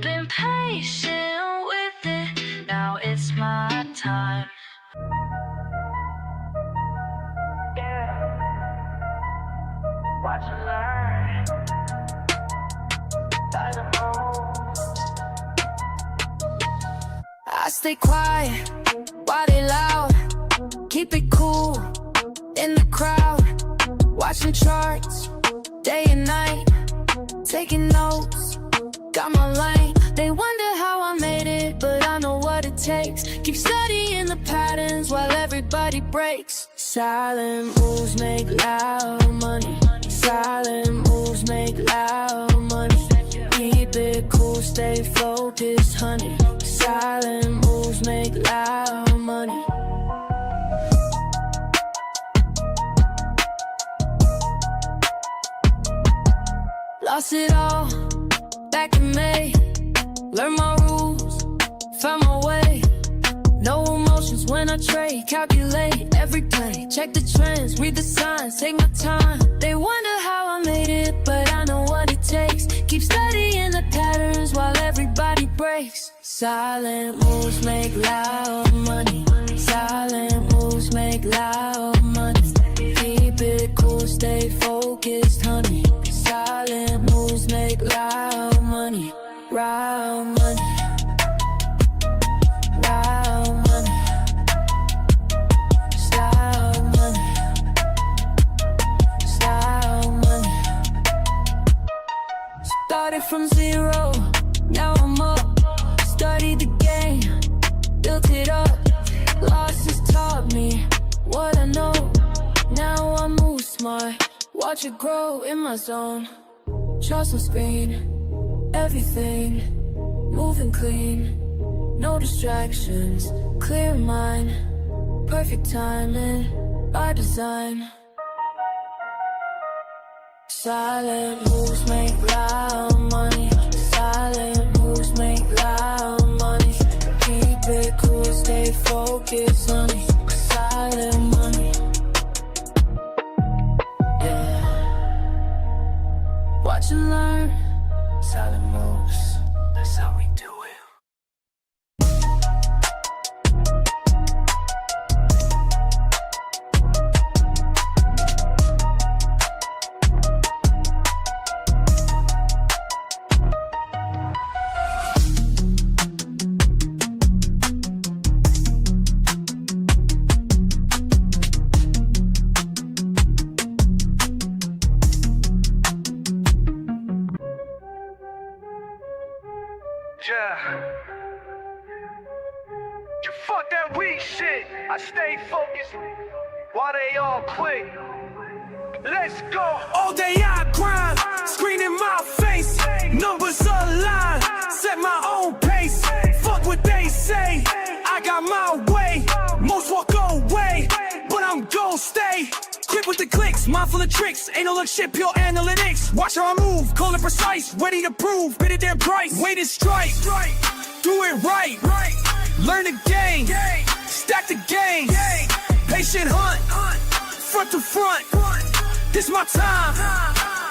Been patient with it, now it's my time. Yeah. Watch and learn. I stay quiet while they loud. Keep it cool in the crowd. Watching charts day and night. Taking notes, got my lane. They wonder how I made it, but I know what it takes. Keep studying the patterns while everybody breaks. Silent moves make loud money. Silent moves make loud money. Keep it cool, stay focused, honey. Silent moves make loud money. Lost it all, back back in May. Learn my rules, found my way. No emotions when I trade, calculate every play. Check the trends, read the signs, take my time. They wonder how I made it, but I know what it takes. Keep studying the patterns while everybody breaks. Silent moves make loud money. Silent moves make loud money. Keep it cool, stay focused, honey. Silent moves make loud money. Loud money. Loud money. Loud money. Loud money. Started from zero, now I'm up. Studied the game, built it up. Losses taught me what I know. Now I move smart, watch it grow in my zone. Trust on screen, everything moving clean. No distractions, clear mind. Perfect timing, by design. Silent moves make loud money. Silent moves make loud money. Keep it cool, stay focused, honey. Silent money. Yeah. Watch and learn. Silent moves. That's how we do it. Yeah. You fuck that weak shit. I stay focused while they all quit. Let's go. All day I grind, screen in my face. Numbers align, set my own pace. Fuck what they say, I got my way. Most walk away, but I'm gon' stay. Quick with the clicks, mindful of tricks. Ain't no look shit, pure analytics. Watch how I move, call it precise. Ready to prove, bid it their price. Wait and strike, do it right. Learn the game, stack the game. Patient hunt, front to front. This my time,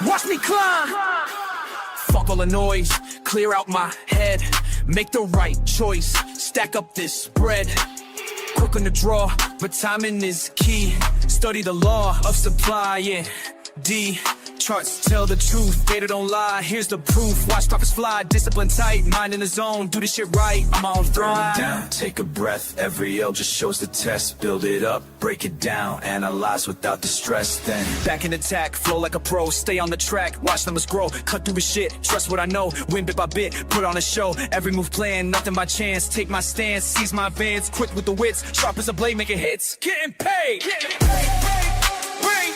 watch me climb. Fuck all the noise, clear out my head. Make the right choice, stack up this bread. Quick on the draw, but timing is key. Study the law of supply, yeah. D, charts tell the truth, data don't lie. Here's the proof, watch profits fly. Discipline tight, mind in the zone, do this shit right. I'm on throne. Down, take a breath. Every L just shows the test. Build it up, break it down, analyze without the stress. Then Back in attack, flow like a pro, stay on the track, watch numbers grow, cut through the shit, trust what I know, win bit by bit, put on a show, every move playing, nothing by chance, take my stance, seize my advance, quick with the wits, sharp as a blade, making hits, getting paid, Bring.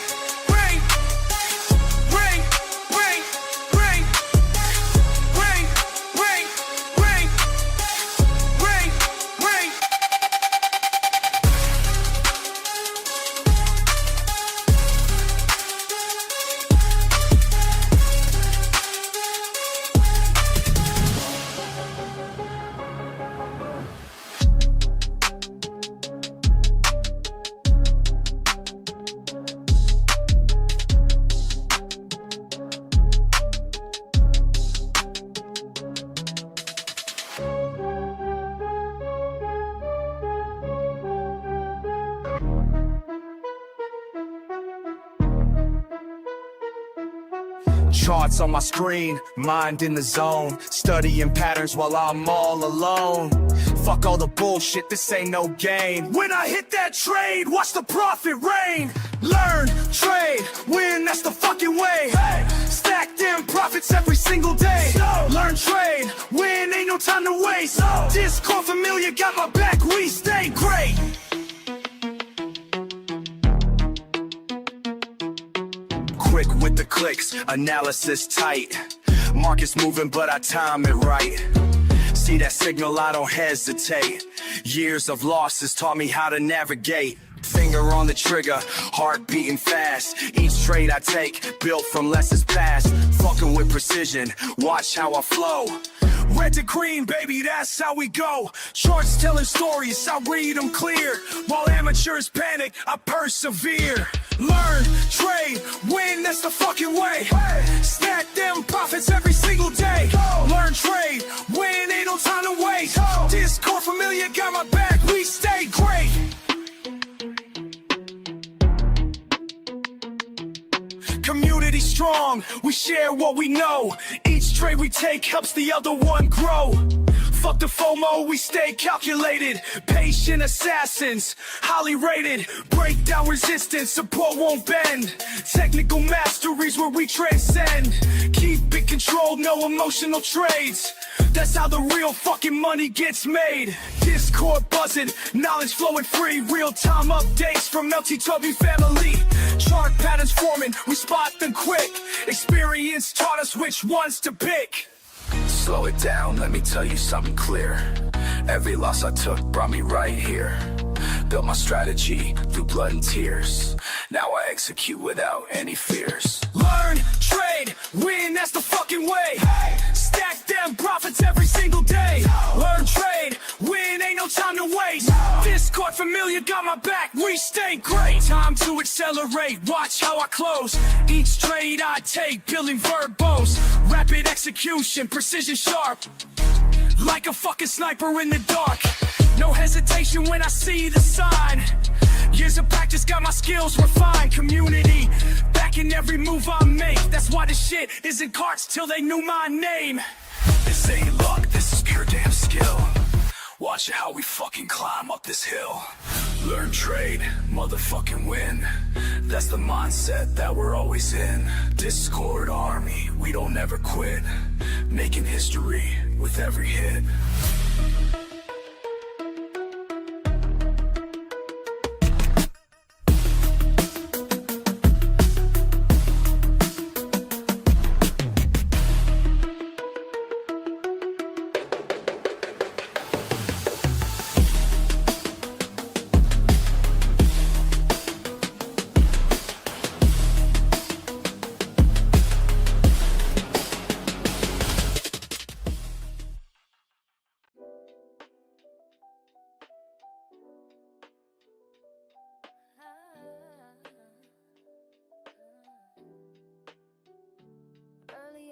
Charts on my screen, mind in the zone, studying patterns while I'm all alone. Fuck all the bullshit, this ain't no game. When I hit that trade, watch the profit rain. Learn, trade, win, that's the fucking way. Stack them profits every single day. Learn, trade, win, ain't no time to waste. Discord familiar, got my back, we stay great. Quick with the clicks, analysis tight. Market's moving, but I time it right. See that signal, I don't hesitate. Years of losses taught me how to navigate. Things finger on the trigger, heart beating fast. Each trade I take, built from lessons past. Fucking with precision, watch how I flow. Red to green, baby, that's how we go. Charts telling stories, I read them clear. While amateurs panic, I persevere. Learn, trade, win, that's the fucking way. Stack them profits every single day. Learn, trade, win, ain't no time to waste. Discord familiar, got my back, we stay great. Community strong, we share what we know. Each trade we take helps the other one grow. Fuck the FOMO, we stay calculated. Patient assassins, highly rated. Break down resistance, support won't bend. Technical masteries where we transcend. Keep it controlled, no emotional trades. That's how the real fucking money gets made. Discord buzzing, knowledge flowing free. Real-time updates from LTW family. Chart patterns forming, we spot them quick. Experience taught us which ones to pick. Slow it down, let me tell you something clear. Every loss I took brought me right here. Built my strategy through blood and tears. Now I execute without any fears. Learn, trade, win, that's the fucking way. Stack them profits every single day. Learn, trade, win, ain't no time to waste. Discord familiar, got my back, we stay great. Time to accelerate, watch how I close. Each trade I take, building verbose. Rapid execution, precision sharp. Like a fucking sniper in the dark. No hesitation when I see the sign. Years of practice got my skills refined. Community, backing every move I make. That's why this shit isn't cards till they knew my name. This ain't luck, this is pure damn skill. Watch how we fucking climb up this hill. Learn, trade, motherfucking win. That's the mindset that we're always in. Discord army, we don't ever quit. Making history with every hit.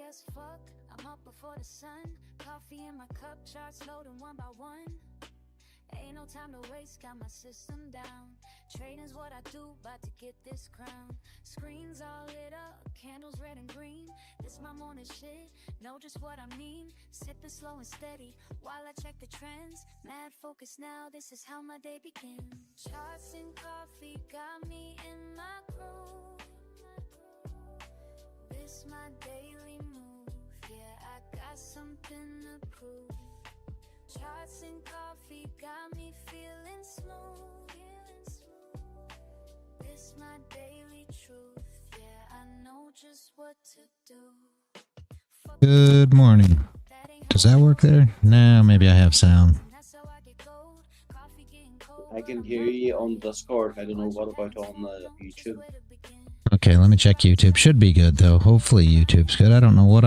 As fuck, I'm up before the sun. Coffee in my cup, charts loading one by one. Ain't no time to waste, got my system down. Trading's what I do, about to get this crown. Screens all lit up, candles red and green. This my morning shit, know just what I mean. Sipping slow and steady, while I check the trends. Mad focus now, this is how my day begins. Charts and coffee got me in my groove. This my daily move, yeah, I got something to prove. Charts and coffee got me feeling smooth. This my daily truth, yeah, I know just what to do. Good morning. Does that work there? No, maybe I have sound. I can hear you on Discord. I don't know what about on YouTube. Okay, let me check YouTube. Should be good though. Hopefully YouTube's good. I don't know what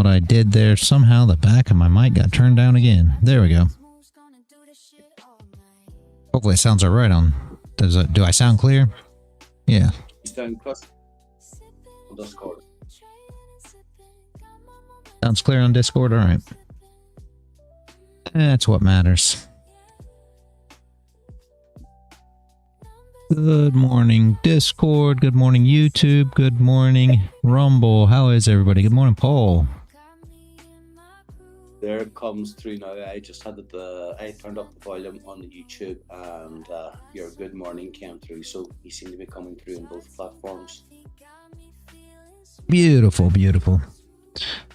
I did there. Somehow the back of my mic got turned down again. There we go. Hopefully it sounds alright on. Do I sound clear? Yeah. You sound clear on Discord. Sounds clear on Discord? Alright. That's what matters. Good morning, Discord. Good morning, YouTube. Good morning, Rumble. How is everybody? Good morning, Paul. There it comes through now. I just had I turned up the volume on the YouTube, and your good morning came through. So you seem to be coming through on both platforms. Beautiful, beautiful.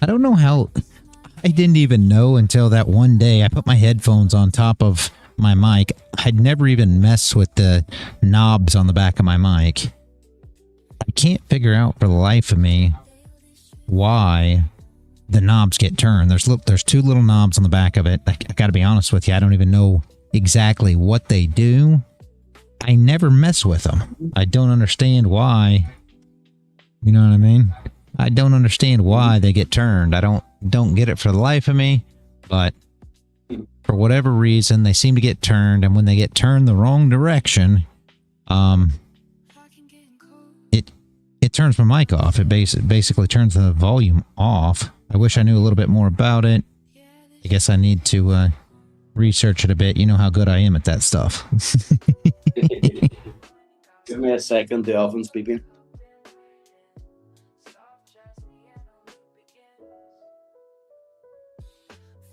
I don't know how. I didn't even know until that one day I put my headphones on top of my mic. I'd never even messed with the knobs on the back of my mic. I can't figure out for the life of me why the knobs get turned. There's two little knobs on the back of it. I gotta be honest with you, I don't even know exactly what they do, I never mess with them. I don't understand why. You know what I mean? I don't understand why they get turned. I don't get it for the life of me, but for whatever reason, they seem to get turned, and when they get turned the wrong direction, it turns my mic off. It basically turns the volume off. I wish I knew a little bit more about it. I guess I need to research it a bit. You know how good I am at that stuff. Give me a second, the oven's beeping.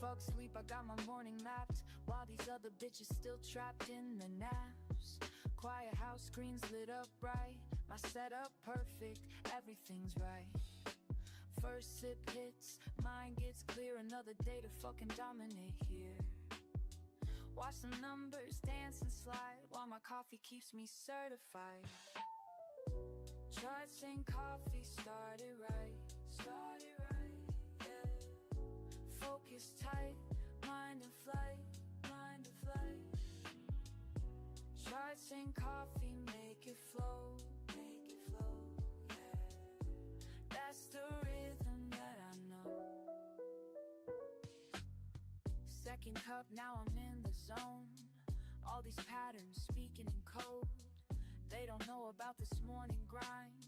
Fuck sleep, I got my morning mapped, while these other bitches still trapped in the naps. Quiet house, screens lit up bright, my setup perfect, everything's right. First sip hits, mind gets clear, another day to fucking dominate here. Watch the numbers dance and slide, while my coffee keeps me certified. Charts and coffee started right, yeah. Focus tight, mind in flight, Charts and coffee make it flow, yeah. That's the rhythm that I know. Second cup, now I'm in the zone. All these patterns speaking in code. They don't know about this morning grind,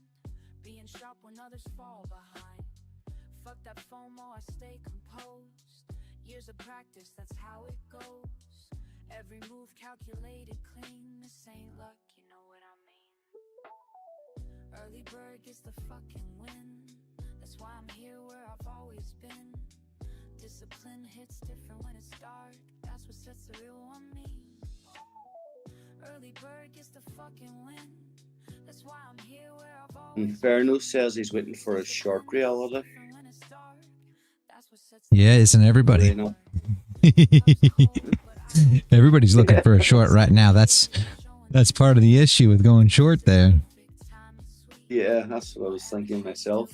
being sharp when others fall behind. Fuck that FOMO, I stay composed. Years of practice, that's how it goes. Every move calculated clean. This ain't luck, you know what I mean. Early bird gets the fucking win. That's why I'm here where I've always been. Discipline hits different when it's dark. That's what sets the real one me. Early bird gets the fucking win. That's why I'm here where I've always Inferno says he's waiting for a short reality. Yeah, isn't everybody? Everybody's looking for a short right now. That's part of the issue with going short there. Yeah, that's what I was thinking myself.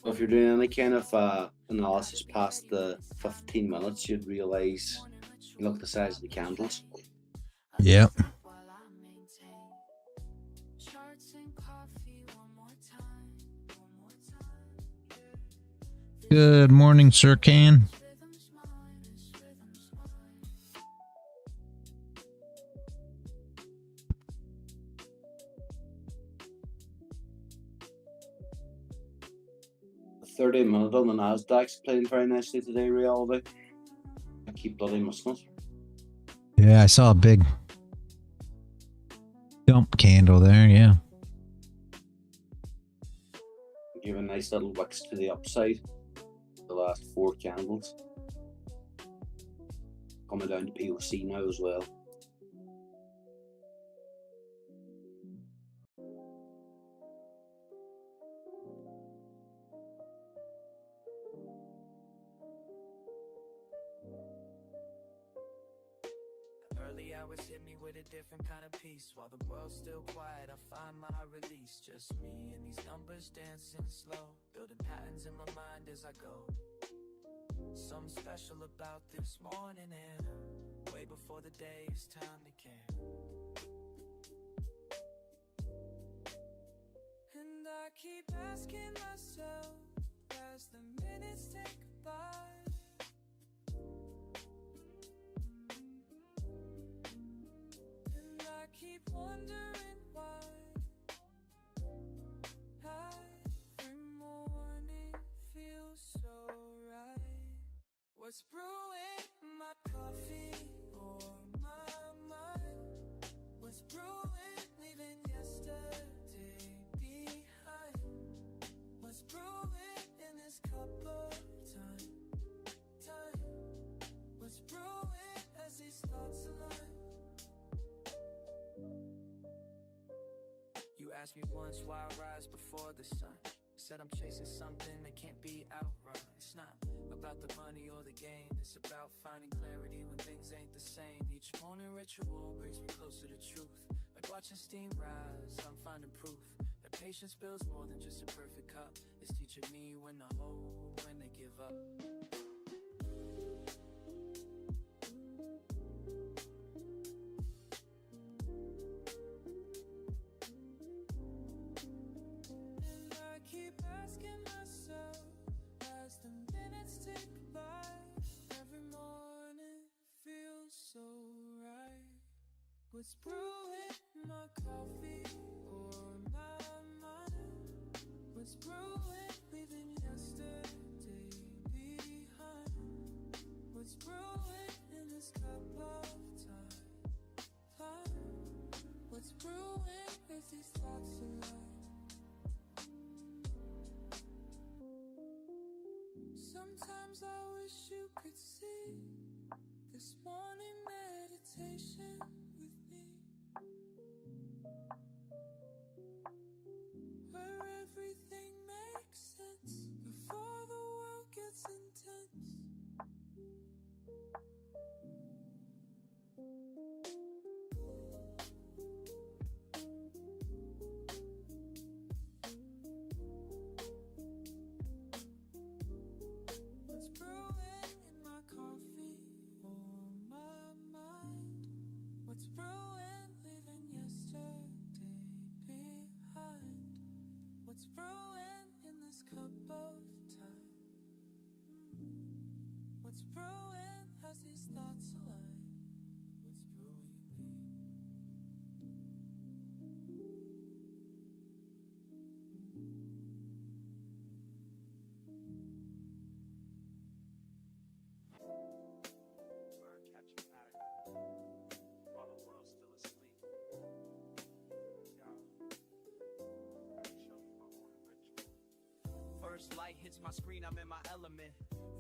If you're doing any kind of analysis past the 15 minutes, you'd realize, you look at the size of the candles. Yep. Good morning, Sir Can. The 30-minute on the Nasdaq's playing very nicely today, reality. I keep bloody missing it. Yeah, I saw a big dump candle there, yeah. Give a nice little wicks to the upside. The last 4 candles. Coming down to POC now as well. Early hours hit me with a different kind of peace. While the world's still quiet, I find my release. Just me and these numbers dancing slow, building patterns in my mind as I go. Something special about this morning and way before the day is time to care. And I keep asking myself as the minutes take by. And I keep wondering why every morning feels so right. What's brewing in my coffee or my mind? What's brewing, leaving yesterday behind? What's brewing in this cup of time? What's brewing as these thoughts align? You asked me once why I rise before the sun. Said I'm chasing something that can't be outrun. It's not about the money or the gain. It's about finding clarity when things ain't the same. Each morning ritual brings me closer to truth. Like watching steam rise, I'm finding proof that patience builds more than just a perfect cup. It's teaching me when to hold, when to give up. music live. Every morning feels so right. What's brewing in my coffee or my mind? What's brewing, leaving yesterday behind? What's brewing in this cup of time? What's brewing with these thoughts alive? Sometimes I wish you could see this morning meditation with me, where everything makes sense before the world gets intense. What's brewing in my coffee or my mind? What's brewing, leaving yesterday behind? What's brewing in this cup of time? What's brewing as these thoughts align? What's brewing me? First light hits my screen, I'm in my element.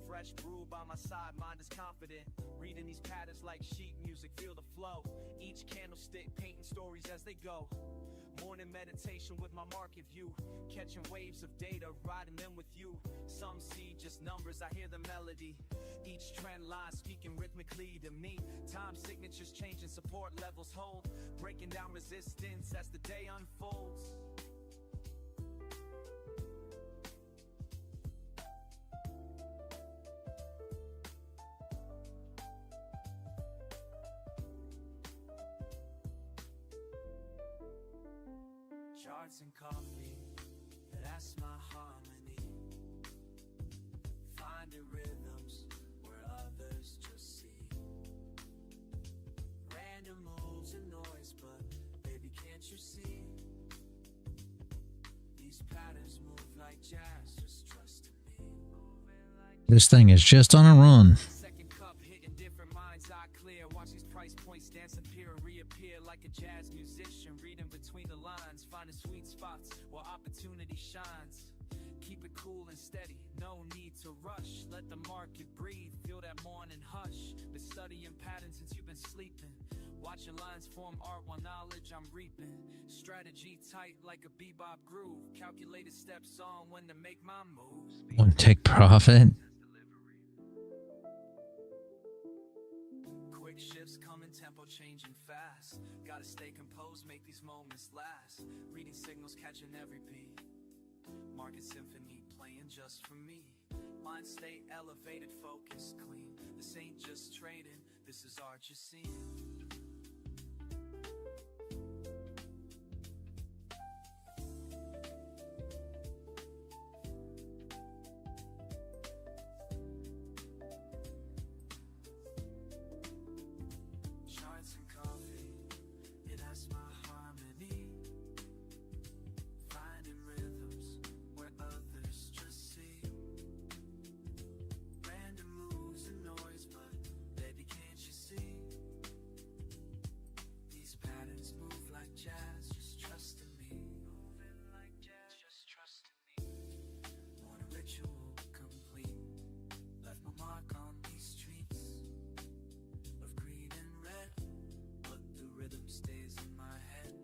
Fresh brew by my side, mind is confident. Reading these patterns like sheet music, feel the flow. Each candlestick painting stories as they go. Morning meditation with my market view. Catching waves of data, riding them with you. Some see just numbers, I hear the melody. Each trend line speaking rhythmically to me. Time signatures changing, support levels hold. Breaking down resistance as the day unfolds. Charts and coffee, that's my harmony. Finding rhythms where others just see. Random moves and noise, but baby, can't you see? These patterns move like jazz, just trust in me. This thing is just on a run. Second cup hitting different minds, eye clear. Watch these price points dance, appear and reappear like a jazz musician. Reading between the lines, finding sweet spots where opportunity shines. Keep it cool and steady, no need to rush. Let the market breathe, feel that morning hush. Been studying patterns since you've been sleeping. Watching lines form art while knowledge I'm reaping. Strategy tight like a bebop groove. Calculated steps on when to make my moves. One take profit. Quick shifts coming, tempo changing fast. Gotta stay composed, make these moments last. Reading signals, catching every beat. Market symphony playing just for me. Mind state elevated, focus clean. This ain't just trading, this is art you're seeing. Charts and coffee, yeah, that's my harmony. Finding rhythms where others just see. Random moves and noise, but baby, can't you see? These patterns move like jazz, just trust in me. Moving like jazz, just trust in me. Want a ritual complete. Left my mark on these streets of green and red, but the rhythm stays in my head.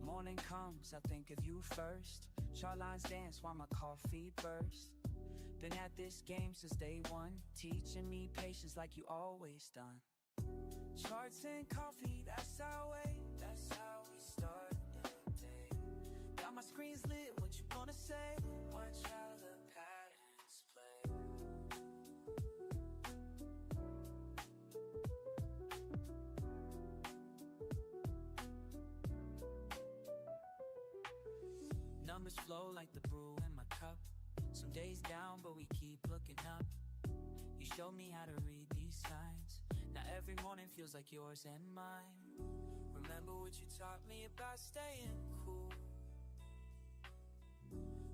Morning comes, I think of you first. Chart lines dance while my coffee bursts. Been at this game since day one, teaching me patience like you always done. Charts and coffee, that's our way, that's how we start the day. my screen's lit, what you gonna say? Watch how the patterns play. Numbers flow like the brew in my cup. Some days down, but we keep looking up. You showed me how to read these signs. Now every morning feels like yours and mine. Remember what you taught me about staying cool.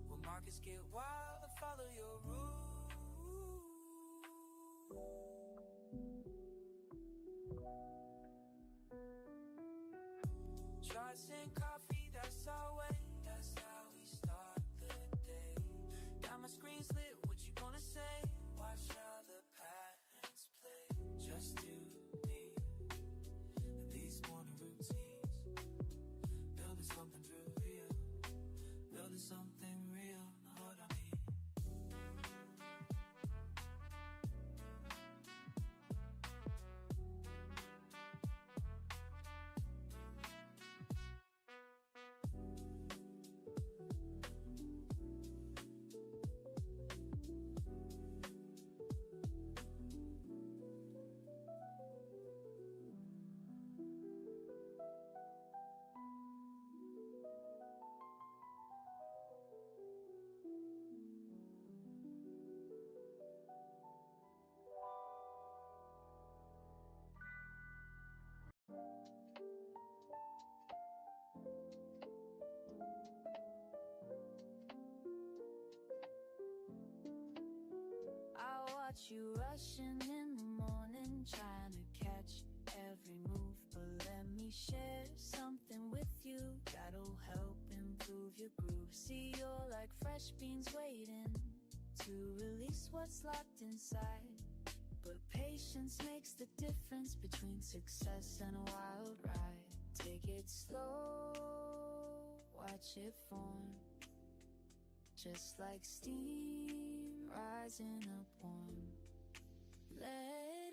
When markets get wild, I follow your rules. Trust and coffee, that's our way. That's how we start the day. Got my screen's lit, what you gonna say? Watch how the patterns play. Just do me. These morning routines. Building something real. Building something real. Know what I mean? I watch you rushing in the morning, trying to catch every move. But let me share something with you that'll help improve your groove. See, you're like fresh beans waiting to release what's locked inside. But patience makes the difference between success and a wild ride. Take it slow, watch it form. Just like steam rising up warm. Let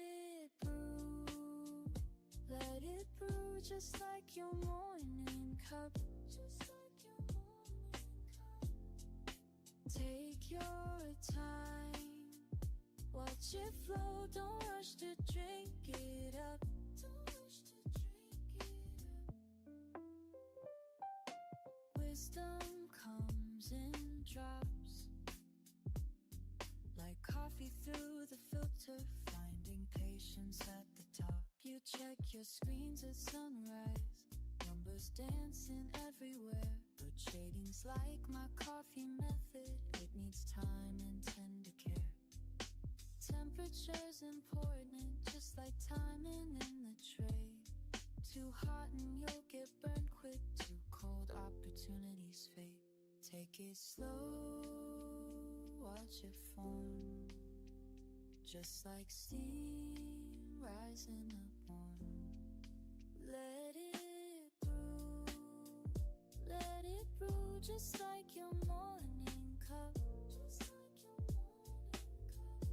it brew, just like your morning cup. Just like your morning cup. Take your time, watch it flow, don't rush to drink it up. Don't rush to drink it up. Wisdom comes in drops, like coffee through the filter, finding patience at the top. You check your screens at sunrise, numbers dancing everywhere. But trading's like my coffee method, it needs time and tender care. Temperature's important, just like timing in the trade. Too hot and you'll get burned quick, too cold opportunities fade. Take it slow, watch it form. Just like steam rising up warm. Let it brew, just like your morning cup. Just like your morning cup.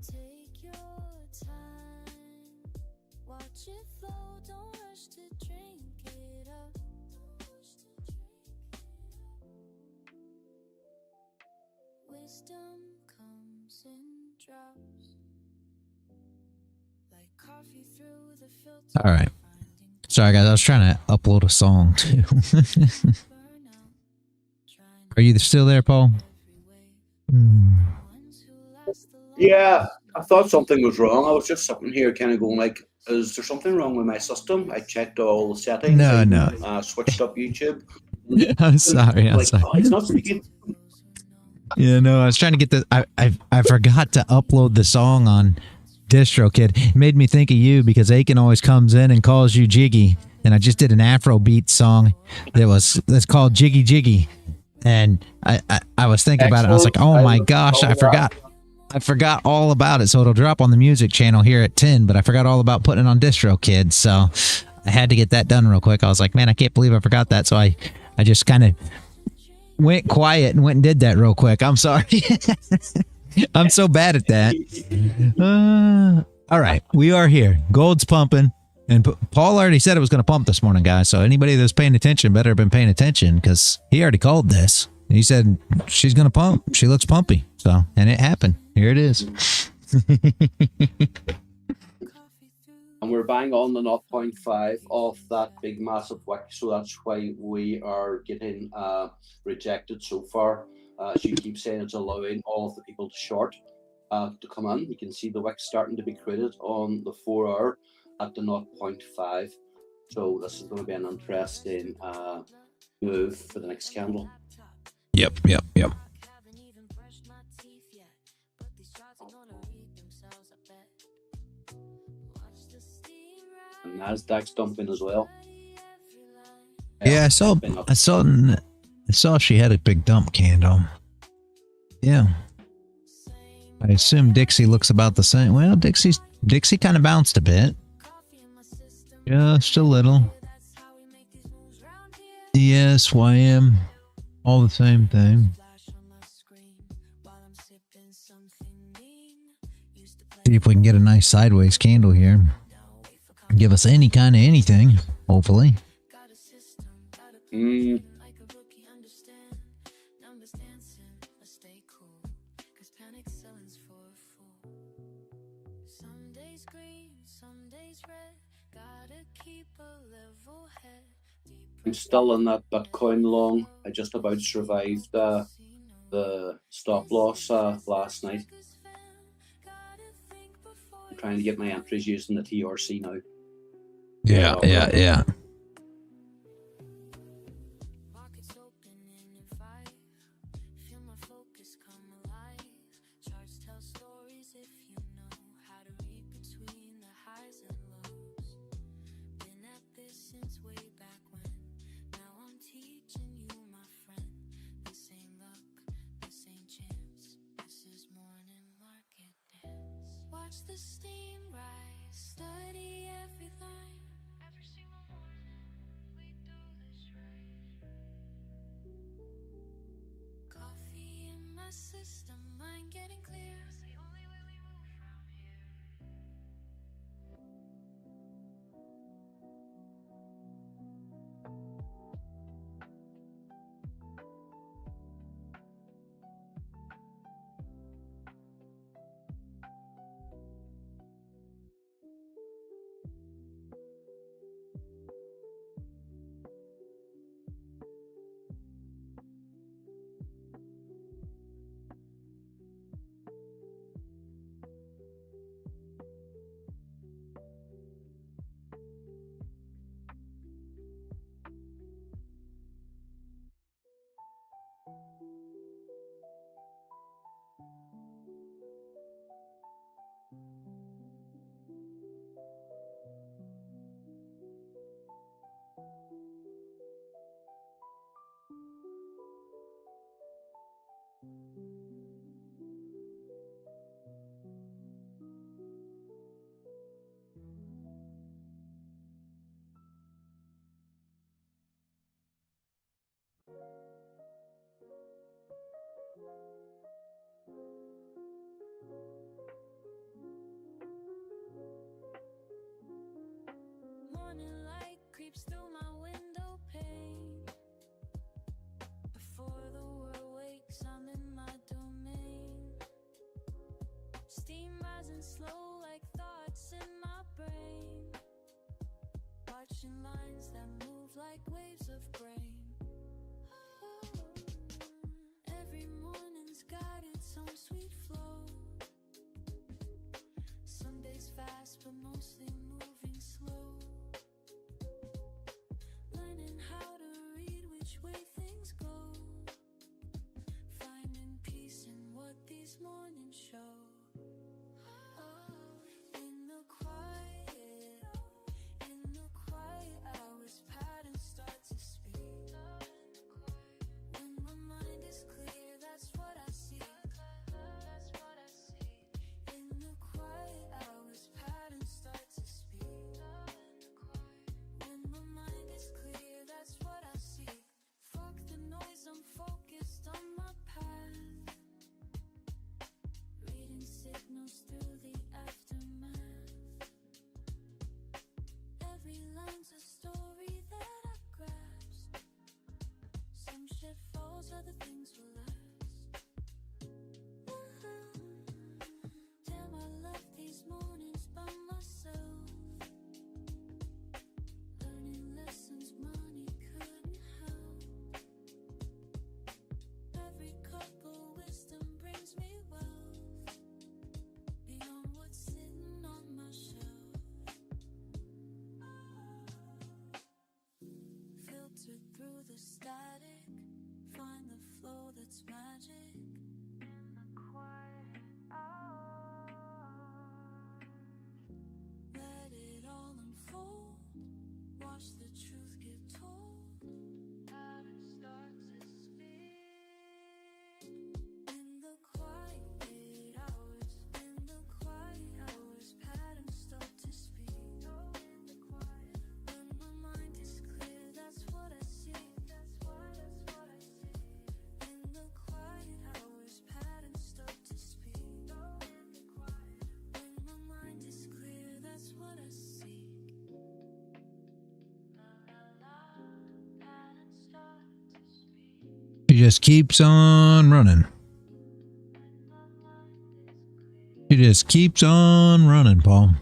Take your time, watch it flow, don't rush to drink it up. Don't rush to drink it up. Wisdom comes in drops, like coffee through the filter. All right. Sorry, guys. I was trying to upload a song, too. Are you still there, Paul? Yeah, I thought something was wrong. I was just sitting here kind of going like, is there something wrong with my system? I checked all the settings. No. Switched up YouTube. I'm sorry. I'm like, sorry. oh, it's not speaking. Yeah, no, I was trying to get the. I forgot to upload the song on DistroKid. It made me think of you because Aiken always comes in and calls you Jiggy, and I just did an Afrobeat song that's called Jiggy Jiggy, and I was thinking about it. I was like, oh my gosh, I forgot all about it. So it'll drop on the music channel here at 10, but I forgot all about putting it on DistroKid, so I had to get that done real quick. I was like, man, I can't believe I forgot that. So I just kind of went quiet and went and did that real quick. I'm sorry. I'm so bad at that. All right. We are here. Gold's pumping. And Paul already said it was going to pump this morning, guys. So anybody that's paying attention better have been paying attention because he already called this. He said she's going to pump. She looks pumpy. So, and it happened. Here it is. And we're bang on the 0.5 of that big massive wick, so that's why we are getting rejected so far. As you keep saying, it's allowing all of the people to short to come in. You can see the wick starting to be created on the 4 hour at the 0.5. So this is going to be an interesting move for the next candle. Yep. And Nasdaq's dumping as well. Yeah, I saw she had a big dump candle. Yeah. I assume Dixie looks about the same. Well, Dixie kind of bounced a bit. Just a little. Yes, YM. All the same thing. See if we can get a nice sideways candle here. Give us any kind of anything, hopefully. I'm still in that Bitcoin long. I just about survived the stop loss last night. I'm trying to get my entries using the TRC now. Yeah. The steam rise, study every line. Every single morning, we do this right. Coffee in my system, mind getting clear. It's the only way we move from here. Morning light creeps through my window pane. Before the world wakes, I'm in my domain. Steam rising slow like thoughts in my brain. Watching lines that move like waves of grain. Every morning's got its own sweet flow. Some days fast, but mostly moving slow. Learning how to read which way things go. Finding peace in what these mornings show. In the quiet hours, patterns start to speak. When my mind is clear, that's what I see. In the quiet hours, patterns start to speak. its magic. In the quiet hours, let it all unfold. Watch the truth get told. Patterns start to speak. In the quiet hours, in the quiet hours, patterns start to speak. Oh, in the quiet, when my mind is clear, that's what I see. That's what I see. In the quiet hours, patterns start to speak. Oh, in the quiet, when my mind is clear, that's what I see. La la la, patterns start to speak. She just keeps on running. She just keeps on running, Paul.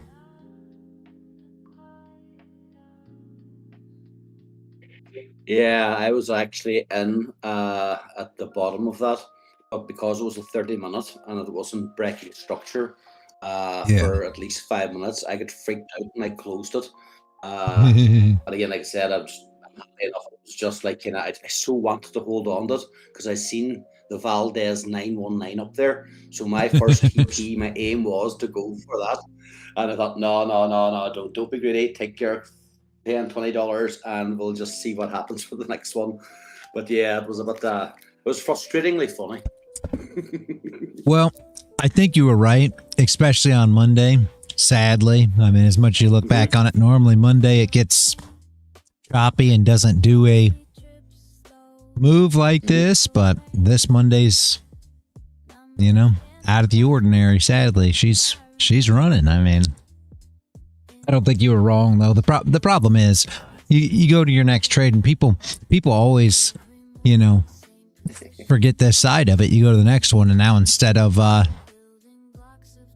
Yeah, I was actually in at the bottom of that, but because it was a 30-minute and it wasn't breaking structure for at least 5 minutes, I got freaked out and I closed it. But again, like I said, I'm happy enough. It was just like, you know, I so wanted to hold on to it because I seen the Valdez 919 up there. So my first key, my aim was to go for that. And I thought, no, don't be greedy. Take your $10, $20 and we'll just see what happens for the next one. But yeah, it was a bit, it was frustratingly funny. Well, I think you were right, especially on Monday. Sadly, I mean, as much as you look back on it, normally Monday it gets choppy and doesn't do a move like this, but this Monday's, you know, out of the ordinary. Sadly, she's running. I mean, I don't think you were wrong though. The problem is you go to your next trade and people always, you know, forget this side of it. You go to the next one and now instead of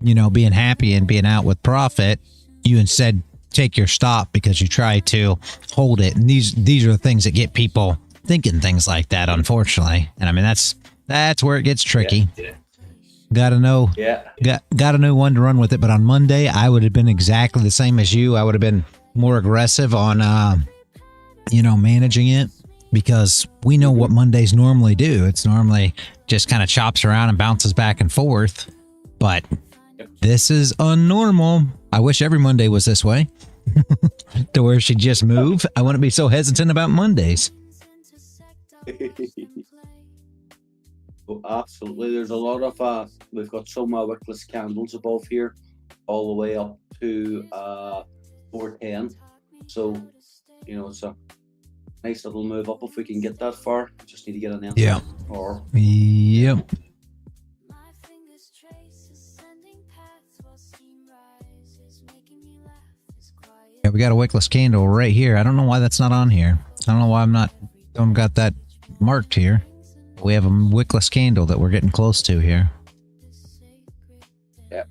you know, being happy and being out with profit, you instead take your stop because you try to hold it. And these are the things that get people thinking things like that, unfortunately. And I mean, that's where it gets tricky. Gotta know when to run with it. But on Monday, I would have been exactly the same as you. I would have been more aggressive on, you know, managing it, because we know what Mondays normally do. It's normally just kind of chops around and bounces back and forth. But this is unnormal. I wish every Monday was this way to where she'd just move. I wouldn't be so hesitant about Mondays. Oh, absolutely. There's a lot of, we've got some wickless candles above here, all the way up to 410. So, you know, it's a nice little move up if we can get that far. Just need to get an answer. Yeah. Or Yep. Yeah, we got a wickless candle right here. I don't know why that's not on here. I don't know why don't got that marked here. We have a wickless candle that we're getting close to here. Yeah.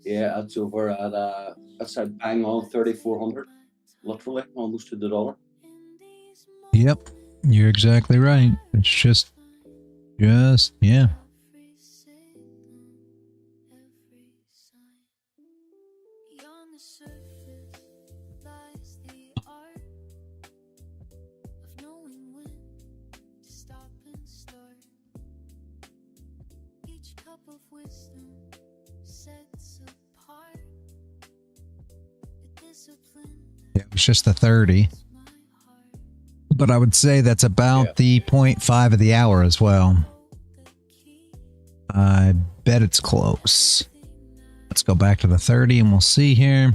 Yeah, it's over at I said bang on 3,400, literally almost to the dollar. Yep, you're exactly right. It's just yeah. Yeah, it was just the 30. But I would say that's about the 0.5 of the hour as well. I bet it's close. Let's go back to the 30 and we'll see here.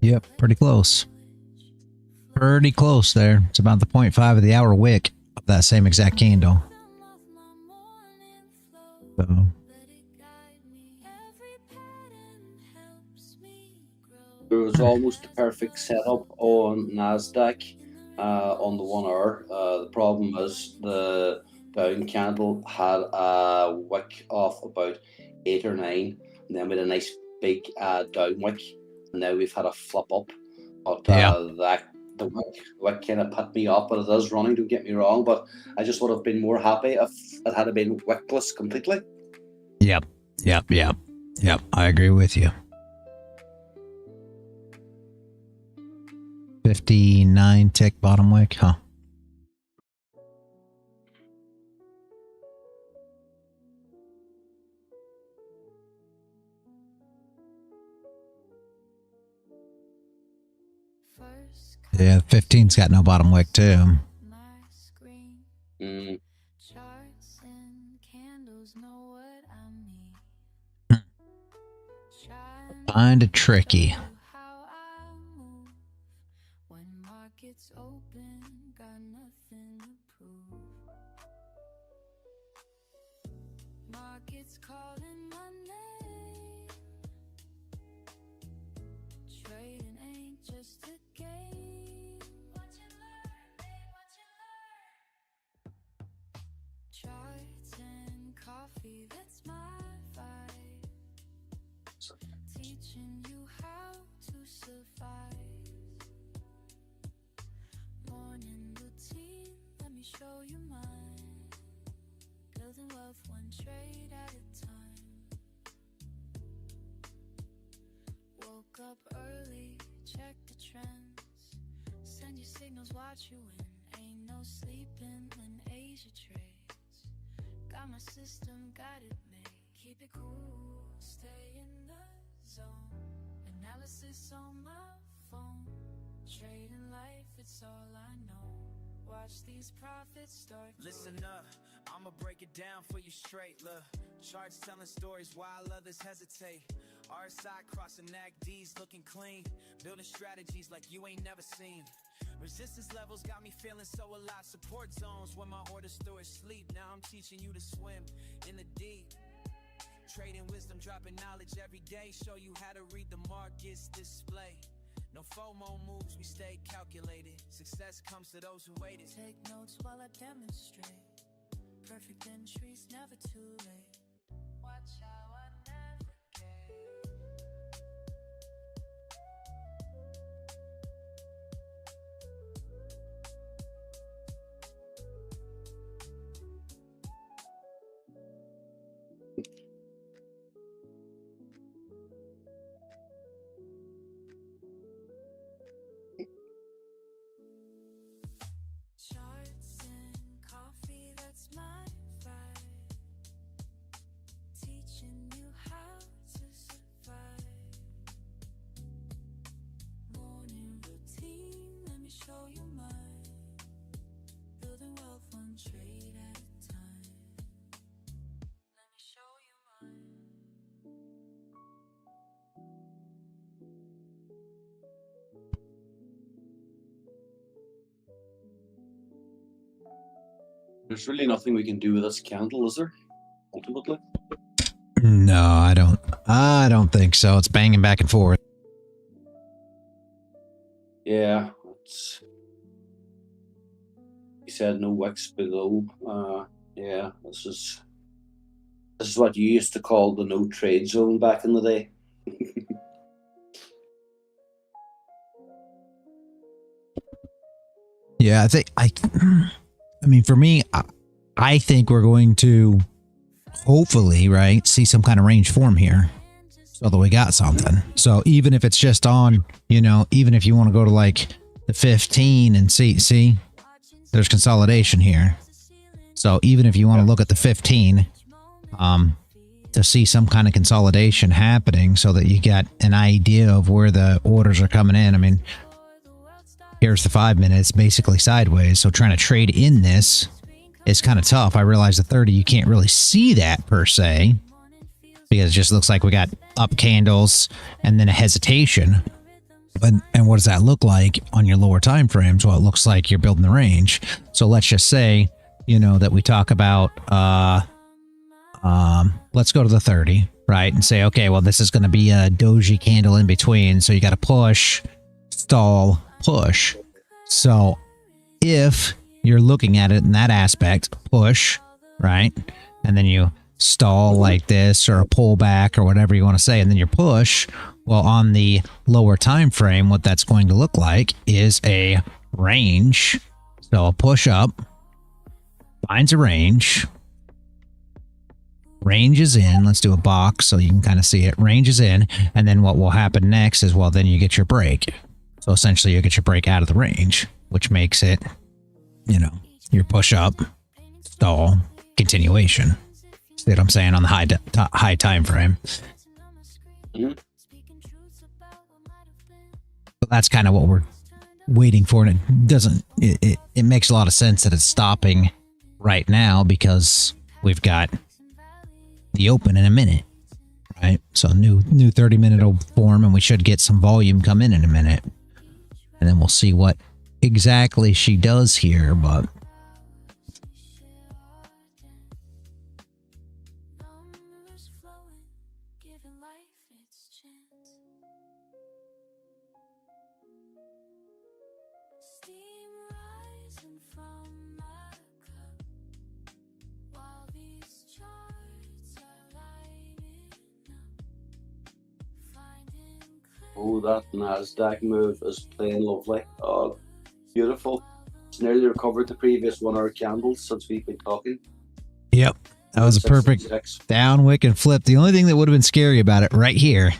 Yep, pretty close. Pretty close there. It's about the 0.5 of the hour wick of that same exact candle. So. It was almost a perfect setup on Nasdaq on the 1 hour. The problem is the down candle had a wick of about 8 or 9, and then with a nice big down wick. And now we've had a flip up, but the wick kind of put me off, but it is running, don't get me wrong, but I just would have been more happy if it had been wickless completely. Yep. I agree with you. 59 tick bottom wick, huh? Yeah, 15's got no bottom wick too. Mm. Kinda tricky. Markets calling my name. Trading ain't just a game. Watch and learn, babe, watch and learn. Charts and coffee, that's my vibe. Teaching you how to survive. Morning routine, let me show you mine. Building wealth one trade at a time. Woke up early, check the trends. Send your signals, watch you win. Ain't no sleeping when Asia trades. Got my system, got it made. Keep it cool, stay in the zone. Analysis on my phone. Trading life, it's all I know. Watch these profits start. Listen up, I'ma break it down for you straight. Look, charts telling stories while others hesitate. RSI crossing NACDs looking clean. Building strategies like you ain't never seen. Resistance levels got me feeling so alive. Support zones when my orders through is sleep. Now I'm teaching you to swim in the deep. Trading wisdom, dropping knowledge every day. Show you how to read the markets display. No FOMO moves, we stay calculated. Success comes to those who waited. Take notes while I demonstrate. Perfect entries, never too late. Watch how I navigate. Charts and coffee, that's my vibe. Teaching you how to survive. Morning routine, let me show you mine. Building wealth one trade at a time. Let me show you mine. There's really nothing we can do with this candle, is there? Ultimately. No, I don't think so. It's banging back and forth. Yeah, it's. He said no wicks below. Yeah, this is what you used to call the no trade zone back in the day. Yeah, I mean, for me, I think we're going to hopefully, right, see some kind of range form here so that we got something. So even if it's just on, even if you want to go to like the 15 and see, there's consolidation here. So even if you want to look at the 15, to see some kind of consolidation happening so that you get an idea of where the orders are coming in. I mean, here's the 5 minutes, basically sideways. So trying to trade in this is kind of tough. I realize the 30, you can't really see that per se because it just looks like we got up candles and then a hesitation. And what does that look like on your lower time frames? Well, it looks like you're building the range. So let's just say, that we talk about, let's go to the 30, right? And say, okay, well, this is going to be a doji candle in between. So you got to push, stall, push. So if you're looking at it in that aspect, push, right? And then you stall like this or a pullback or whatever you want to say. And then your push Well, on the lower time frame, what that's going to look like is a range. So a push up finds a range. Range is in. Let's do a box so you can kind of see it. Range is in. And then what will happen next is, well, then you get your break. So essentially you get your break out of the range, which makes it, you know, your push up, stall, continuation. See what I'm saying on the high time frame? Mhm. But that's kind of what we're waiting for, and it doesn't. It makes a lot of sense that it's stopping right now because we've got the open in a minute, right? So new 30-minute will form, and we should get some volume come in a minute, and then we'll see what exactly she does here, but. Oh, that Nasdaq move is plain lovely. Oh, beautiful. It's nearly recovered the previous 1 hour candles since we've been talking. Yep. That was a perfect 66. down wick and flip. The only thing that would have been scary about it right here,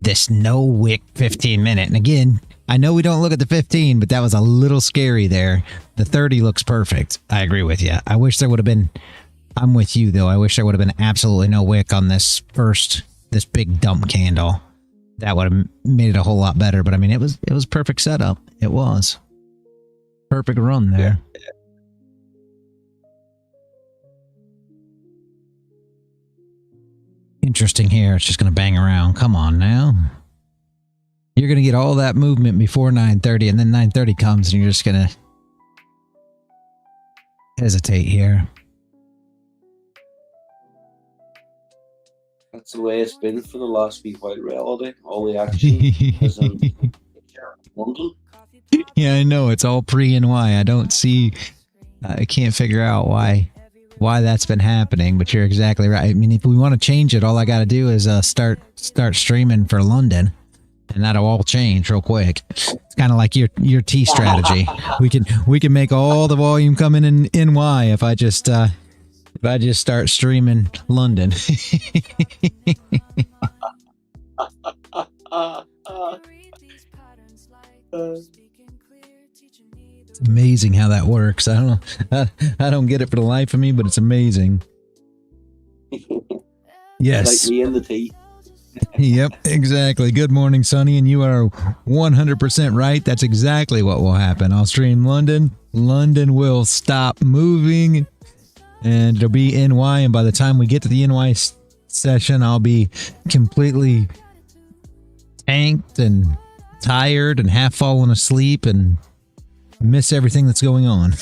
this no wick 15-minute. And again, I know we don't look at the 15, but that was a little scary there. The 30 looks perfect. I agree with you. I wish there would have been, I'm with you though. I wish there would have been absolutely no wick on this big dump candle. That would have made it a whole lot better. But I mean, it was perfect setup. It was perfect run there. Yeah. Interesting here. It's just going to bang around. Come on now. You're going to get all that movement before 9:30, and then 9:30 comes, and you're just going to hesitate here. That's the way it's been for the last week, while reality. All the action is in London. Yeah, I know. It's all pre-NY. I don't see... I can't figure out why that's been happening, but you're exactly right. I mean, if we want to change it, all I got to do is start streaming for London, and that'll all change real quick. It's kind of like your T strategy. We can make all the volume come in NY if I just start streaming London. It's amazing how that works. I don't get it for the life of me, but it's amazing. Yes. Like me and the tea. Yep, exactly. Good morning, Sonny, and you are 100% right. That's exactly what will happen. I'll stream London. London will stop moving, and it'll be NY, and by the time we get to the NY session, I'll be completely tanked and tired and half fallen asleep and miss everything that's going on.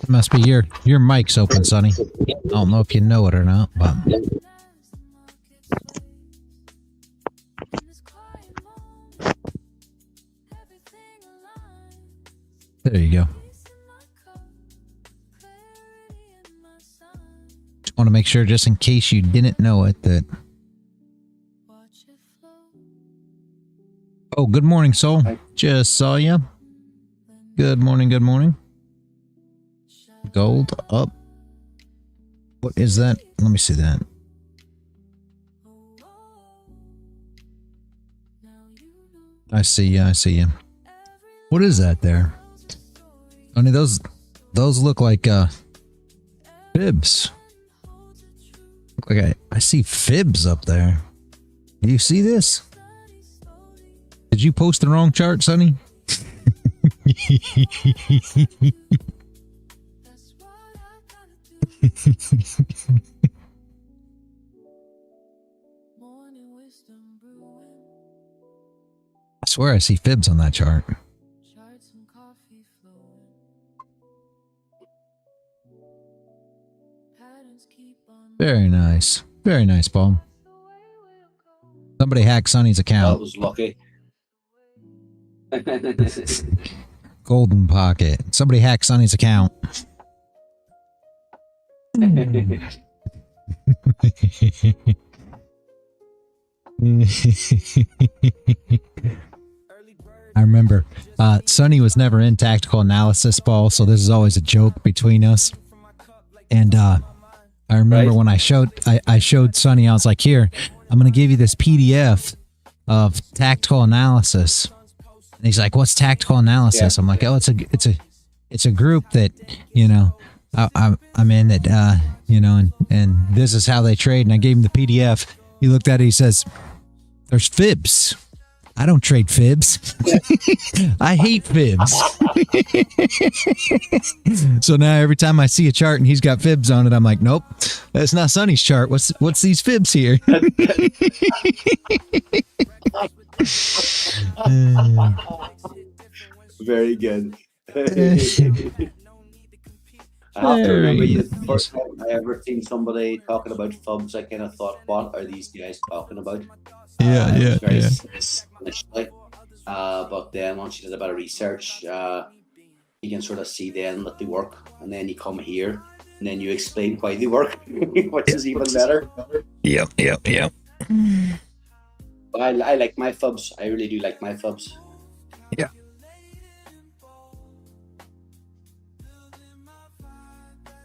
It must be your mic's open, Sonny. I don't know if you know it or not, but there you go. Just want to make sure, just in case you didn't know it, that... Oh, good morning, Soul. Just saw you. Good morning, good morning. Gold up. What is that? Let me see that. I see you. I see you. What is that there? I mean, those look like fibs. Look like I see fibs up there. Do you see this? Did you post the wrong chart, Sonny? I swear I see fibs on that chart. Very nice. Very nice, Paul. Somebody hacked Sonny's That account. was lucky. Golden Pocket. Somebody hacked Sonny's account. I remember Sonny was never in tactical analysis, Paul, so this is always a joke between us. And I remember when I showed Sonny, I was like, here, I'm going to give you this PDF of tactical analysis. And he's like, what's tactical analysis? I'm like, oh, it's a group that, you know, I'm in that, you know, and this is how they trade. And I gave him the PDF. He looked at it. He says, there's fibs. I don't trade fibs. I hate fibs. So now every time I see a chart and he's got fibs on it, I'm like, nope, that's not Sonny's chart. What's these fibs here? Very good. I have to remember the first time I ever seen somebody talking about fibs, I kind of thought, what are these guys talking about? Yeah. Initially. But then once you did a bit of research, you can sort of see then that they work, and then you come here and then you explain why they work, which is even better. Yep. I like my fibs. I really do like my fibs. Yeah.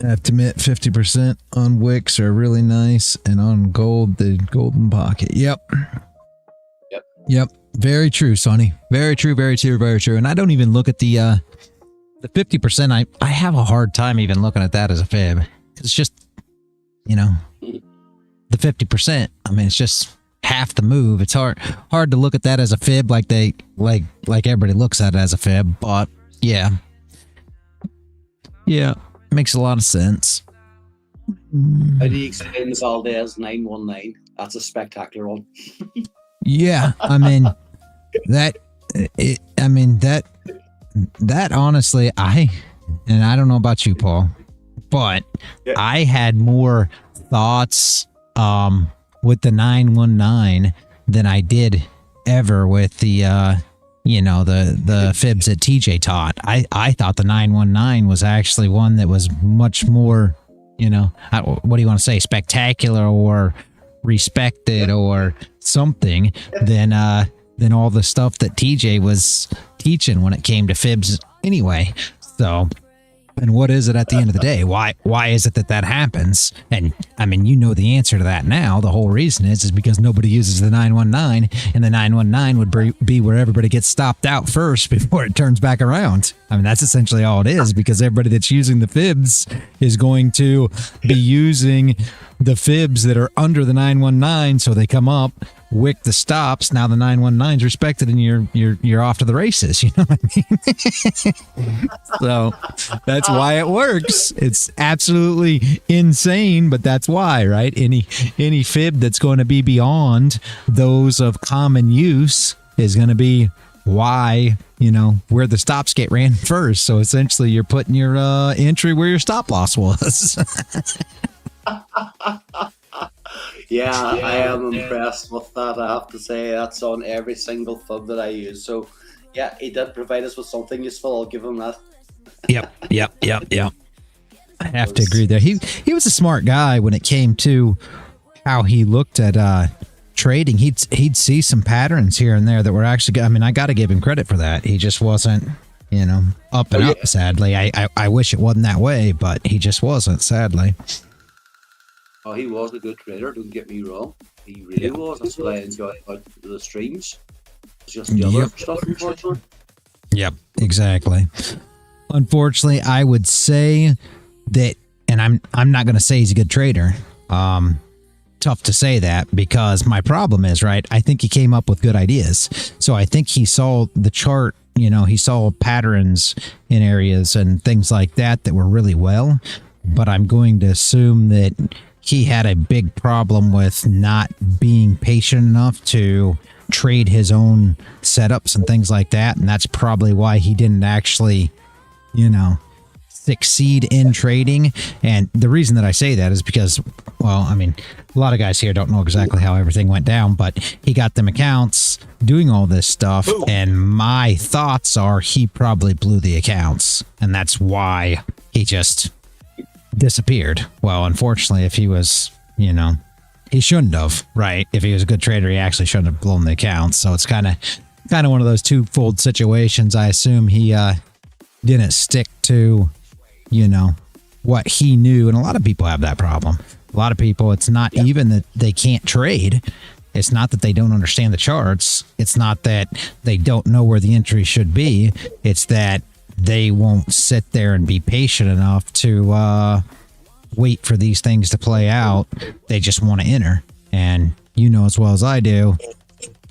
I have to admit, 50% on wicks are really nice, and on gold, the golden pocket. Yep. Very true, Sonny. Very true. And I don't even look at the 50%. I have a hard time even looking at that as a fib. It's just, you know, the 50%. I mean, it's just half the move. It's hard to look at that as a fib like everybody looks at it as a fib. But yeah, makes a lot of sense. How do you explain this all day as 919? That's a spectacular one. Yeah, I mean that honestly, I don't know about you, Paul, but I had more thoughts with the 919 than I did ever with the the fibs that TJ taught. I thought the 919 was actually one that was much more, what do you want to say, spectacular or respected or something than all the stuff that TJ was teaching when it came to fibs anyway. So, and what is it at the end of the day? Why is it that happens? And I mean, you know the answer to that now. The whole reason is because nobody uses the 919, and the 919 would be where everybody gets stopped out first before it turns back around. I mean, that's essentially all it is, because everybody that's using the fibs is going to be using the fibs that are under the 919, so they come up, wick the stops. Now the 919's respected, and you're off to the races. You know what I mean? So that's why it works. It's absolutely insane, but that's why, right? Any fib that's going to be beyond those of common use is going to be why, where the stops get ran first. So essentially, you're putting your entry where your stop loss was. Yeah, I am impressed with that. I have to say, that's on every single fib that I use. So, yeah, he did provide us with something useful. I'll give him that. Yep. I have to agree there. He was a smart guy when it came to how he looked at trading. He'd see some patterns here and there that were actually. I mean, I got to give him credit for that. He just wasn't, up and up. Sadly, I wish it wasn't that way, but he just wasn't. Sadly. Oh, he was a good trader, don't get me wrong. He really was. That's what I enjoy about the streams. It's just the other stuff, unfortunately. Yep, exactly. Unfortunately, I would say that, and I'm not going to say he's a good trader. Tough to say that, because my problem is, right, I think he came up with good ideas. So I think he saw the chart, he saw patterns in areas and things like that were really well. But I'm going to assume that he had a big problem with not being patient enough to trade his own setups and things like that. And that's probably why he didn't actually, succeed in trading. And the reason that I say that is because, well, I mean, a lot of guys here don't know exactly how everything went down, but he got them accounts doing all this stuff. And my thoughts are he probably blew the accounts. And that's why he just disappeared. Well, unfortunately, if he was, you know, he shouldn't have, right? If he was a good trader, he actually shouldn't have blown the accounts. So it's kind of one of those twofold situations. I assume he didn't stick to, you know, what he knew. And a lot of people have that problem. A lot of people, it's not even that they can't trade. It's not that they don't understand the charts. It's not that they don't know where the entry should be. It's that they won't sit there and be patient enough to wait for these things to play out. They just want to enter. And you know as well as I do,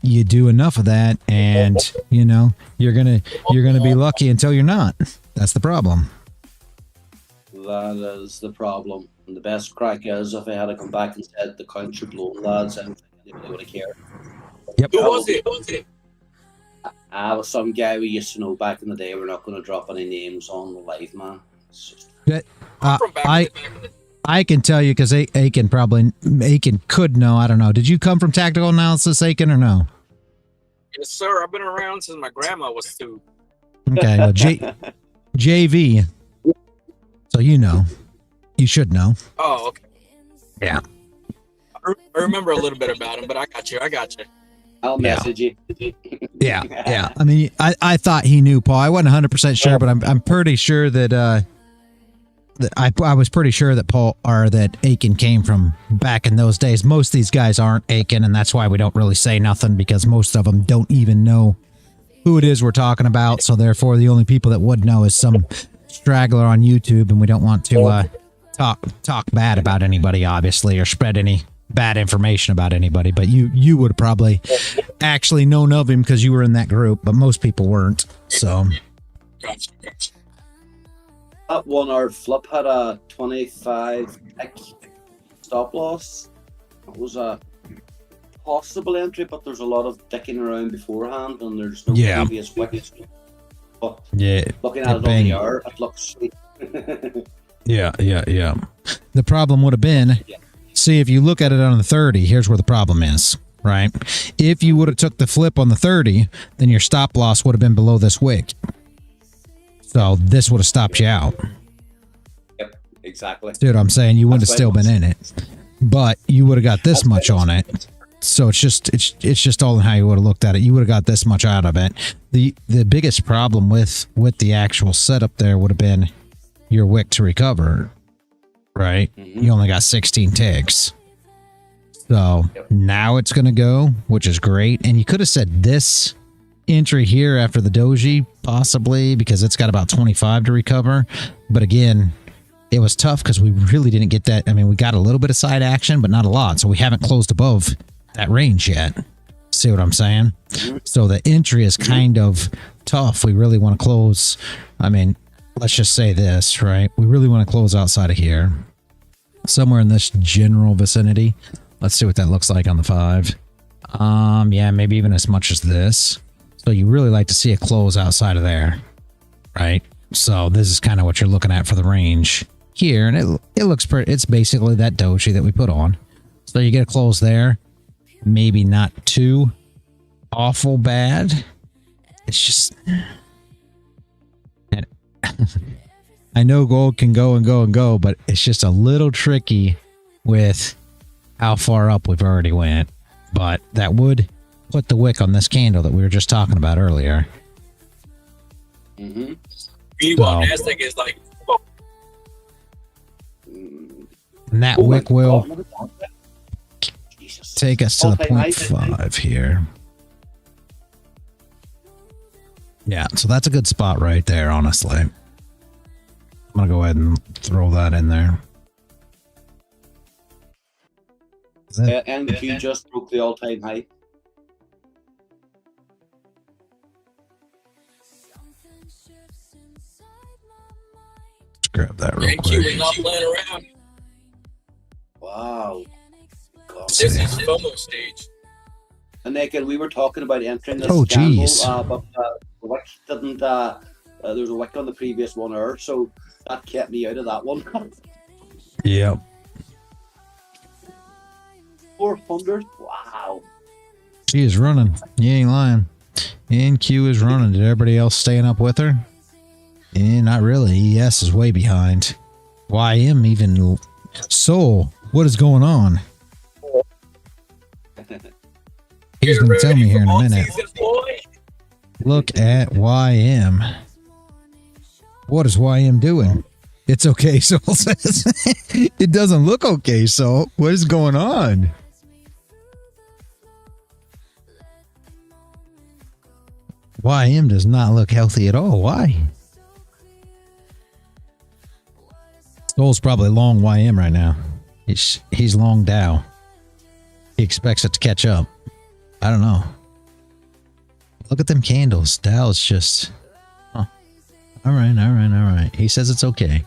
you do enough of that and, you know, you're gonna be lucky until you're not. That's the problem. That is the problem. And the best crack is if I had to come back and said the country blown, lads, I don't think anybody would have cared. Yep. Who was it? I was some guy we used to know back in the day. We're not going to drop any names on the live, man. It's just... I can tell you because Aiken could know. I don't know. Did you come from Tactical Analysis, Aiken, or no? Yes, sir. I've been around since my grandma was 2. Okay. Well, JV. So you know. You should know. Oh, okay. Yeah. I remember a little bit about him, but I got you. I'll message you. Yeah. I mean, I thought he knew, Paul. I wasn't 100% sure, but I'm pretty sure that I was pretty sure that that Aiken came from back in those days. Most of these guys aren't Aiken, and that's why we don't really say nothing, because most of them don't even know who it is we're talking about. So therefore, the only people that would know is some straggler on YouTube, and we don't want to talk bad about anybody, obviously, or spread any bad information about anybody. But you would have probably actually known of him because you were in that group, but most people weren't. So. Gotcha. That 1 hour flip had a 25 tick stop loss. It was a possible entry, but there's a lot of dicking around beforehand, and there's no previous wickets. But looking at it on the hour, it looks sweet. Yeah. The problem would have been, see, if you look at it on the 30, here's where the problem is, right? If you would have took the flip on the 30, then your stop loss would have been below this wick. So this would have stopped you out. Yep, exactly. See what I'm saying? You wouldn't have still been in it, but you would have got this much on it. So it's just all in how you would have looked at it. You would have got this much out of it. The biggest problem with the actual setup there would have been your wick to recover, right? Mm-hmm. You only got 16 ticks. So now it's going to go, which is great. And you could have said this entry here after the doji, possibly, because it's got about 25 to recover. But again, it was tough because we really didn't get that. I mean, we got a little bit of side action, but not a lot. So we haven't closed above that range yet. See what I'm saying? So the entry is kind of tough. We really want to close. I mean, let's just say this, right? We really want to close outside of here, somewhere in this general vicinity. Let's see what that looks like on the 5. Yeah, maybe even as much as this. So you really like to see a close outside of there, right? So this is kind of what you're looking at for the range here, and it looks pretty. It's basically that doji that we put on. So you get a close there, maybe not too awful bad. It's just, I know gold can go and go and go, but it's just a little tricky with how far up we've already went. But that would put the wick on this candle that we were just talking about earlier. Mm-hmm. Nasdaq is like, and that wick will take us to the 0.5 here. Yeah, so that's a good spot right there, honestly. I'm going to go ahead and throw that in there. And you just broke the all-time high. Let's grab that real quick. we're not playing around. Wow. God. This is FOMO stage. And again, we were talking about entering this Oh, geez. but the wick didn't There was a wick on the previous 1 hour, so that kept me out of that one. Yep. 400. Wow. She is running. You ain't lying. NQ is running. Did everybody else staying up with her? Not really. ES is way behind. YM even. Soul, what is going on? He's going to tell me here in a minute. Look at YM. What is YM doing? It's okay, Soul says. It doesn't look okay, Soul. What is going on? YM does not look healthy at all. Why? Soul's probably long YM right now. He's long Dow. He expects it to catch up. I don't know. Look at them candles. Dow's just... Oh. All right. He says it's okay.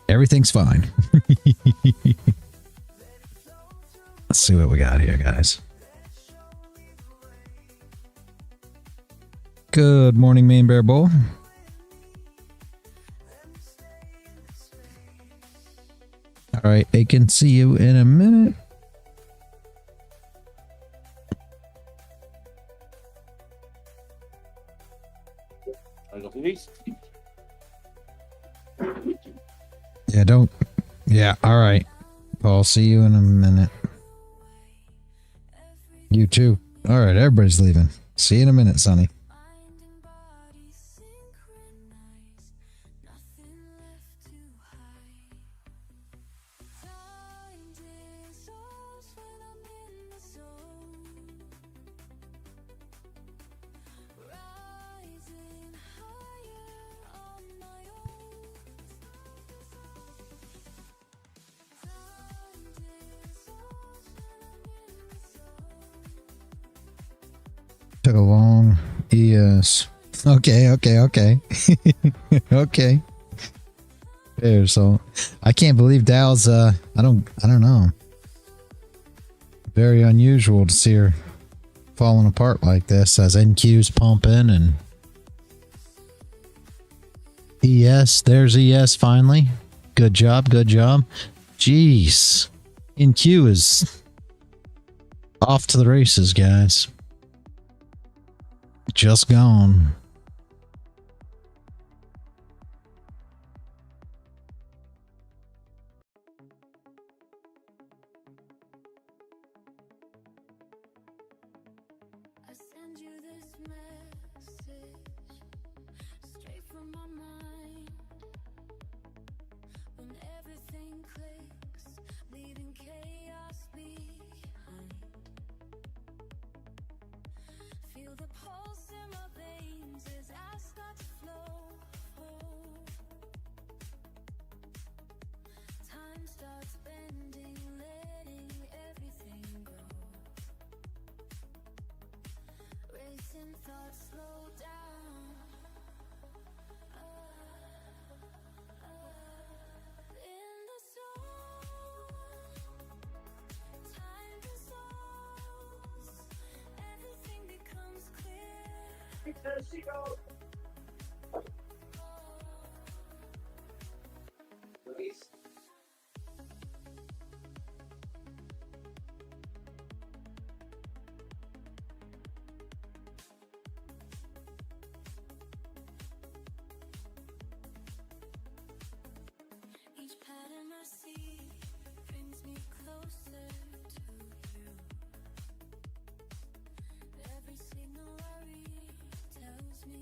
Everything's fine. Let's see what we got here, guys. Good morning, Main Bear Bull. All right, I can see you in a minute. Yeah, don't. Yeah, all right. I'll see you in a minute. You too. All right, everybody's leaving. See you in a minute, Sonny. Took a long ES. Okay. Okay. There, so I can't believe Dow's I don't know. Very unusual to see her falling apart like this as NQ's pumping and ES, there's ES finally. Good job. Jeez. NQ is off to the races, guys. Just gone. I send you this message straight from my mind. When everything clicks, leaving chaos behind. Feel the pulse in my veins as I start to flow. Time starts bending, letting everything go. Racing thoughts slow down. In the zone, time dissolves. Everything becomes clear. Each pattern I see brings me closer to you. Every signal I read tells me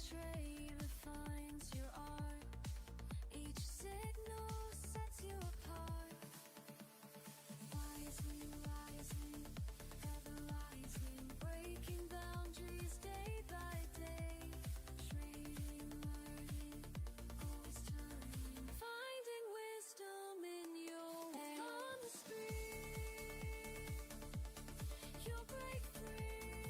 trade refines your art. Each signal sets you apart. Rising, rising, ever rising, breaking boundaries day by day. Trading, learning, always turning, finding wisdom in your way. On the street, you'll break free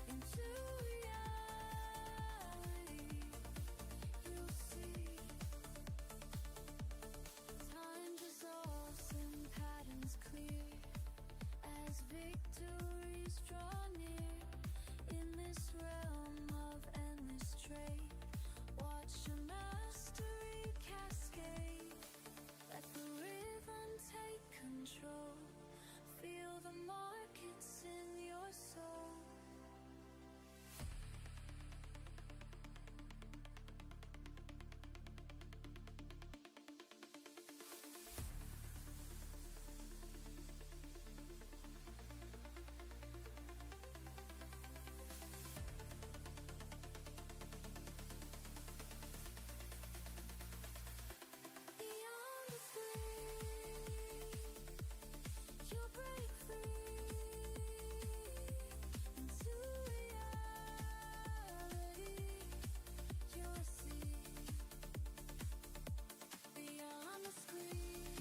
into reality. You'll see time dissolves and patterns clear as victories draw near. In this realm of endless trade, watch your mastery cascade. Let the rhythm take control. Feel the markets in your soul. Beyond the screen, you'll break free into reality. You'll see beyond the screen,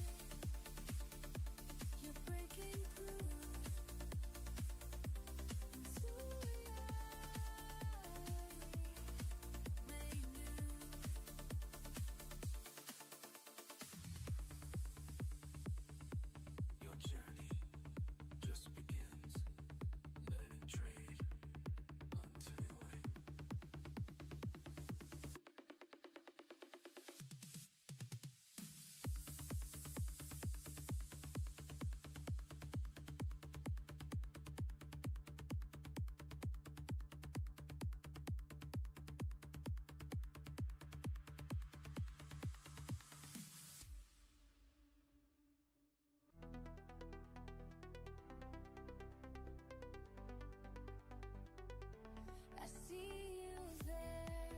you're breaking through into reality made new. Your journey just begins. Let it trade unto your way. I see you there,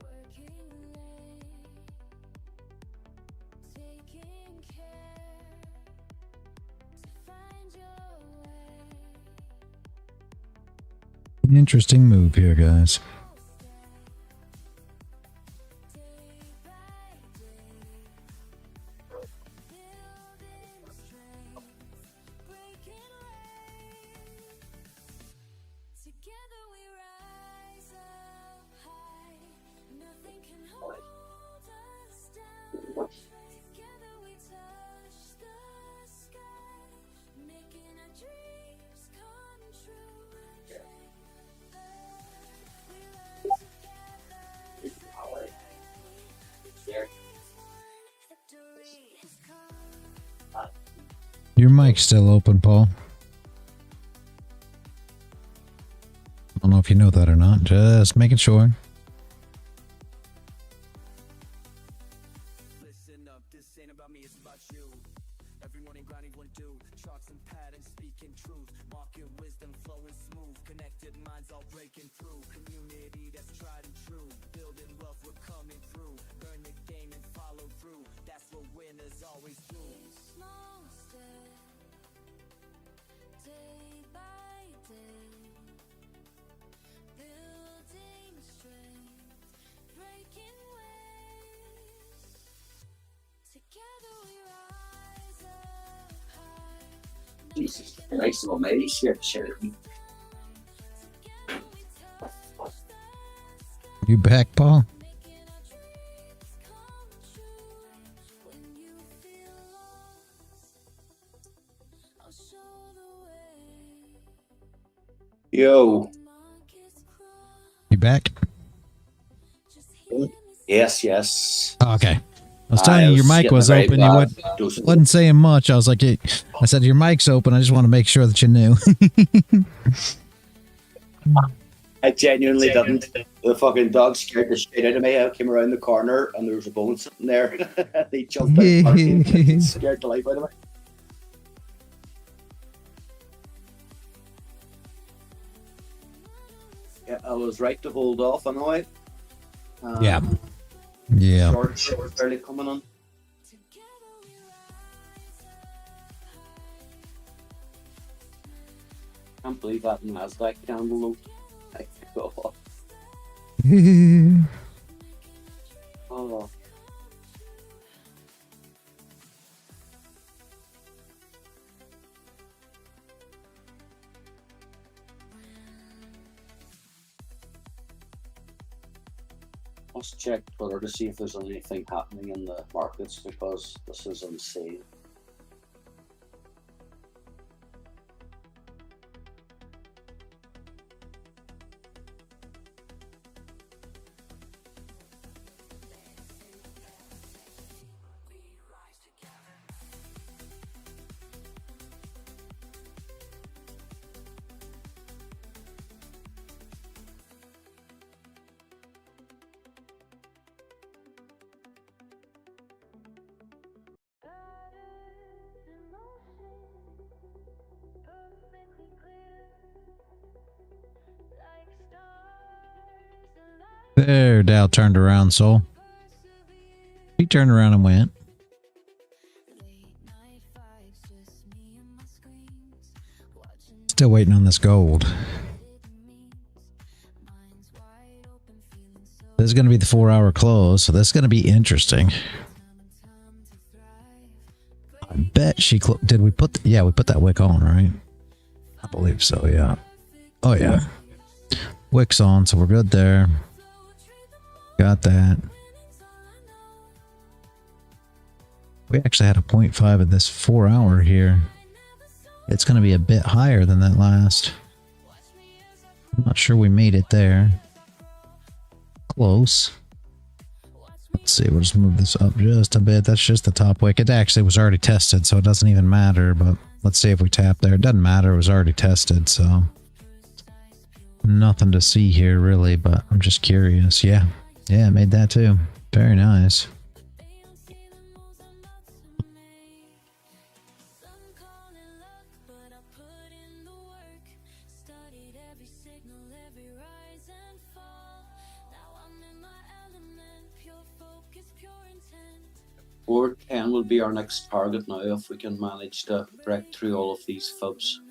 working late, taking care to find your way. Interesting move here, guys. Day by day, building strength, breaking waves. Together we rise up high. Nothing can hold us down. Together we touch the sky, making our dreams come true. We learn together. Victory has come. Your mic's still open, Paul. I don't know if you know that or not. Just making sure. Listen up, this ain't about me, it's about you. Every morning grinding one do, charts and patterns speaking truth, market wisdom flowing smooth, connected minds all breaking through, community that's tried and true, building wealth we're coming through, learn the game and follow through, that's what winners always do. Small step, day by day, building strength, breaking waves. Together we rise up high. Jesus Christ almighty, shit. Together we touch the sky, You back, Paul? making our dreams come true. When you feel lost, I'll show the way. Yo. Markets cross, You back? just hear me Yes, yes. Oh, okay. I was telling you your mic getting was a very open. You bad wasn't dose. saying much. I was like, I said your mic's open. I just want to make sure that you knew. I genuinely didn't. The fucking dog scared the shit out of me. I came around the corner and there was a bone sitting there. They jumped out and scared the life out of me. Yeah, I was right to hold off anyway. Yeah. Yeah. Shorts were barely coming on. Can't believe that Nasdaq candle. My God. Oh. Let's check Twitter to see if there's anything happening in the markets because this is insane. There, Dow turned around, Soul. He turned around and went. Still waiting on this gold. This is going to be the 4-hour close, so this is going to be interesting. I bet she did we put yeah, we put that wick on, right? I believe so, yeah. Oh yeah. Wick's on, so we're good there. Got that. We actually had a 0.5 of this 4-hour here. It's going to be a bit higher than that last. I'm not sure we made it there. Close. Let's see, we'll just move this up just a bit. That's just the top wick. It actually was already tested, so it doesn't even matter, but let's see if we tap there. It doesn't matter, it was already tested, so nothing to see here really, but I'm just curious. Yeah, it made that too. Very nice. Or 10 will be our next target now if we can manage to break through all of these fibs.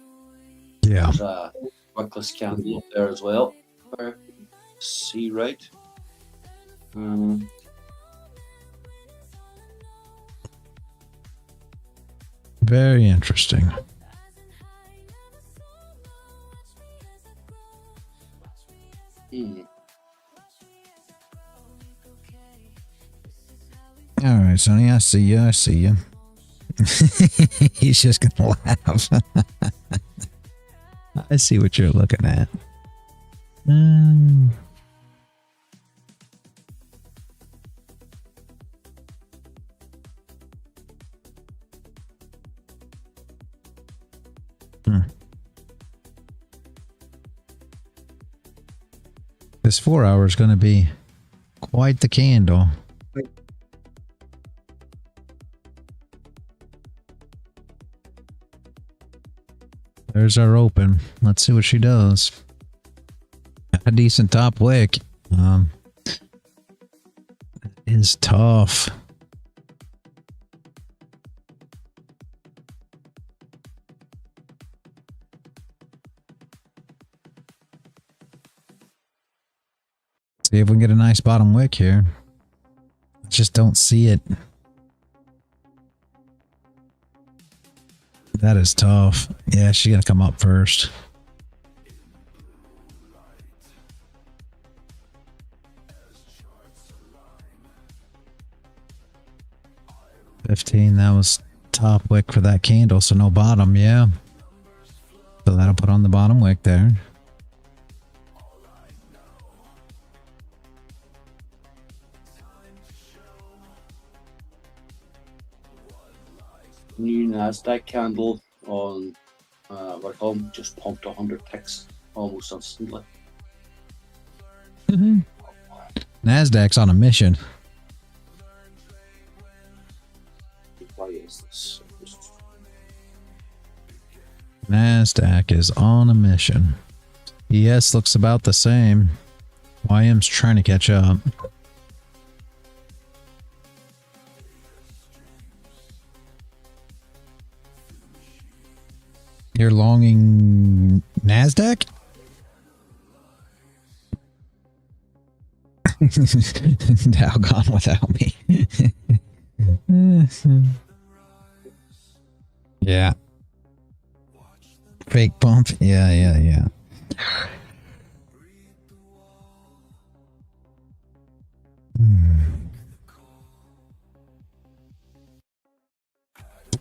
Yeah. There's a wickless candle up there as well. See right. Very interesting. All right, Sonny, I see you. I see you. He's just gonna laugh. I see what you're looking at. This 4-hour is going to be quite the candle. There's our open. Let's see what she does. A decent top wick. It is tough. See if we can get a nice bottom wick here. Just don't see it. That is tough. Yeah, she's gonna come up first. $15, that was top wick for that candle, so no bottom, yeah. So that'll put on the bottom wick there. New Nasdaq candle on what I call them, just pumped 100 ticks almost instantly. Nasdaq's on a mission. Why is this? Nasdaq is on a mission. ES looks about the same. YM's trying to catch up. You're longing Nasdaq? Dow gone without me. Yeah. Fake bump. Yeah.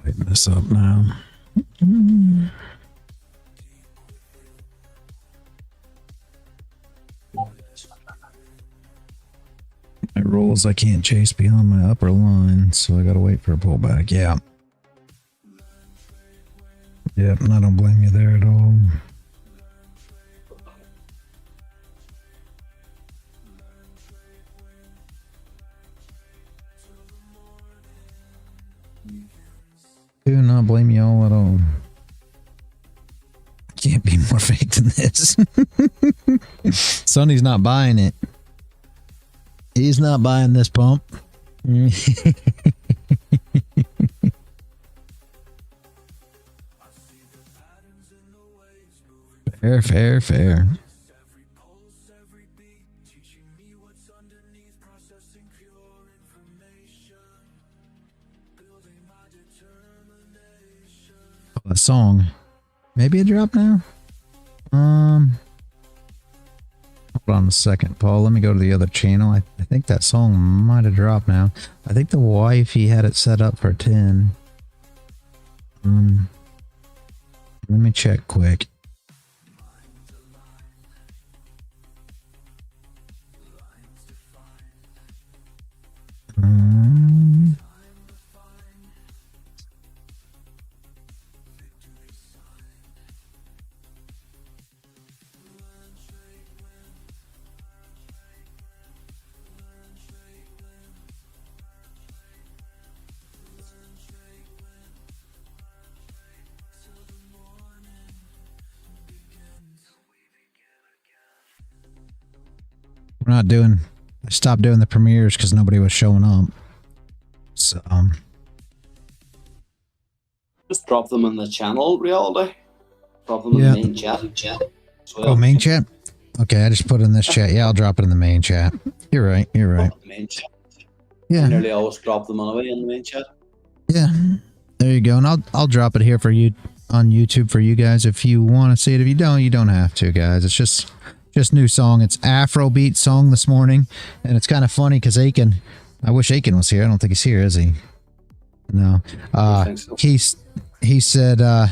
Lighten this up now. My rolls I can't chase beyond my upper line, so I gotta wait for a pullback. Yeah. Yep, I don't blame you there at all. Do not blame you all at all. Can't be more fake than this. Sonny's not buying it. He's not buying this pump. Fair. A song. Maybe a drop now? Hold on a second, Paul. Let me go to the other channel. I think that song might have dropped now. I think the wifey had it set up for 10. Let me check quick. We're not doing, I stopped doing the premieres because nobody was showing up. So, just drop them in the channel, Reality. Drop them in the main chat. Well. Oh, main chat? Okay, I just put it in this chat. Yeah, I'll drop it in the main chat. You're right. The main chat. Yeah. I nearly always drop them anyway in the main chat. Yeah. There you go. And I'll drop it here for you on YouTube for you guys if you want to see it. If you don't have to, guys. It's just new song. It's Afrobeat song this morning, and it's kind of funny because Aiken, I wish Aiken was here. I don't think he's here, is he? No. So. He said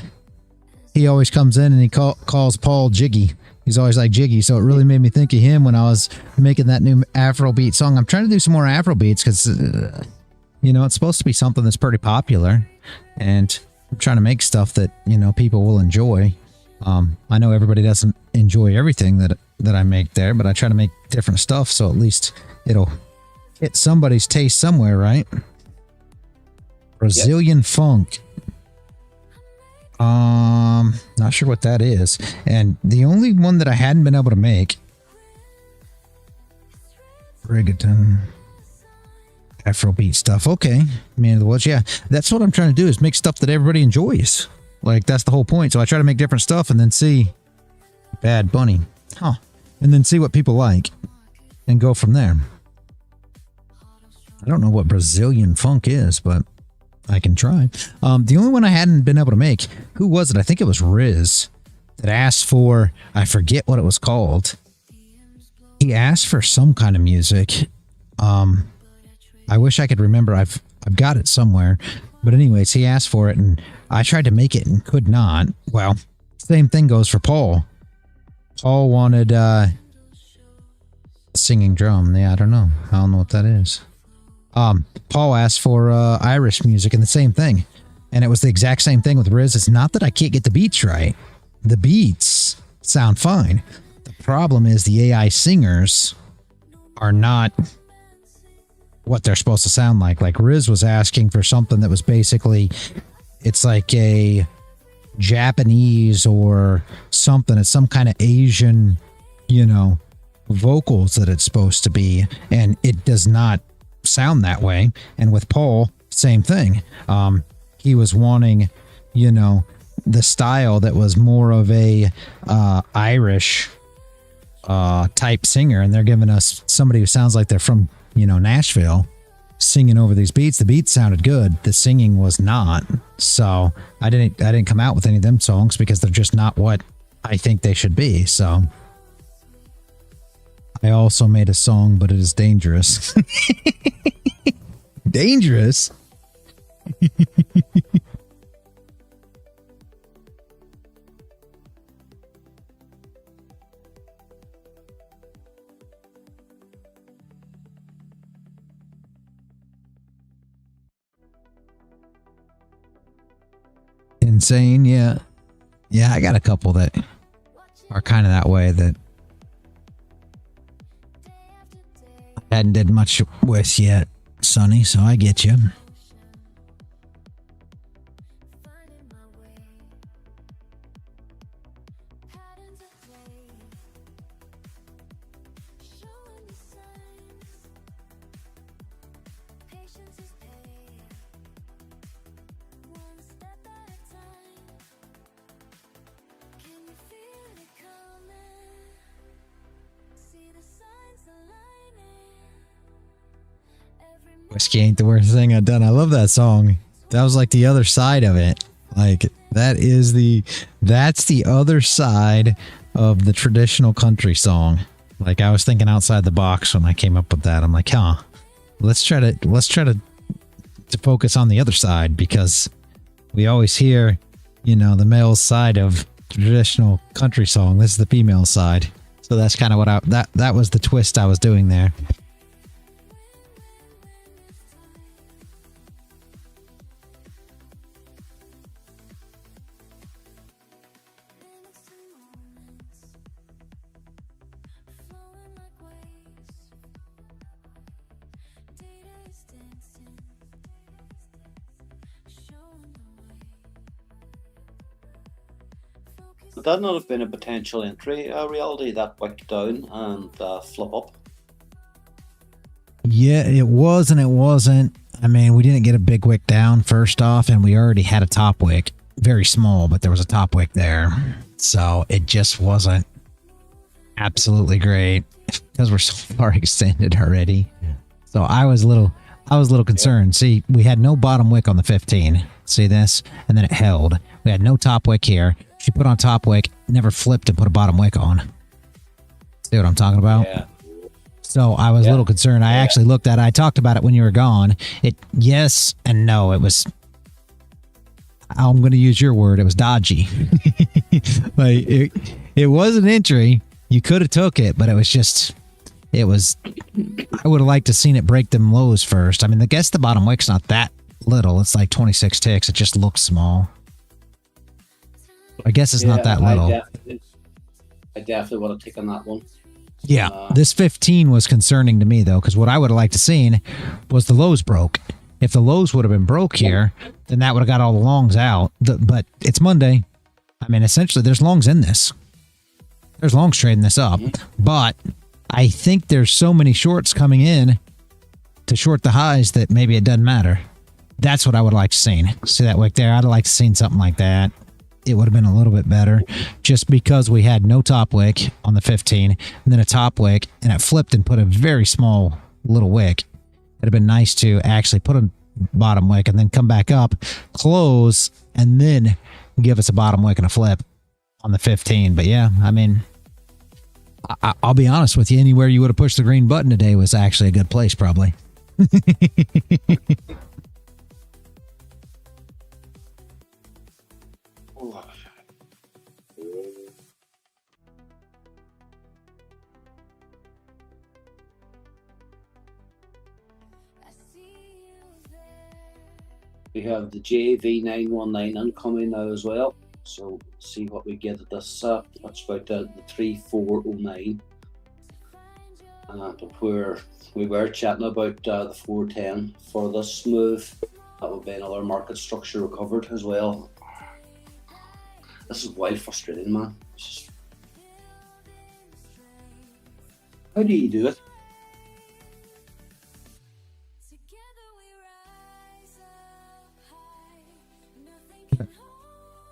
he always comes in and he calls Paul Jiggy. He's always like Jiggy, so it really made me think of him when I was making that new Afrobeat song. I'm trying to do some more Afrobeats because it's supposed to be something that's pretty popular, and I'm trying to make stuff that people will enjoy. I know everybody doesn't enjoy everything that I make there, but I try to make different stuff, so at least it'll hit somebody's taste somewhere, right? Brazilian funk. Not sure what that is. And the only one that I hadn't been able to make, reggaeton, Afrobeat stuff. Okay, Man of the Woods. Yeah, that's what I'm trying to do, is make stuff that everybody enjoys. Like, that's the whole point. So I try to make different stuff and then see Bad Bunny. And then see what people like and go from there. I don't know what Brazilian funk is, but I can try. The only one I hadn't been able to make, who was it? I think it was Riz that asked for, I forget what it was called. He asked for some kind of music. I wish I could remember. I've got it somewhere. But anyways, he asked for it and I tried to make it and could not. Well, same thing goes for Paul. Paul wanted singing drum. Yeah, I don't know what that is. Paul asked for Irish music and the same thing. And it was the exact same thing with Riz. It's not that I can't get the beats right. The beats sound fine. The problem is the AI singers are not what they're supposed to sound like. Like Riz was asking for something that was basically, it's like a Japanese or something. It's some kind of Asian, vocals that it's supposed to be, and it does not sound that way. And with Paul, same thing. He was wanting, the style that was more of a Irish type singer, and they're giving us somebody who sounds like they're from Nashville singing over these beats. The beats sounded good, the singing was not. So I didn't come out with any of them songs because they're just not what I think they should be. So I also made a song, but it is dangerous. Dangerous. Insane. Yeah, I got a couple that are kind of that way that I hadn't did much with yet, Sonny, so I get you. Whiskey ain't the worst thing I've done. I love that song. That was like the other side of it. Like that's the other side of the traditional country song. Like I was thinking outside the box when I came up with that. I'm like, let's try to focus on the other side, because we always hear, the male side of traditional country song. This is the female side. So that's kind of what that was the twist I was doing there. Would that not have been a potential entry reality, that wick down and flip up? Yeah, it was and it wasn't. I mean, we didn't get a big wick down first off, and we already had a top wick. Very small, but there was a top wick there. So it just wasn't absolutely great because we're so far extended already. So I was a little concerned. See, we had no bottom wick on the 15. See this? And then it held. We had no top wick here. She put on top wick, never flipped and put a bottom wick on. See what I'm talking about? Yeah. So I was a little concerned. I actually looked at it. I talked about it when you were gone. Yes and no. It was, I'm going to use your word, it was dodgy. Like it was an entry. You could have took it, but I would have liked to seen it break them lows first. I mean, I guess the bottom wick's not that little. It's like 26 ticks. It just looks small. I guess it's not that little. I definitely would have taken that one. Yeah, this 15 was concerning to me, though, because what I would have liked to seen was the lows broke. If the lows would have been broke here, then that would have got all the longs out. But it's Monday. I mean, essentially, there's longs in this. There's longs trading this up. But I think there's so many shorts coming in to short the highs that maybe it doesn't matter. That's what I would like to seen. See that wick there? I'd like to seen something like that. It would have been a little bit better just because we had no top wick on the 15 and then a top wick, and it flipped and put a very small little wick. It'd have been nice to actually put a bottom wick and then come back up, close, and then give us a bottom wick and a flip on the 15. But yeah, I mean, I'll be honest with you, anywhere you would have pushed the green button today was actually a good place, probably. We have the JV919 incoming now as well. So see what we get at this. That's about the 3409. Where we were chatting about the 410 for this move, that would be another market structure recovered as well. This is wild frustrating, man. How do you do it?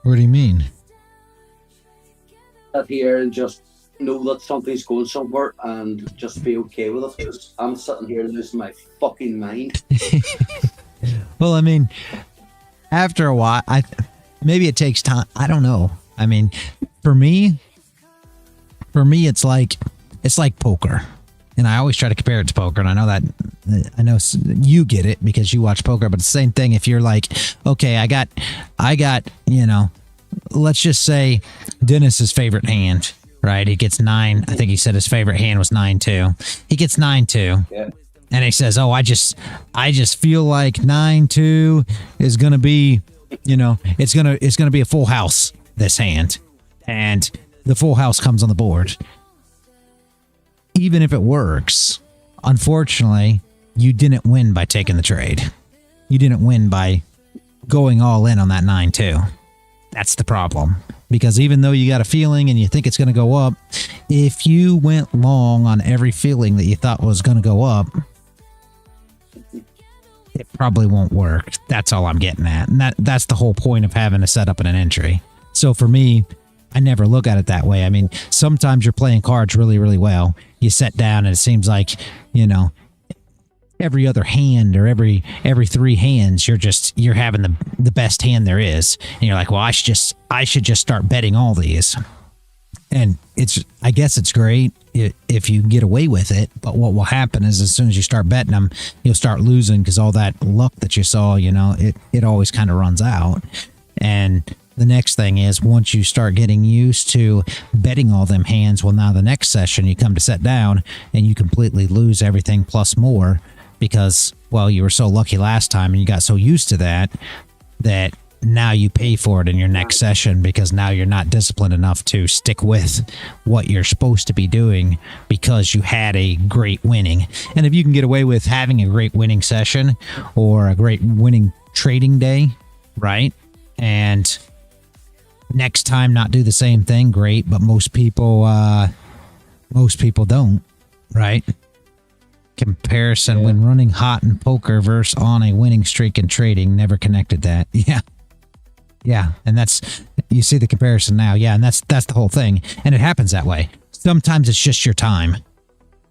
What do you mean? Sit here and just know that something's going somewhere and just be okay with it. Because I'm sitting here losing my fucking mind. Well, I mean, after a while, maybe it takes time. I don't know. I mean, for me, it's like poker, and I always try to compare it to poker. And I know you get it because you watch poker, but it's the same thing. If you're like, okay, I got, let's just say Dennis's favorite hand, right? He gets 9. I think he said his favorite hand was 9-2. He gets 9-2. Yeah. And he says, "Oh, I just feel like 9-2 is gonna be, it's gonna be a full house this hand," and the full house comes on the board. Even if it works, unfortunately, you didn't win by taking the trade. You didn't win by going all in on that 9-2. That's the problem. Because even though you got a feeling and you think it's going to go up, if you went long on every feeling that you thought was going to go up, it probably won't work. That's all I'm getting at. And that's the whole point of having a setup and an entry. So for me, I never look at it that way. I mean, sometimes you're playing cards really, really well. You sit down and it seems like, every other hand or every 3 hands, you're having the best hand there is. And you're like, well, I should just start betting all these. And I guess it's great if you get away with it. But what will happen is as soon as you start betting them, you'll start losing because all that luck that you saw, it always kind of runs out. And the next thing is once you start getting used to betting all them hands, well, now the next session you come to set down and you completely lose everything plus more because, well, you were so lucky last time and you got so used to that now you pay for it in your next session because now you're not disciplined enough to stick with what you're supposed to be doing because you had a great winning. And if you can get away with having a great winning session or a great winning trading day, right? And next time not do the same thing, great. But most people don't, right? Comparison when running hot in poker versus on a winning streak in trading, never connected that. Yeah, and you see the comparison now. Yeah, and that's the whole thing. And it happens that way. Sometimes it's just your time.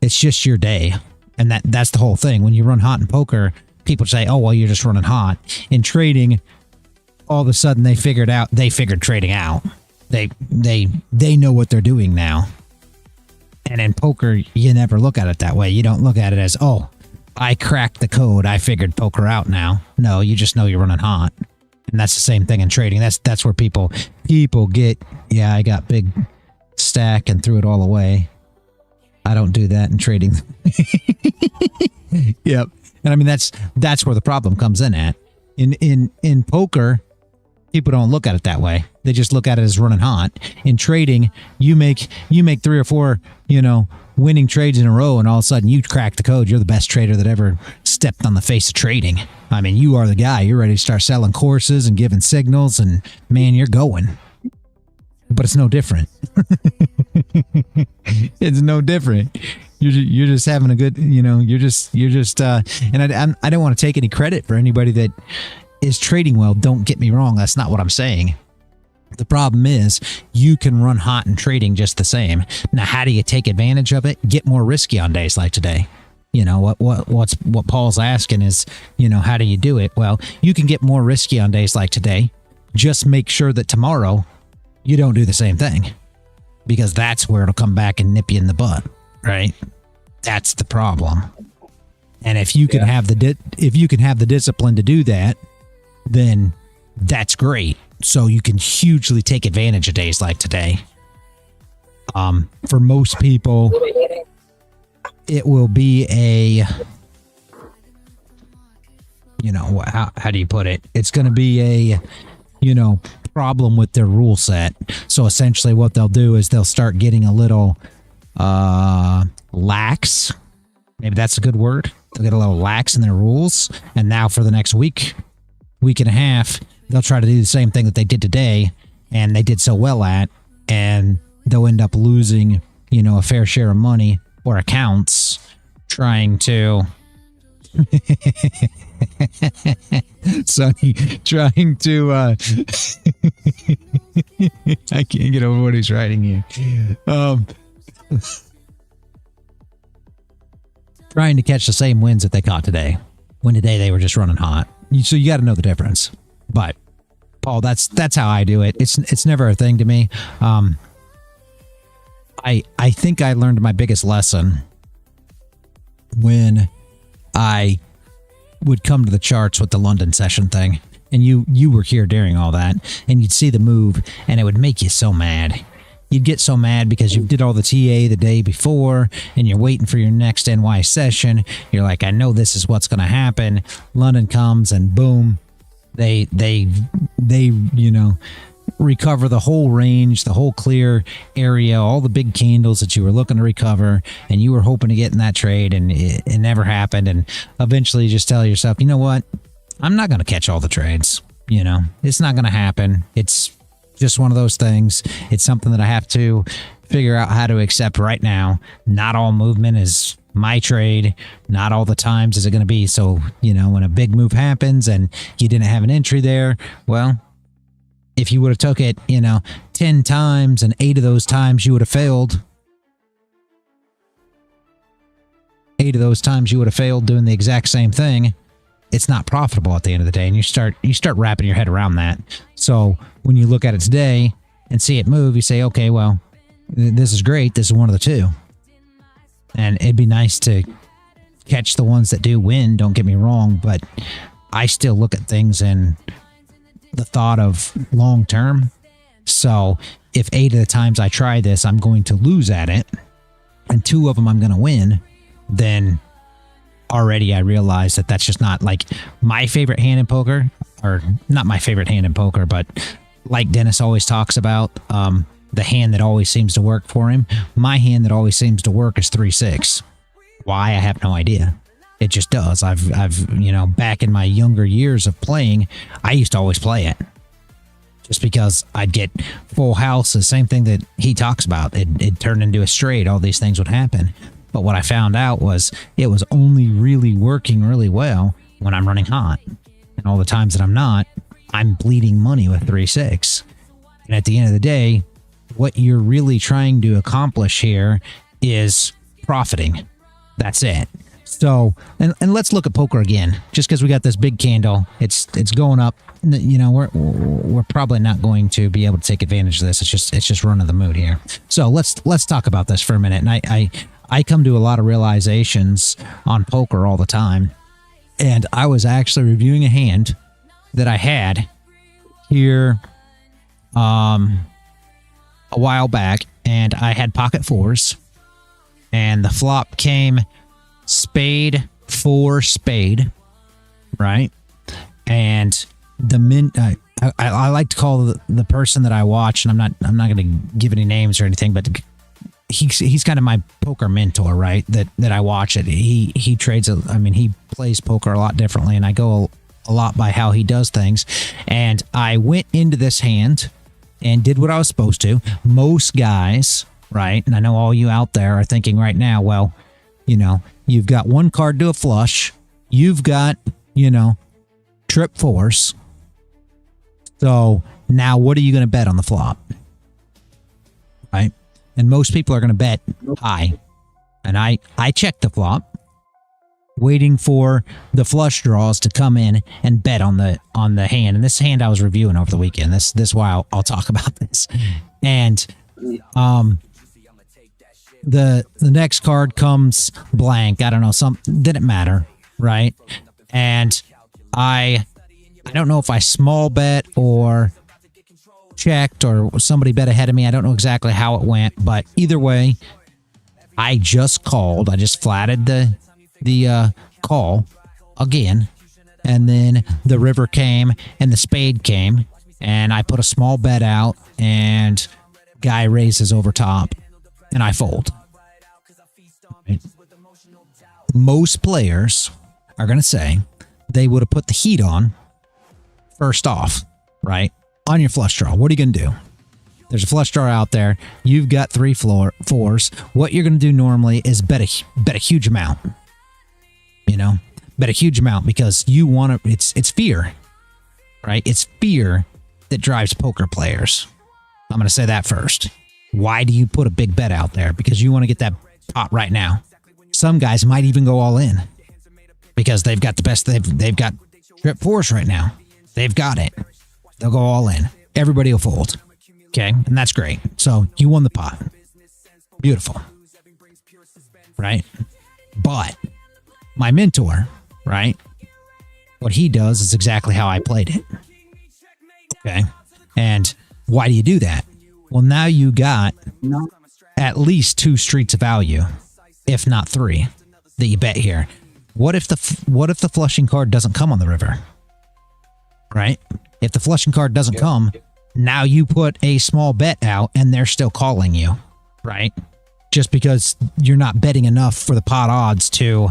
It's just your day. And that's the whole thing. When you run hot in poker, people say, "Oh, well, you're just running hot." In trading, all of a sudden they figured trading out. They know what they're doing now. And in poker, you never look at it that way. You don't look at it as, "Oh, I cracked the code. I figured poker out now." No, you just know you're running hot. And that's the same thing in trading. That's where people get, "Yeah, I got big stack and threw it all away." I don't do that in trading. Yep. And I mean that's where the problem comes in at. In poker, people don't look at it that way. They just look at it as running hot. In trading, you make 3 or 4, winning trades in a row, and all of a sudden you crack the code. You're the best trader that ever stepped on the face of trading. I mean, you are the guy. You're ready to start selling courses and giving signals, and man, you're going. But it's no different. It's no different. You're just having a good, you're just, and I don't want to take any credit for anybody that is trading well. Don't get me wrong. That's not what I'm saying. The problem is you can run hot in trading just the same. Now, how do you take advantage of it? Get more risky on days like today. What Paul's asking is, how do you do it? Well, you can get more risky on days like today. Just make sure that tomorrow you don't do the same thing, because that's where it'll come back and nip you in the butt, right? That's the problem. And if you can have the discipline to do that, then that's great. So you can hugely take advantage of days like today. For most people, it will be a, how do you put it? It's going to be a, problem with their rule set. So essentially what they'll do is they'll start getting a little lax. Maybe that's a good word. They'll get a little lax in their rules. And now for the next week and a half, they'll try to do the same thing that they did today and they did so well at, and they'll end up losing, you know, a fair share of money or accounts trying to Sonny trying to I can't get over what he's writing here. Trying to catch the same wins that they caught today, when today they were just running hot. So you got to know the difference. But Paul, that's how I do it. It's never a thing to me. I think I learned my biggest lesson when I would come to the charts with the London session thing, and you were here during all that, and you'd see the move, and it would make you so mad. You'd get so mad because you did all the TA the day before, and you're waiting for your next NY session. You're like, I know this is what's going to happen. London comes, and boom, they you know, recover the whole range, the whole clear area, all the big candles that you were looking to recover, and you were hoping to get in that trade, and it never happened. And eventually you just tell yourself, you know what, I'm not going to catch all the trades. You know, it's not going to happen. It's just one of those things. It's something that I have to figure out how to accept right now. Not all movement is my trade. Not all the times is it going to be. So, you know, when a big move happens and you didn't have an entry there, well, if you would have took it, you know, 10 times and 8 of those times you would have failed. 8 of those times you would have failed doing the exact same thing. It's not profitable at the end of the day, and you start wrapping your head around that. So when you look at it today and see it move, you say, okay, well, this is great. This is one of the two. And it'd be nice to catch the ones that do win, don't get me wrong, but I still look at things in the thought of long term. So if 8 of the times I try this, I'm going to lose at it, and 2 of them I'm going to win, then already I realize that that's just not like my favorite hand in poker, or not my favorite hand in poker, but like Dennis always talks about, the hand that always seems to work for him. My hand that always seems to work is 3-6. Why? I have no idea. It just does. I've you know, back in my younger years of playing, I used to always play it just because I'd get full houses. Same thing that he talks about. It turned into a straight. All these things would happen. But what I found out was it was only really working really well when I'm running hot. And all the times that I'm not, I'm bleeding money with 3-6. And at the end of the day, what you're really trying to accomplish here is profiting. That's it. So, and let's look at poker again. Just because we got this big candle, it's going up. You know, we're probably not going to be able to take advantage of this. It's just run of the mood here. So let's talk about this for a minute. And I come to a lot of realizations on poker all the time. And I was actually reviewing a hand that I had here a while back, and I had pocket 4s, and the flop came spade 4 spade, right? And the I like to call the person that I watch, and I'm not going to give any names or anything, but he's kind of my poker mentor, right? That I watch it. He trades. I mean, he plays poker a lot differently, and I go a lot by how he does things. And I went into this hand and did what I was supposed to. Most guys, right? And I know all you out there are thinking right now, well, you know, you've got one card to a flush. You've got, you know, trip 4s. So now what are you going to bet on the flop? Right? And most people are going to bet high. And I checked the flop, waiting for the flush draws to come in and bet on the hand. And this hand I was reviewing over the weekend. This is why I'll talk about this. And the next card comes blank. I don't know, didn't matter, right? And I don't know if I small bet or checked or somebody bet ahead of me. I don't know exactly how it went, but either way, I just called. I just flatted the call again, and then the river came and the spade came, and I put a small bet out, and guy raises over top, and I fold. Right? Most players are going to say they would have put the heat on first off, right? on your flush draw, what are you going to do? There's a flush draw out there. You've got 3 fours. What you're going to do normally is bet a huge amount. You know, bet a huge amount because you want to. It's fear, right? It's fear that drives poker players. I'm going to say that first. Why do you put a big bet out there? Because you want to get that pot right now. Some guys might even go all in because they've got the best. They've got trip 4s right now. They've got it. They'll go all in. Everybody will fold. Okay, and that's great. So you won the pot. Beautiful. Right? But my mentor, right? What he does is exactly how I played it. Okay. And why do you do that? Well, now you got at least 2 streets of value, if not 3, that you bet here. What if the flushing card doesn't come on the river? Right? If the flushing card doesn't come, now you put a small bet out and they're still calling you, right? Just because you're not betting enough for the pot odds to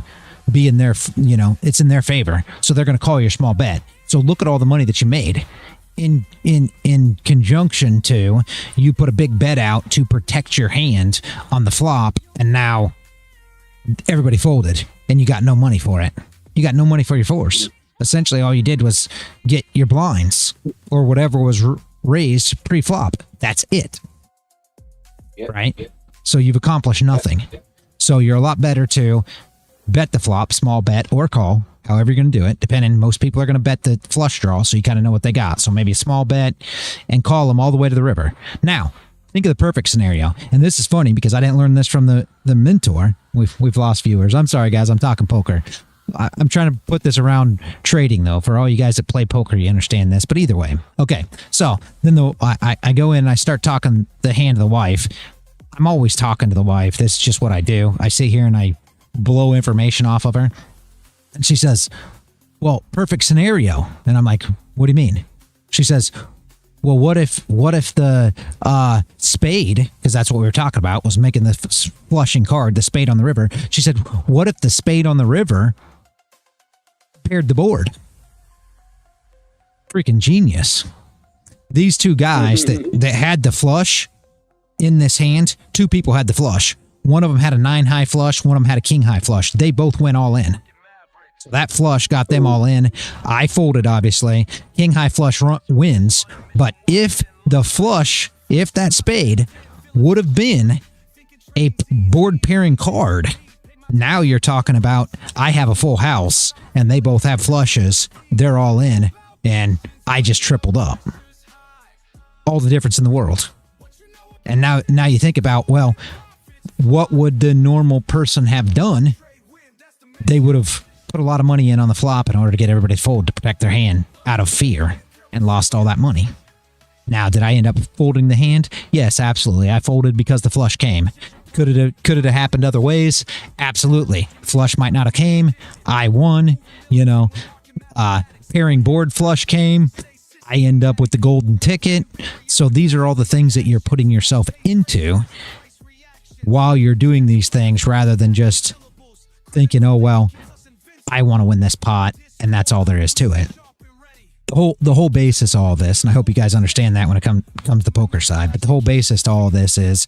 be in their, you know, it's in their favor. So they're going to call your small bet. So look at all the money that you made in conjunction to you put a big bet out to protect your hand on the flop. And now everybody folded and you got no money for it. You got no money for your 4s. Essentially, all you did was get your blinds or whatever was raised pre-flop. That's it. Right? So you've accomplished nothing. So you're a lot better to bet the flop, small bet, or call, however you're going to do it, depending. Most people are going to bet the flush draw, so you kind of know what they got. So maybe a small bet and call them all the way to the river. Now, think of the perfect scenario. And this is funny because I didn't learn this from the mentor. We've lost viewers. I'm sorry, guys. I'm talking poker. I'm trying to put this around trading, though. For all you guys that play poker, you understand this. But either way. Okay, so then I go in and I start talking the hand of the wife. I'm always talking to the wife. This is just what I do. I sit here and I blow information off of her. And she says, well, perfect scenario. And I'm like, what do you mean? She says, well, what if the spade, because that's what we were talking about, was making the flushing card, the spade on the river. She said, what if the spade on the river paired the board? Freaking genius. These 2 guys that had the flush in this hand, 2 people had the flush. One of them had a 9 high flush. One of them had a king high flush. They both went all in. So that flush got them all in. I folded, obviously. King high flush wins. But if that spade would have been a board pairing card, now you're talking about I have a full house and they both have flushes. They're all in and I just tripled up. All the difference in the world. And now you think about, well, what would the normal person have done? They would have put a lot of money in on the flop in order to get everybody to fold to protect their hand out of fear and lost all that money. Now, did I end up folding the hand? Yes, absolutely. I folded because the flush came. Could it have happened other ways? Absolutely. Flush might not have came. I won. You know, pairing board flush came. I end up with the golden ticket. So these are all the things that you're putting yourself into while you're doing these things rather than just thinking, oh, well, I want to win this pot, and that's all there is to it. The whole basis of all this, and I hope you guys understand that when it comes to the poker side, but the whole basis to all this is,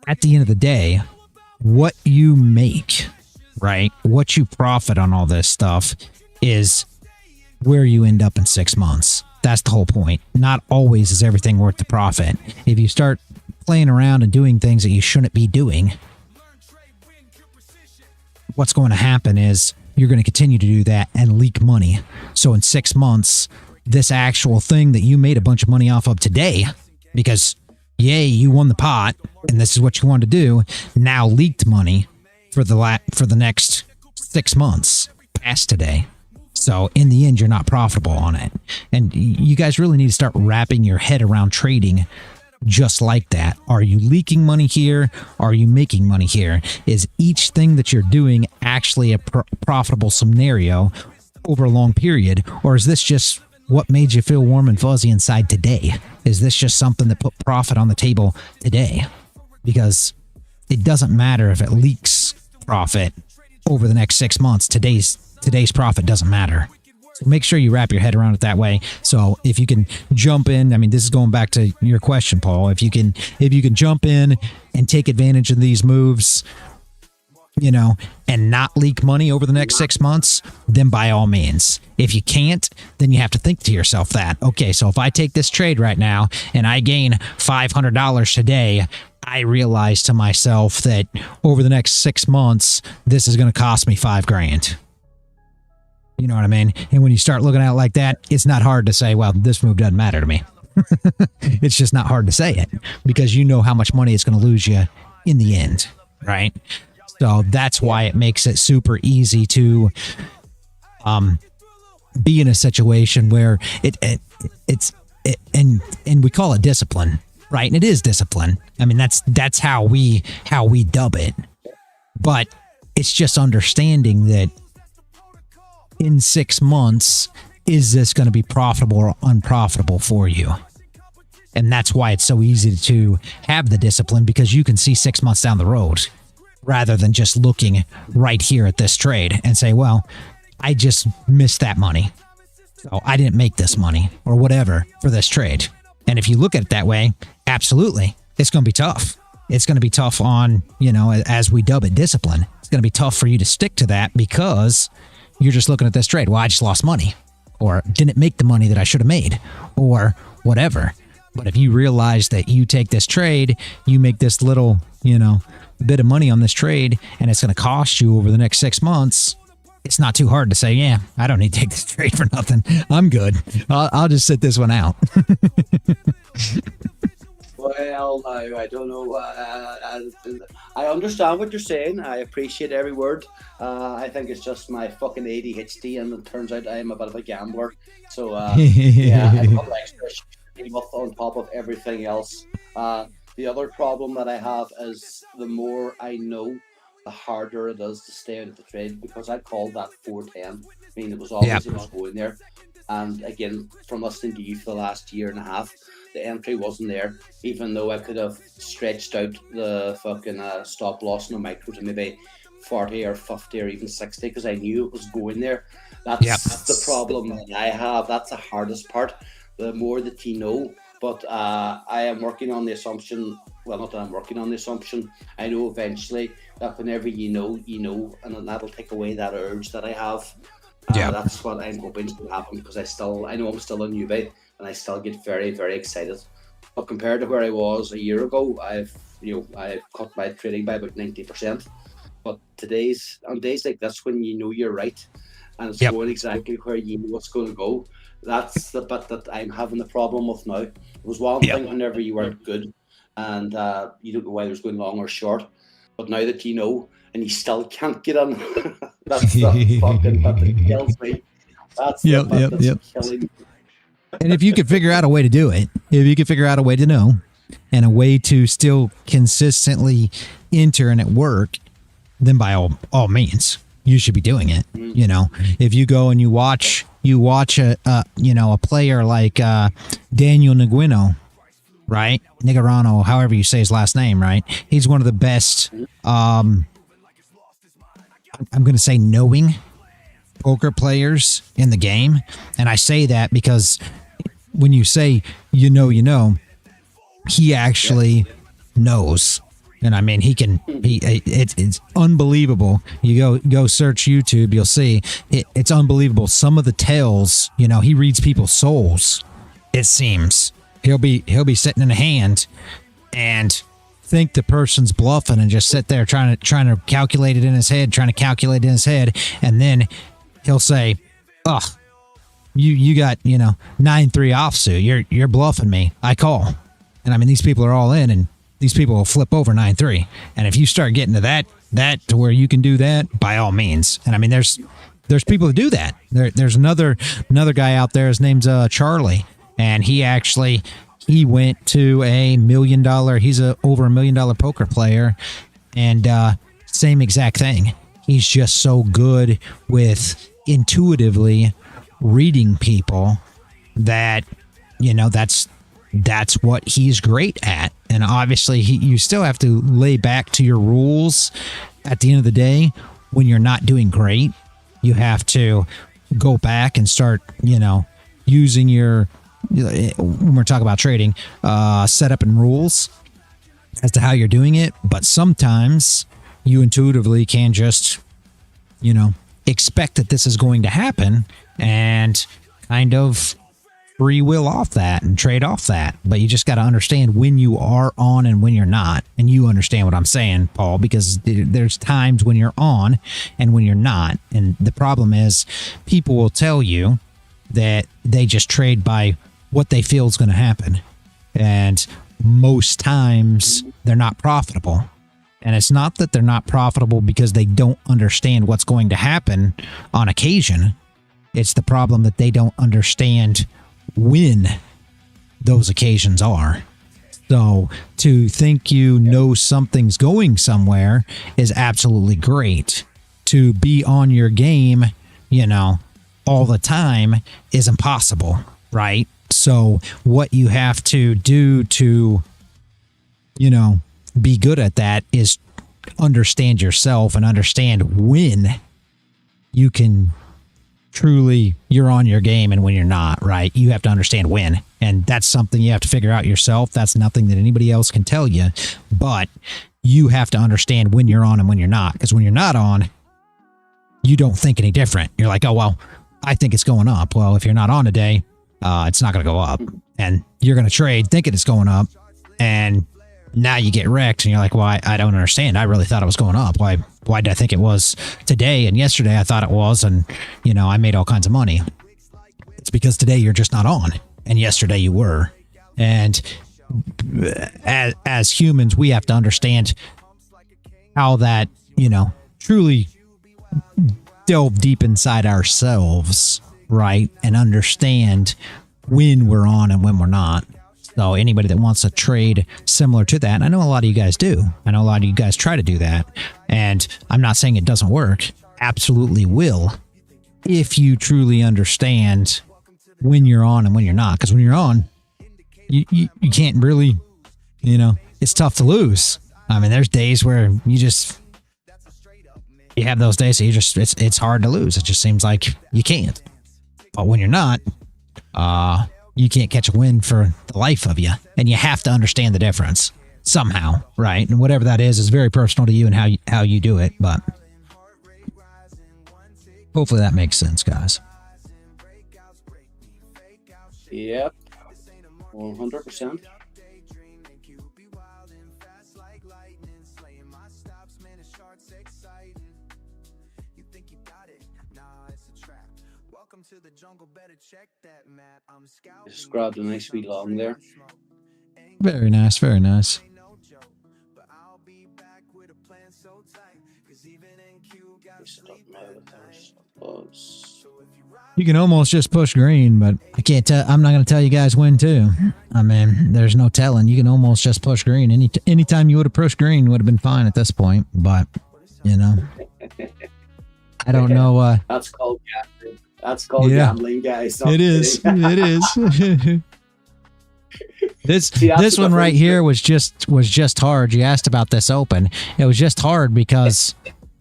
at the end of the day, what you make, right, what you profit on all this stuff is where you end up in 6 months. That's the whole point. Not always is everything worth the profit. If you start playing around and doing things that you shouldn't be doing, what's going to happen is you're going to continue to do that and leak money. So in 6 months, this actual thing that you made a bunch of money off of today, because yay, you won the pot and this is what you wanted to do, now leaked money for the next 6 months past today. So in the end, you're not profitable on it. And you guys really need to start wrapping your head around trading just like that. Are you leaking money here? Are you making money here? Is each thing that you're doing actually a profitable scenario over a long period? Or is this just what made you feel warm and fuzzy inside today? Is this just something that put profit on the table today? Because it doesn't matter if it leaks profit over the next 6 months. Today's profit doesn't matter. So make sure you wrap your head around it that way. So if you can jump in, I mean, this is going back to your question, Paul. If you can jump in and take advantage of these moves, you know, and not leak money over the next 6 months, then by all means. If you can't, then you have to think to yourself that, okay, so if I take this trade right now and I gain $500 today, I realize to myself that over the next 6 months, this is going to cost me $5,000. You know what I mean? And when you start looking at it like that, it's not hard to say, well, this move doesn't matter to me. It's just not hard to say it because you know how much money it's going to lose you in the end, right? So that's why it makes it super easy to be in a situation where it's we call it discipline, right? And it is discipline. I mean, that's how we dub it. But it's just understanding that in 6 months, is this going to be profitable or unprofitable for you? And that's why it's so easy to have the discipline, because you can see 6 months down the road rather than just looking right here at this trade and say, well, I just missed that money, so I didn't make this money or whatever for this trade. And if you look at it that way, absolutely, it's going to be tough. It's going to be tough on, you know, as we dub it, discipline. It's going to be tough for you to stick to that because you're just looking at this trade. Well, I just lost money or didn't make the money that I should have made or whatever. But if you realize that you take this trade, you make this little, you know, bit of money on this trade, and it's going to cost you over the next 6 months, it's not too hard to say, yeah, I don't need to take this trade for nothing. I'm good. I'll just sit this one out. Well, I don't know. I understand what you're saying. I appreciate every word. I think it's just my fucking ADHD, and it turns out I am a bit of a gambler. So, yeah, I've got extra shit on top of everything else. The other problem that I have is the more I know, the harder it is to stay out of the trade, because I called that 410. I mean, it was always it was going there. And again, from listening to you for the last year and a half, the entry wasn't there, even though I could have stretched out the fucking stop loss in the micro to maybe 40 or 50 or even 60, because I knew it was going there. That's the problem that I have. That's the hardest part. The more that you know, but I am working on the assumption. Well, not that I'm working on the assumption. I know eventually that whenever you know, and then that'll take away that urge that I have. That's what I'm hoping to happen, because I know I'm still a newbie, and I still get very, very excited. But compared to where I was a year ago, I've cut my trading by about 90%. But on days like this, when you know you're right, and it's going exactly where you know what's going to go, that's the bit that I'm having the problem with now. It was one thing whenever you weren't good, and you don't know whether it's going long or short. But now that you know, and you still can't get in, that's the fucking bit that kills me. That's the bit that's killing me. And if you could figure out a way to do it, if you could figure out a way to know, and a way to still consistently enter and at work, then by all means, you should be doing it. You know, if you go and you watch a player like Daniel Negreanu, right? Negreanu, however you say his last name, right? He's one of the best, I'm going to say knowing poker players in the game. And I say that because when you say, you know, he actually knows. And I mean, it's unbelievable. You go search YouTube, you'll see it's unbelievable. Some of the tells, you know, he reads people's souls. It seems he'll be sitting in a hand and think the person's bluffing and just sit there trying to calculate it in his head, and then he'll say, "Oh, you got 9-3 offsuit. You're bluffing me. I call." And I mean, these people are all in, and these people will flip over 9-3. And if you start getting to that to where you can do that, by all means. And I mean, there's people that do that. There's another guy out there. His name's Charlie, and he went to $1 million. He's over $1 million poker player, and same exact thing. He's just so good with intuitively reading people that, that's what he's great at. And obviously you still have to lay back to your rules at the end of the day. When you're not doing great, you have to go back and start, using your, when we're talking about trading, setup and rules as to how you're doing it. But sometimes you intuitively can just, expect that this is going to happen and kind of free will off that and trade off that. But you just got to understand when you are on and when you're not. And you understand what I'm saying, Paul, because there's times when you're on and when you're not. And the problem is people will tell you that they just trade by what they feel is going to happen. And most times they're not profitable. And it's not that they're not profitable because they don't understand what's going to happen on occasion. It's the problem that they don't understand when those occasions are. So to think something's going somewhere is absolutely great. To be on your game, all the time is impossible, right? So what you have to do to, be good at that is understand yourself and understand when you can truly, you're on your game and when you're not, right? You have to understand when. And that's something you have to figure out yourself. That's nothing that anybody else can tell you. But you have to understand when you're on and when you're not. Because when you're not on, you don't think any different. You're like, oh, well, I think it's going up. Well, if you're not on today, it's not going to go up. And you're going to trade thinking it's going up. And now you get wrecked and you're like, well, I don't understand. I really thought it was going up. Why did I think it was today? And yesterday I thought it was. And, I made all kinds of money. It's because today you're just not on. And yesterday you were. And as humans, we have to understand how that, truly delve deep inside ourselves, right? And understand when we're on and when we're not. So anybody that wants to trade similar to that, and I know a lot of you guys do. I know a lot of you guys try to do that. And I'm not saying it doesn't work. Absolutely will. If you truly understand when you're on and when you're not. Because when you're on, you can't really, it's tough to lose. I mean, there's days where you have those days that it's hard to lose. It just seems like you can't. But when you're not, you can't catch a win for the life of you. And you have to understand the difference somehow, right? And whatever that is very personal to you and how you do it. But hopefully that makes sense, guys. Yep. 100%. Just grabbed a nice wee long there. Very nice, very nice. You can almost just push green, but I can't tell. I'm not going to tell you guys when to. I mean, there's no telling. You can almost just push green. Anytime you would have pushed green would have been fine at this point, but I don't know. That's called gambling. That's called gambling, guys. It is. It is. This one right here was just hard. You asked about this open. It was just hard because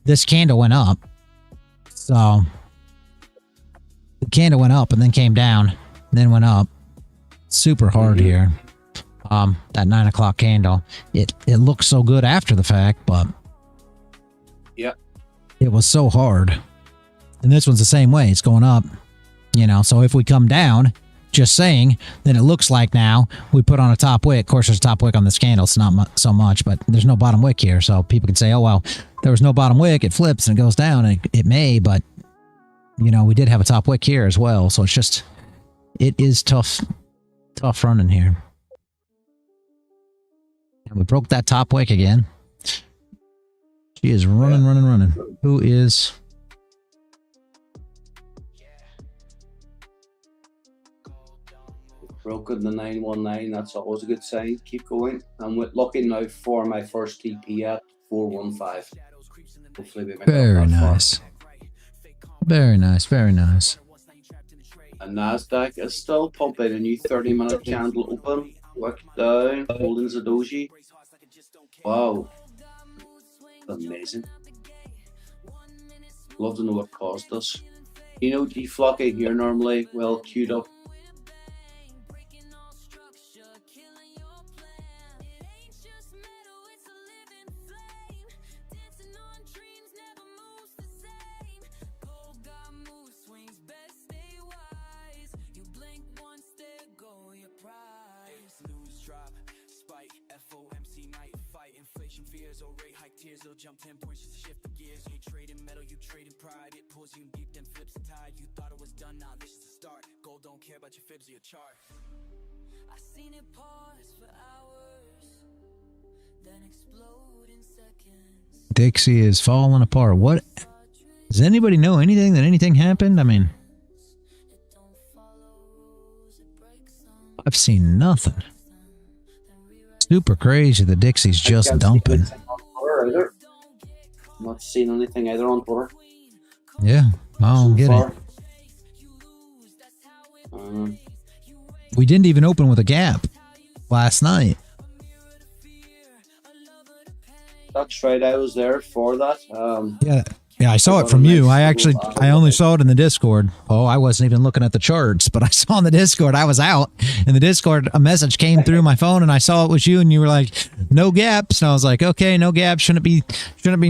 this candle went up. So the candle went up and then came down, then went up. Super hard here. That 9 o'clock candle. It looks so good after the fact, but it was so hard. And this one's the same way. It's going up. So if we come down, just saying, then it looks like now we put on a top wick. Of course, there's a top wick on this candle. It's not so much, but there's no bottom wick here. So people can say, oh, well, there was no bottom wick. It flips and it goes down. And it may, but, we did have a top wick here as well. So it is tough running here. And we broke that top wick again. She is running. Who is... Broken the 919. That's always a good sign. Keep going. I'm looking now for my first TP at 415. Hopefully we very nice. Very nice. Very nice. And Nasdaq is still pumping a new 30-minute candle open. Wick down. Holding the doji. Wow. Amazing. Love to know what caused this. You know, deflocking, you're normally well queued up. Inflation fears, oh rate hike tears, they'll jump 10 points just to shift the gears. You trading metal, you trading pride, it pulls you deep, then flips the tide. You thought it was done, now this is the start. Gold don't care about your fibs or your chart. I seen it pause for hours, then explode in seconds. Dixie is falling apart. What? Does anybody know anything that anything happened? I mean, I've seen nothing. Super crazy that Dixie's just dumping. I'm not seeing anything either on Twitter. Yeah, I don't get it. We didn't even open with a gap last night. That's right, I was there for that. Yeah, I saw it from you. I only saw it in the Discord. Oh, I wasn't even looking at the charts, but I saw in the Discord. I was out in the Discord. A message came through my phone, and I saw it was you, and you were like, "No gaps." And I was like, "Okay, no gaps. Shouldn't be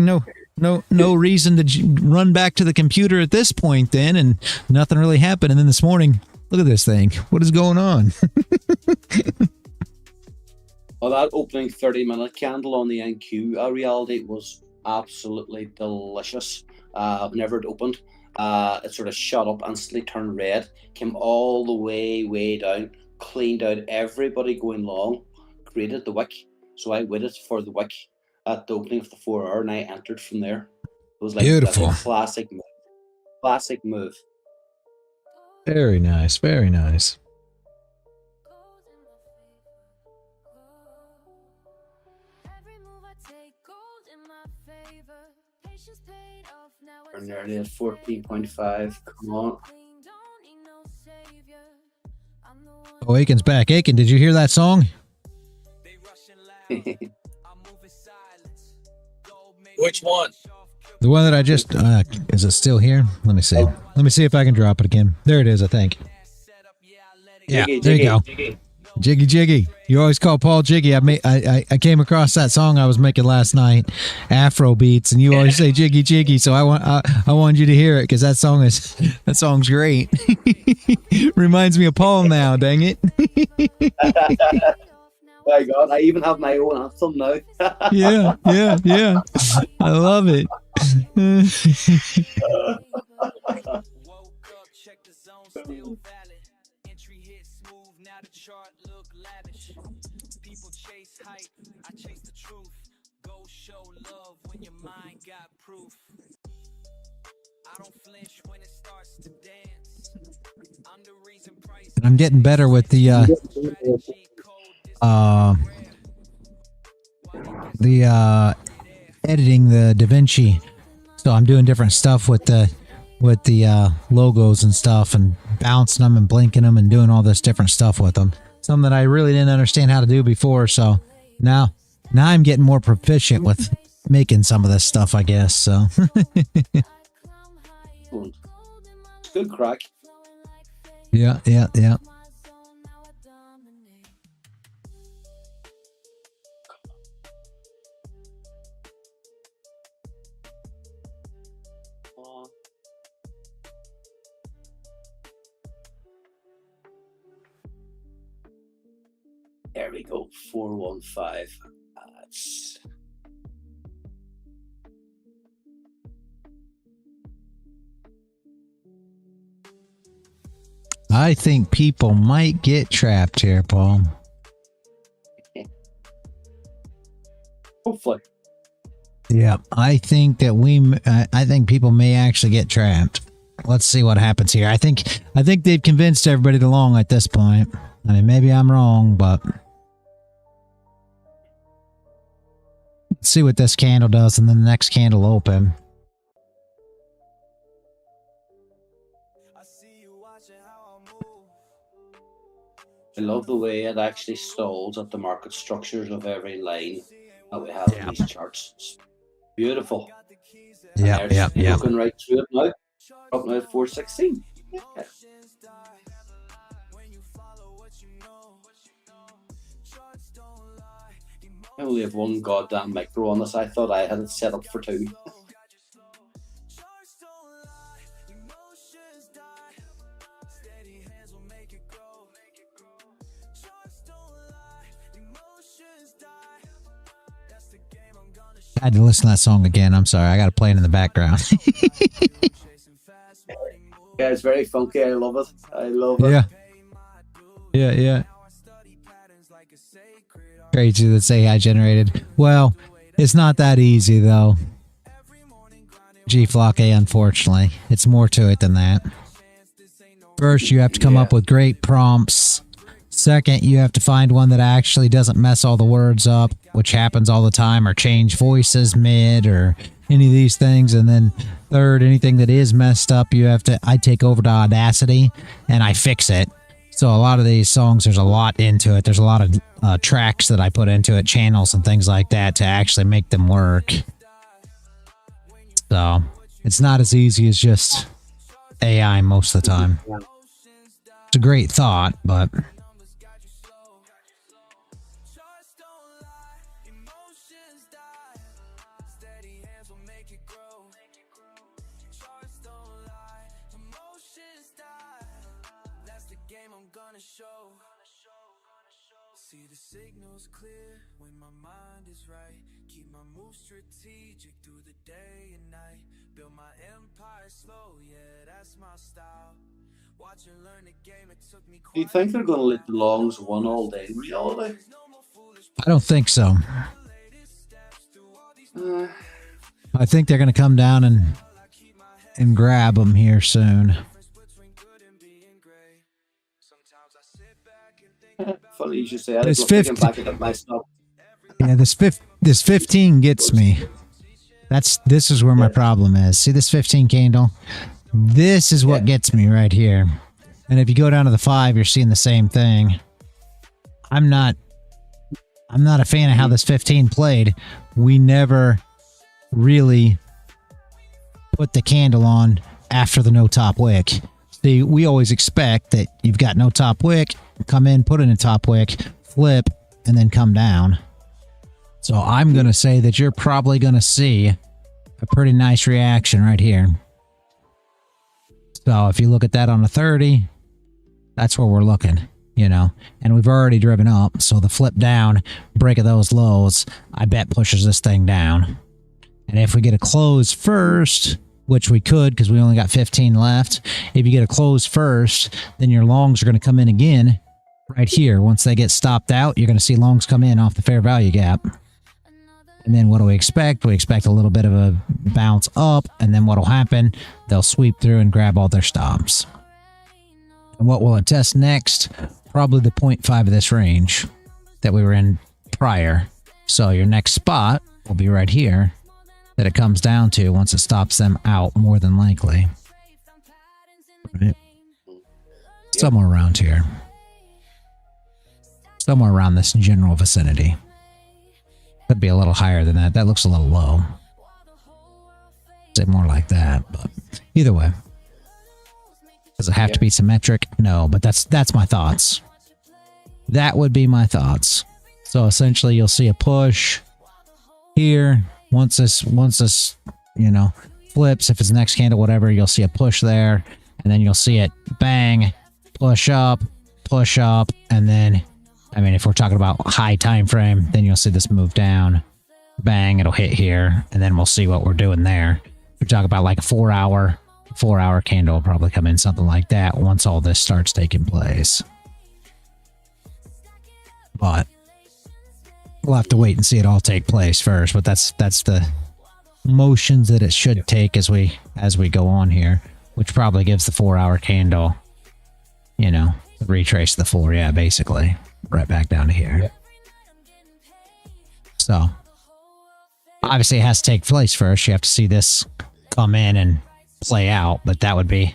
no reason to run back to the computer at this point." Then, and nothing really happened. And then this morning, look at this thing. What is going on? Well, that opening 30-minute candle on the NQ reality was absolutely delicious. Whenever it opened, it sort of shot up, instantly turned red, came all the way down, cleaned out everybody going long, created the wick. So I waited for the wick at the opening of the 4 hour, and I entered from there. It was like beautiful, a classic move. Classic move. Very nice, very nice. We're nearly at 14.5. Come on. Oh, Aiken's back. Aiken, did you hear that song? Which one? The one that I just... is it still here? Let me see. Let me see if I can drop it again. There it is, I think. Yeah, there you go. Jiggy Jiggy. You always call Paul Jiggy. I came across that song I was making last night, Afro beats, and you always say Jiggy Jiggy. So I wanted you to hear it because that song's great. Reminds me of Paul now. Dang it. My God, I even have my own anthem now. Yeah. I love it. People chase hype, I chase the truth. Go show love when your mind got proof. I don't flinch when it starts to dance. I'm the reason price. I'm getting better with the editing the DaVinci. So I'm doing different stuff with the logos and stuff, and bouncing them and blinking them and doing all this different stuff with them. Something that I really didn't understand how to do before. So now I'm getting more proficient with making some of this stuff, I guess. So Good crack. Yeah. There we go. 415. I think people might get trapped here, Paul. Hopefully. Yeah, I think that I think people may actually get trapped. Let's see what happens here. I think they've convinced everybody to long at this point. I mean, maybe I'm wrong, but let's see what this candle does, and then the next candle open. I love the way it actually stalls at the market structures of every line that we have in these charts. It's beautiful. Yeah. Looking right through it now. Up now at 416. Yeah. I only have one goddamn micro on this. I thought I had it set up for 2. I had to listen to that song again. I'm sorry. I got to play it in the background. Yeah, it's very funky. I love it. I love it. Yeah. Yeah, yeah. Crazy that's AI generated. Well, it's not that easy though. G-Flock A, unfortunately. It's more to it than that. First, you have to come up with great prompts. Second, you have to find one that actually doesn't mess all the words up, which happens all the time, or change voices mid, or any of these things. And then third, anything that is messed up, I take over to Audacity and I fix it. So a lot of these songs, there's a lot into it. There's a lot of tracks that I put into it, channels and things like that to actually make them work. So it's not as easy as just AI most of the time. It's a great thought, but... See the signals clear when my mind is right. Keep my moves strategic through the day and night. Build my empire slow, yeah, that's my style. Watch and learn the game, it took me. Do you think they're going to let the longs win all day in reality? I don't think so. I think they're going to come down and grab them here soon. Funny you should say that. This 15, myself. Yeah, this 15 gets me. This is where my problem is. See this 15 candle? This is what gets me right here. And if you go down to the 5, you're seeing the same thing. I'm not a fan of how this 15 played. We never really put the candle on after the no top wick. See, we always expect that you've got no top wick, come in, put in a top wick, flip, and then come down. So I'm going to say that you're probably going to see a pretty nice reaction right here. So if you look at that on a 30, that's where we're looking, you know, and we've already driven up. So the flip down, break of those lows, I bet pushes this thing down. And if we get a close first, which we could because we only got 15 left, if you get a close first, then your longs are going to come in again right here. Once they get stopped out, you're going to see longs come in off the fair value gap. And then what do we expect? We expect a little bit of a bounce up, and then what will happen? They'll sweep through and grab all their stops. And what will it test next? Probably the 0.5 of this range that we were in prior. So your next spot will be right here that it comes down to once it stops them out, more than likely. Right. Somewhere around here. Somewhere around this general vicinity. Could be a little higher than that. That looks a little low. Say more like that, but either way. Does it have to be symmetric? No, but that's my thoughts. That would be my thoughts. So essentially you'll see a push here. Once this, you know, flips, if it's the next candle, whatever, you'll see a push there, and then you'll see it bang, push up, and then, I mean, if we're talking about high time frame, then you'll see this move down, bang, it'll hit here, and then we'll see what we're doing there. If we talk about like a 4-hour candle will probably come in, something like that, once all this starts taking place. But we'll have to wait and see it all take place first, but that's the motions that it should take as we go on here, which probably gives the 4-hour candle, you know, retrace the 4, yeah, basically right back down to here. Yep. So obviously it has to take place first. You have to see this come in and play out, but that would be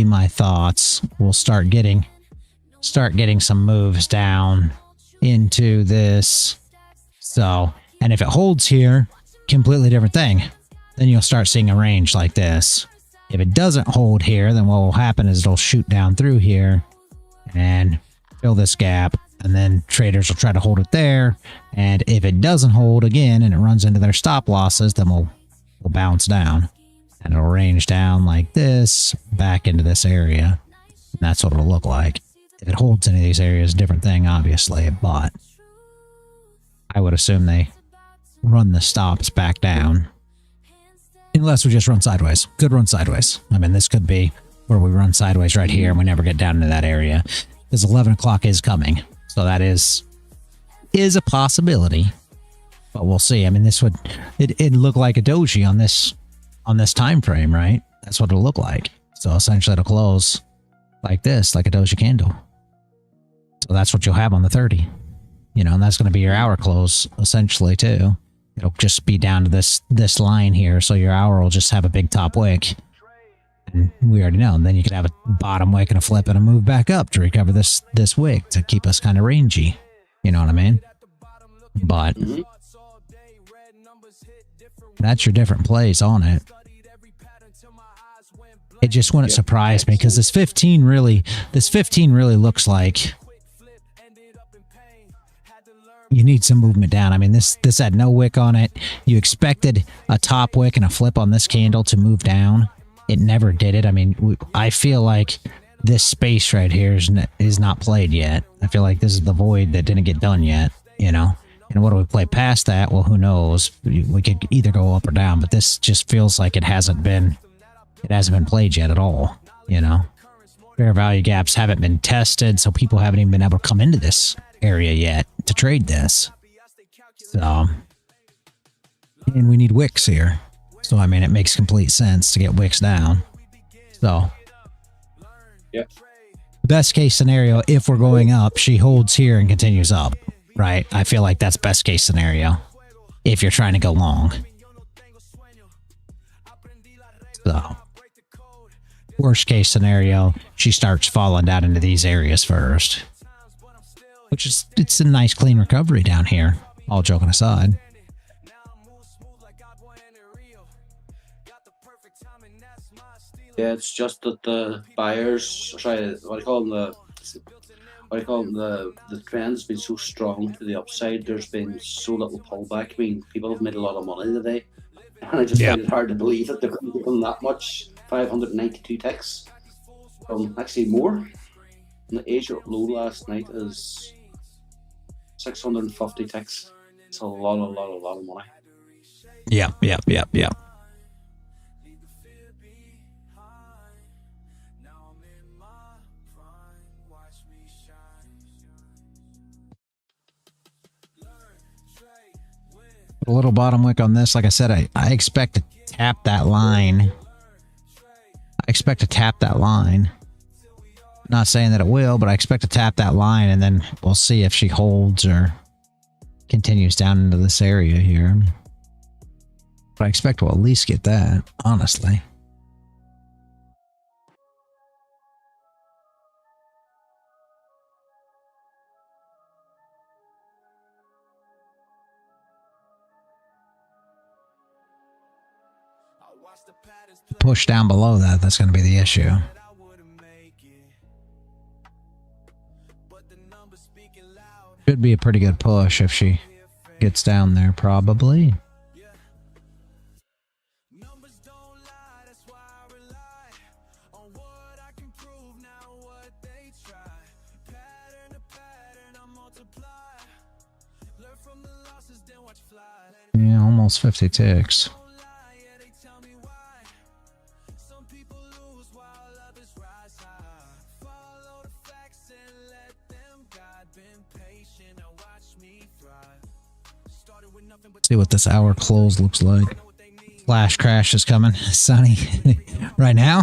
my thoughts. We'll start getting some moves down into this. So, and if it holds here, completely different thing. Then you'll start seeing a range like this. If it doesn't hold here, then what will happen is it'll shoot down through here and fill this gap, and then traders will try to hold it there. And if it doesn't hold again and it runs into their stop losses, then we'll bounce down, and it'll range down like this back into this area. And that's what it'll look like. If it holds any of these areas, different thing, obviously, but I would assume they run the stops back down. Unless we just run sideways. Could run sideways. I mean, this could be where we run sideways right here and we never get down into that area. Because 11 o'clock is coming. So that is a possibility. But we'll see. I mean, this would it'd look like a doji on this time frame, right? That's what it'll look like. So essentially it'll close like this, like a doji candle. So that's what you'll have on the 30. You know, and that's going to be your hour close essentially too. It'll just be down to this line here, so your hour will just have a big top wick. And we already know. And then you could have a bottom wick and a flip and a move back up to recover this wick to keep us kind of rangy. You know what I mean? But that's your different plays on it. It just wouldn't surprise me because this 15 really looks like you need some movement down. I mean, this had no wick on it. You expected a top wick and a flip on this candle to move down. It never did it. I mean, I feel like this space right here is not played yet. I feel like this is the void that didn't get done yet, you know? And what do we play past that? Well, who knows? We could either go up or down, but this just feels like it hasn't been played yet at all, you know? Fair value gaps haven't been tested, so people haven't even been able to come into this area yet to trade this. So, and we need wicks here. So, I mean, it makes complete sense to get wicks down. So, yeah. Best case scenario, if we're going up, she holds here and continues up, right? I feel like that's best case scenario if you're trying to go long. So, worst case scenario, she starts falling down into these areas first. Which is, it's a nice clean recovery down here, all joking aside. Yeah, it's just that the buyers, sorry, what do you call them, the trend's been so strong to the upside, there's been so little pullback. I mean, people have made a lot of money today, and I just find it hard to believe that they're going to give them that much. 592 ticks, actually more. And the Asia low last night is 650 ticks. It's a lot of money. Yeah. A little bottom wick on this. Like I said, I expect to tap that line. Not saying that it will, but I expect to tap that line, and then we'll see if she holds or continues down into this area here. But I expect we'll at least get that, honestly. Push down below that's going to be the issue. Should be a pretty good push if she gets down there, probably. Yeah, almost 50 ticks. See what this hour close looks like. Flash crash is coming, Sonny. Right now?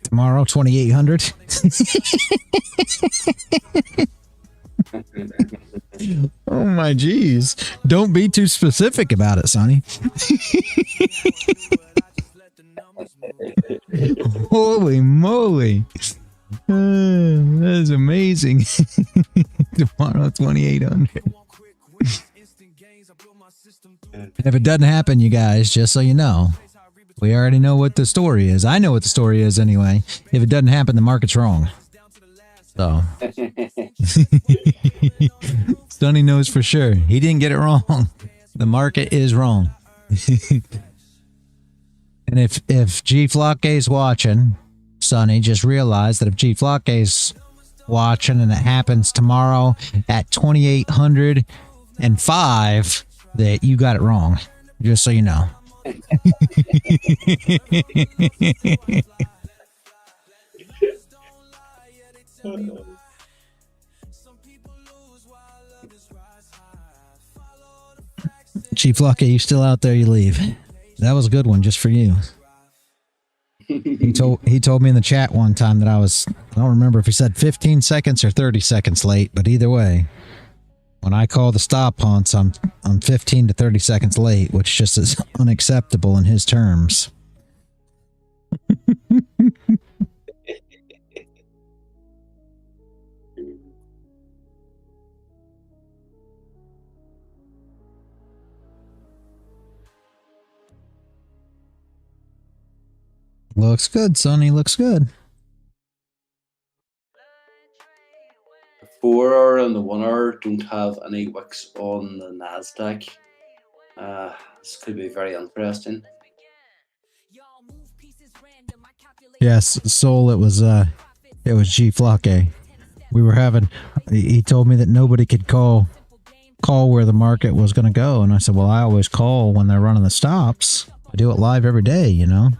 Tomorrow, 2,800. Oh my geez. Don't be too specific about it, Sonny. Holy moly. That is amazing. Tomorrow, 2,800. And if it doesn't happen, you guys, just so you know, we already know what the story is. I know what the story is anyway. If it doesn't happen, the market's wrong. So, Sonny knows for sure. He didn't get it wrong. The market is wrong. And if G Flocke's watching, Sonny, just realize that if G Flocke's watching and it happens tomorrow at 2,805, that you got it wrong. Just so you know. Chief Lucky, you still out there? You leave. That was a good one, just for you. He told me in the chat one time that I don't remember if he said 15 seconds or 30 seconds late, but either way, when I call the stop hunts, I'm 15 to 30 seconds late, which just is unacceptable in his terms. Looks good, Sonny. Looks good. The 4 hour and the 1 hour don't have any wicks on the Nasdaq. This could be very interesting. Yes, Soul. It was G Flocke. We were having. He told me that nobody could call where the market was going to go, and I said, "Well, I always call when they're running the stops. I do it live every day, you know."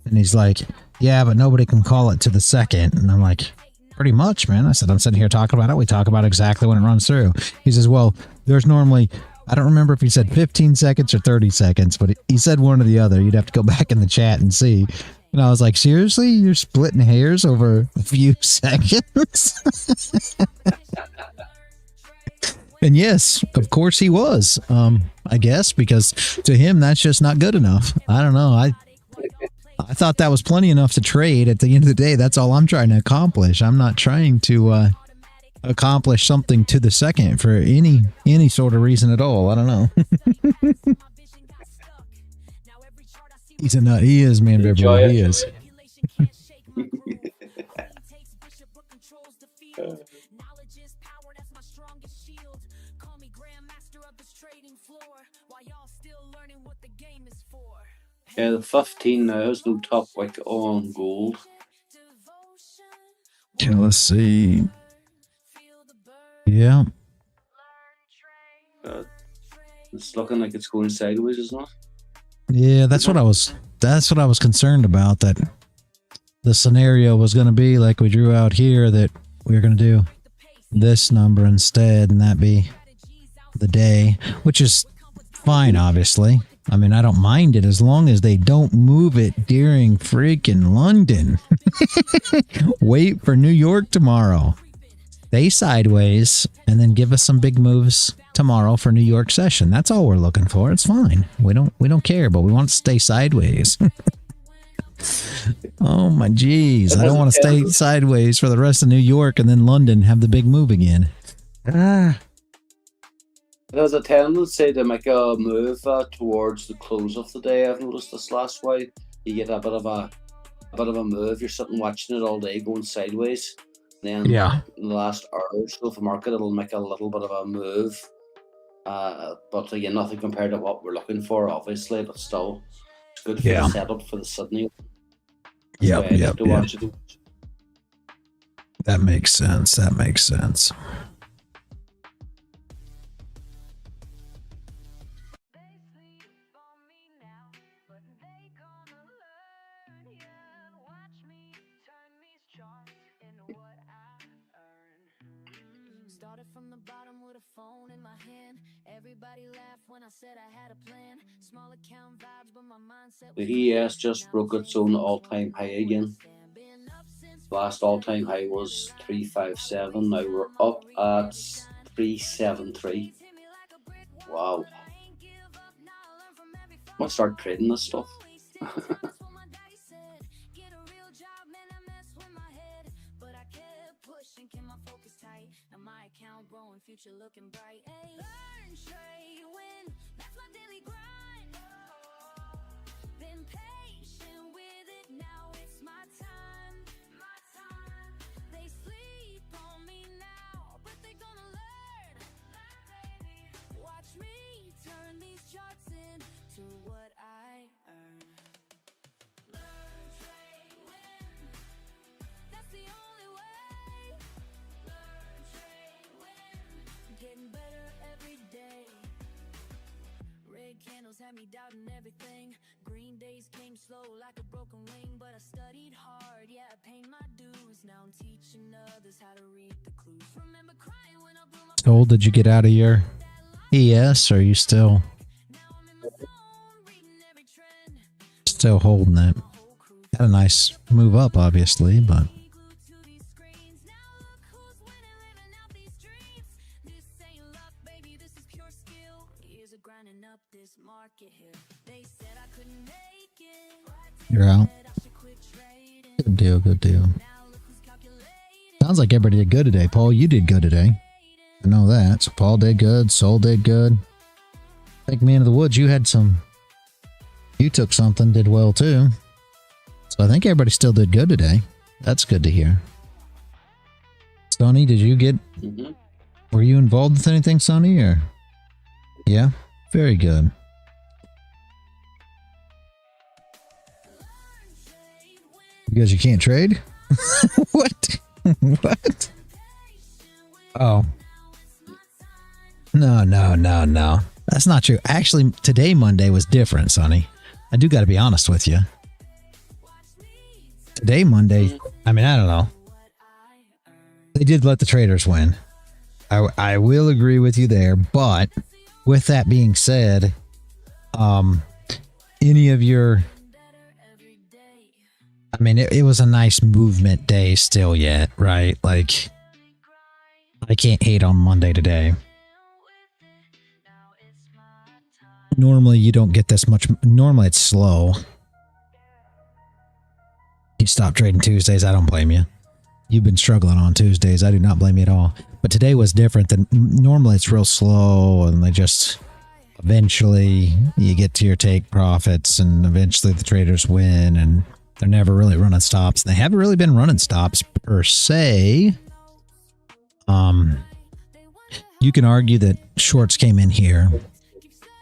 And he's like, "Yeah, but nobody can call it to the second." And I'm like, "Pretty much, man." I said, "I'm sitting here talking about it. We talk about exactly when it runs through." He says, "Well, there's normally." I don't remember if he said 15 seconds or 30 seconds, but he said one or the other. You'd have to go back in the chat and see. And I was like, seriously? You're splitting hairs over a few seconds? And yes, of course he was. I guess, because to him, that's just not good enough. I don't know. I thought that was plenty enough to trade. At the end of the day, that's all I'm trying to accomplish. I'm not trying to accomplish something to the second for any sort of reason at all. I don't know. He's a nut. He is, man. Beverly. He is. Yeah, the 15 now has no top wick on gold. Okay, let's see. Yeah. It's looking like it's going sideways, isn't it? Yeah, that's what I was concerned about, that the scenario was going to be like we drew out here, that we were going to do this number instead, and that be the day, which is fine, obviously. I mean, I don't mind it as long as they don't move it during freaking London. Wait for New York tomorrow. Stay sideways and then give us some big moves tomorrow for New York session. That's all we're looking for. It's fine. We don't care, but we want to stay sideways. Oh my geez. I don't want to stay sideways for the rest of New York and then London have the big move again. There's a tendency to make a move towards the close of the day. I've noticed this last while. You get a bit of a move. You're sitting watching it all day going sideways. Then in the last hour or so of the market, it'll make a little bit of a move. But again, nothing compared to what we're looking for, obviously, but still it's good for the setup for the Sydney. Yep. That makes sense. That makes sense. The ES just broke its own all-time high again. Last all-time high was 357. Now we're up at 373. Wow. I'm gonna start trading this stuff. growing, future looking bright. Hey, learn, trade, win. That's my daily grind. Been patient with it, now it's my time. My time. They sleep on me now, but they gonna learn. Baby, watch me turn these charts into what I earn. Learn, trade, win. That's the only way. Learn, trade, win. Getting better every day. Red candles had me doubting everything. Green days came slow like a broken wing, but I studied hard, yeah, I paid my dues. Now I'm teaching others how to read the clues. Remember crying when I blew my So did you get out of your ES, or are you still holding it? Had a nice move up, obviously, but you're out. Good deal, good deal. Sounds like everybody did good today. Paul, you did good today. I know that. So Paul did good. Soul did good. I think Man of the Woods, you took something, did well too. So I think everybody still did good today. That's good to hear. Sonny, did you get... Were you involved with anything, Sonny, or... Yeah? Very good. Because you can't trade? What? What? Oh. No. That's not true. Actually, today, Monday, was different, Sonny. I do got to be honest with you. Today, Monday, I mean, I don't know. They did let the traders win. I will agree with you there, but with that being said, any of your... I mean, it was a nice movement day still yet, right? Like, I can't hate on Monday today. Normally, you don't get this much. Normally, it's slow. You stop trading Tuesdays, I don't blame you. You've been struggling on Tuesdays. I do not blame you at all. But today was different than normally. It's real slow, and they just eventually you get to your take profits, and eventually the traders win, and they're never really running stops. They haven't really been running stops per se. You can argue that shorts came in here.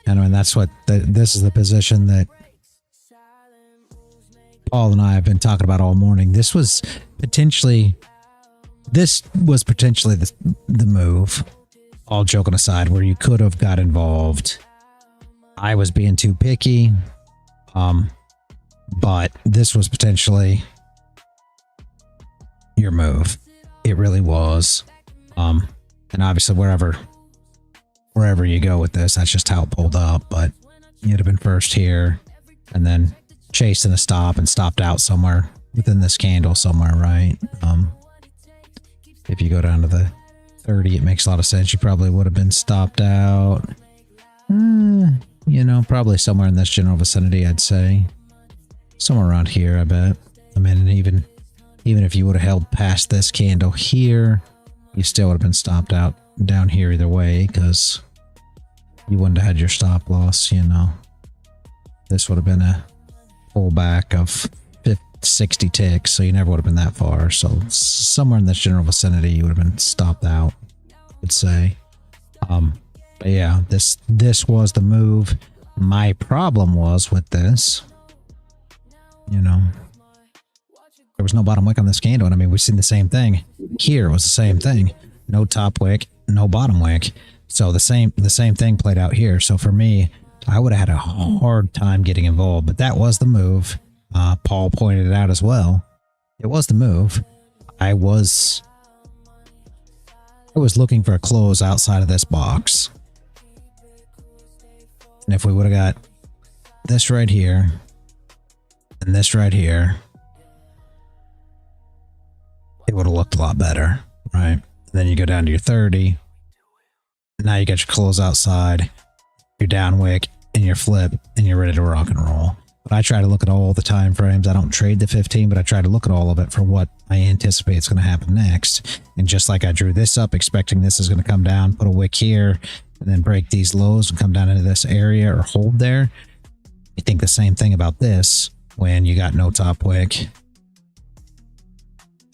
And I mean, that's what this is the position that Paul and I have been talking about all morning. This was potentially the move, all joking aside, where you could have got involved. I was being too picky. But this was potentially your move. It really was. And obviously wherever you go with this, that's just how it pulled up. But you'd have been first here and then chasing a stop and stopped out somewhere within this candle somewhere, right? If you go down to the 30, it makes a lot of sense. You probably would have been stopped out. You know, probably somewhere in this general vicinity, I'd say. Somewhere around here, I bet. I mean, even if you would have held past this candle here, you still would have been stopped out down here either way, because you wouldn't have had your stop loss, you know. This would have been a pullback of 60 ticks, so you never would have been that far. So somewhere in this general vicinity, you would have been stopped out, I would say. But yeah, this was the move. My problem was with this, you know, there was no bottom wick on this candle. And I mean, we've seen the same thing here. It was the same thing. No top wick, no bottom wick. So the same thing played out here. So for me, I would have had a hard time getting involved, but that was the move. Paul pointed it out as well. It was the move. I was looking for a close outside of this box. And if we would have got this right here and this right here, it would have looked a lot better, right? And then you go down to your 30. Now you got your close outside, your down wick, and your flip, and you're ready to rock and roll. But I try to look at all the time frames. I don't trade the 15, but I try to look at all of it for what I anticipate is going to happen next. And just like I drew this up, expecting this is going to come down, put a wick here, and then break these lows and come down into this area or hold there. You think the same thing about this when you got no top wick,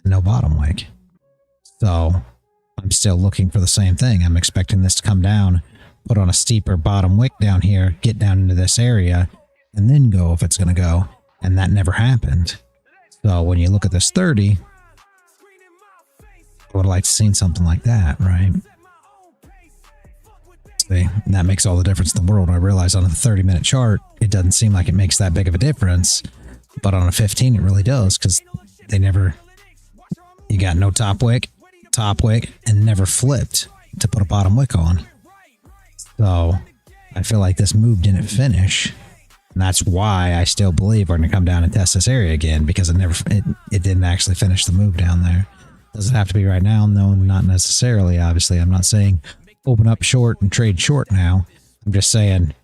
no bottom wick. So I'm still looking for the same thing. I'm expecting this to come down, put on a steeper bottom wick down here, get down into this area, and then go if it's going to go. And that never happened. So when you look at this 30, I would have liked to seen something like that, right? See, and that makes all the difference in the world. I realize on a 30-minute chart, it doesn't seem like it makes that big of a difference. But on a 15, it really does, because they never... You got no top wick, and never flipped to put a bottom wick on. So I feel like this move didn't finish. And that's why I still believe we're going to come down and test this area again, because it didn't actually finish the move down there. Does it have to be right now? No, not necessarily, obviously. I'm not saying open up short and trade short now. I'm just saying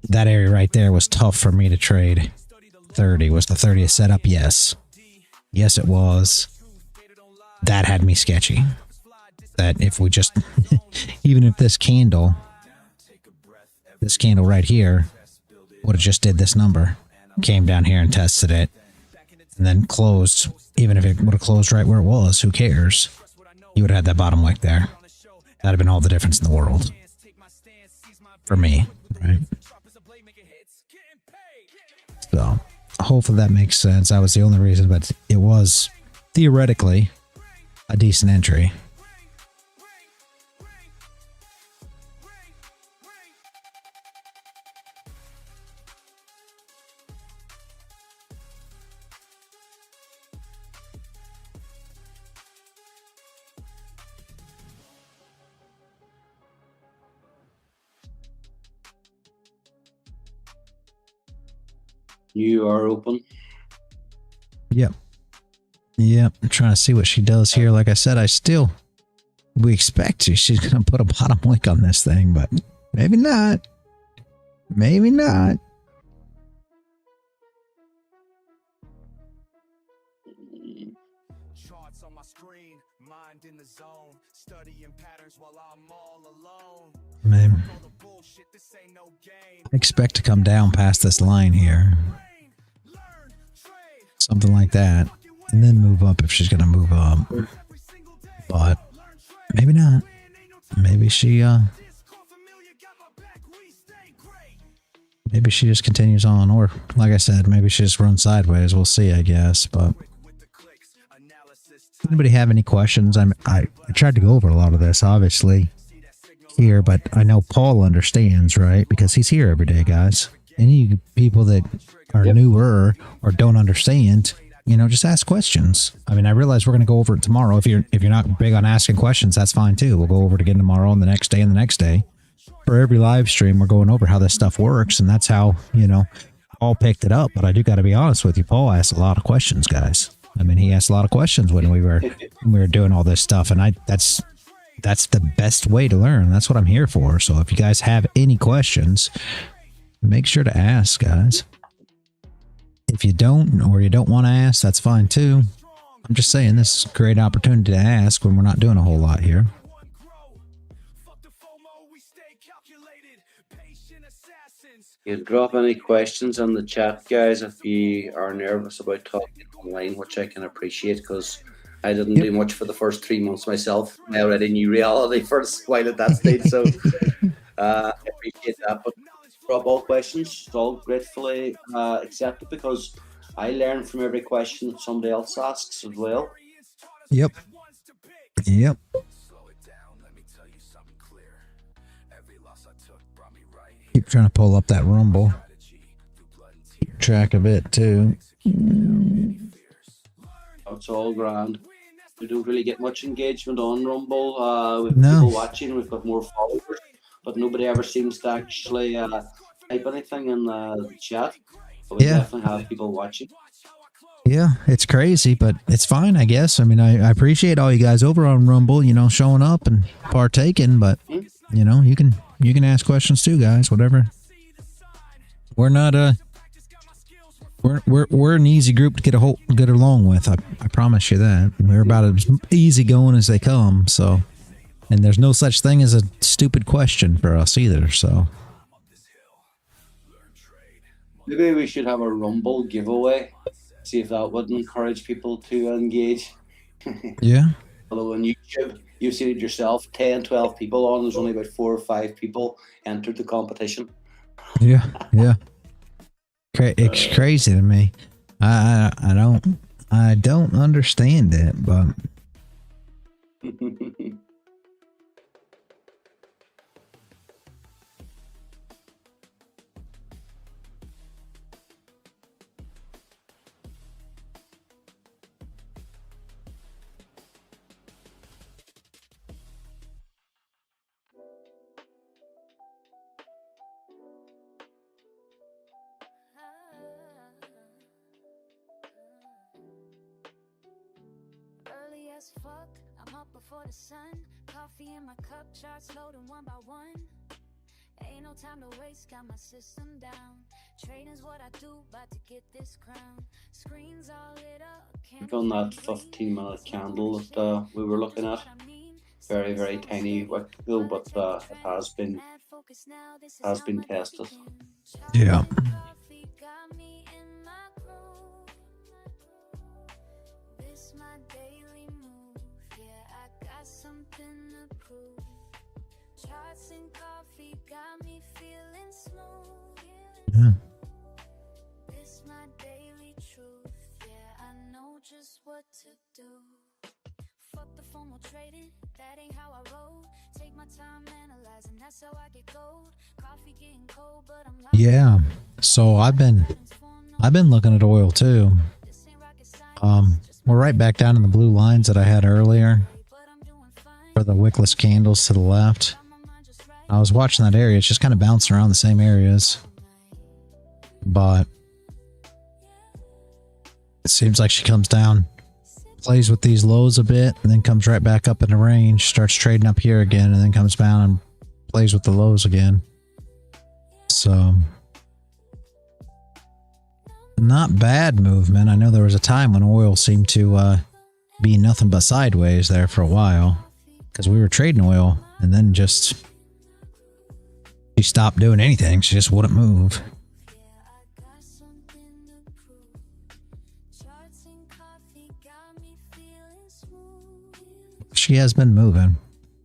that area right there was tough for me to trade. 30. Was the 30th setup? Yes. Yes, it was. That had me sketchy. That if we just, even if this candle right here would have just did this number, came down here and tested it, and then closed, even if it would have closed right where it was, who cares? You would have had that bottom wick there. That'd have been all the difference in the world. For me, right? So, hopefully that makes sense. That was the only reason, but it was theoretically a decent entry. You are open. Yep. Yep. I'm trying to see what she does here. Like I said, we expect she's going to put a bottom wick on this thing, but maybe not. Maybe not. Charts on my screen, mind in the zone, studying patterns while I'm all alone. Maybe. I expect to come down past this line here. Something like that. And then move up if she's going to move up. But maybe not. Maybe she just continues on. Or, like I said, maybe she just runs sideways. We'll see, I guess. But anybody have any questions? I tried to go over a lot of this, obviously, here, but I know Paul understands, right? Because he's here every day, guys. Any people that are newer or don't understand, just ask questions. I mean, I realize we're going to go over it tomorrow. If you're not big on asking questions, that's fine too. We'll go over it again tomorrow and the next day and the next day. For every live stream, we're going over how this stuff works, and that's how, Paul picked it up. But I do got to be honest with you, Paul asked a lot of questions, guys. I mean, he asked a lot of questions when we were doing all this stuff, and that's the best way to learn. That's what I'm here for. So if you guys have any questions, make sure to ask, guys. If you don't, or you don't want to ask, that's fine too. I'm just saying this is a great opportunity to ask when we're not doing a whole lot here. You drop any questions in the chat, guys, if you are nervous about talking online, which I can appreciate, because I didn't do much for the first 3 months myself. I already knew reality for a while at that stage, so I appreciate that. But drop all questions, it's all gratefully accepted, because I learn from every question that somebody else asks as well. Yep. Yep. Keep trying to pull up that Rumble. Keep track of it too. It's all grand. We don't really get much engagement on Rumble. With people watching, we've got more followers, but nobody ever seems to actually type anything in the chat. But we definitely have people watching. Yeah, it's crazy, but it's fine, I guess. I mean, I appreciate all you guys over on Rumble, showing up and partaking, but you can ask questions too, guys, whatever. We're not We're an easy group to get along with. I promise you that. We're about as easy going as they come. So, and there's no such thing as a stupid question for us either. So, Maybe we should have a Rumble giveaway. See if that would encourage people to engage. yeah. Although on YouTube, you've seen it yourself, 10, 12 people on. There's only about 4 or 5 people entered the competition. Yeah. It's crazy to me. I don't understand it, but Early as fuck, I'm up before the sun. Coffee in my cup, charts loading one by one. Ain't no time to waste, got my system down. Trading's what I do, about to get this crown. Screens all lit up. On that 15-minute candle that we were looking at, very, very tiny wick though, but it has been tested. yeah. Charts and coffee got me feeling smooth. Yeah. This my daily truth. Yeah, I know just what to do. Fuck the formal trading, that ain't how I roll. Take my time analyzing, that's how I get gold. Coffee getting cold, but I'm like, Yeah. So I've been looking at oil too. We're right back down in the blue lines that I had earlier for the wickless candles to the left. I was watching that area. It's just kind of bouncing around the same areas. But it seems like she comes down, plays with these lows a bit, and then comes right back up in the range, starts trading up here again, and then comes down and plays with the lows again. So, not bad movement. I know there was a time when oil seemed to be nothing but sideways there for a while, because we were trading oil, and then just she stopped doing anything. She just wouldn't move. She has been moving.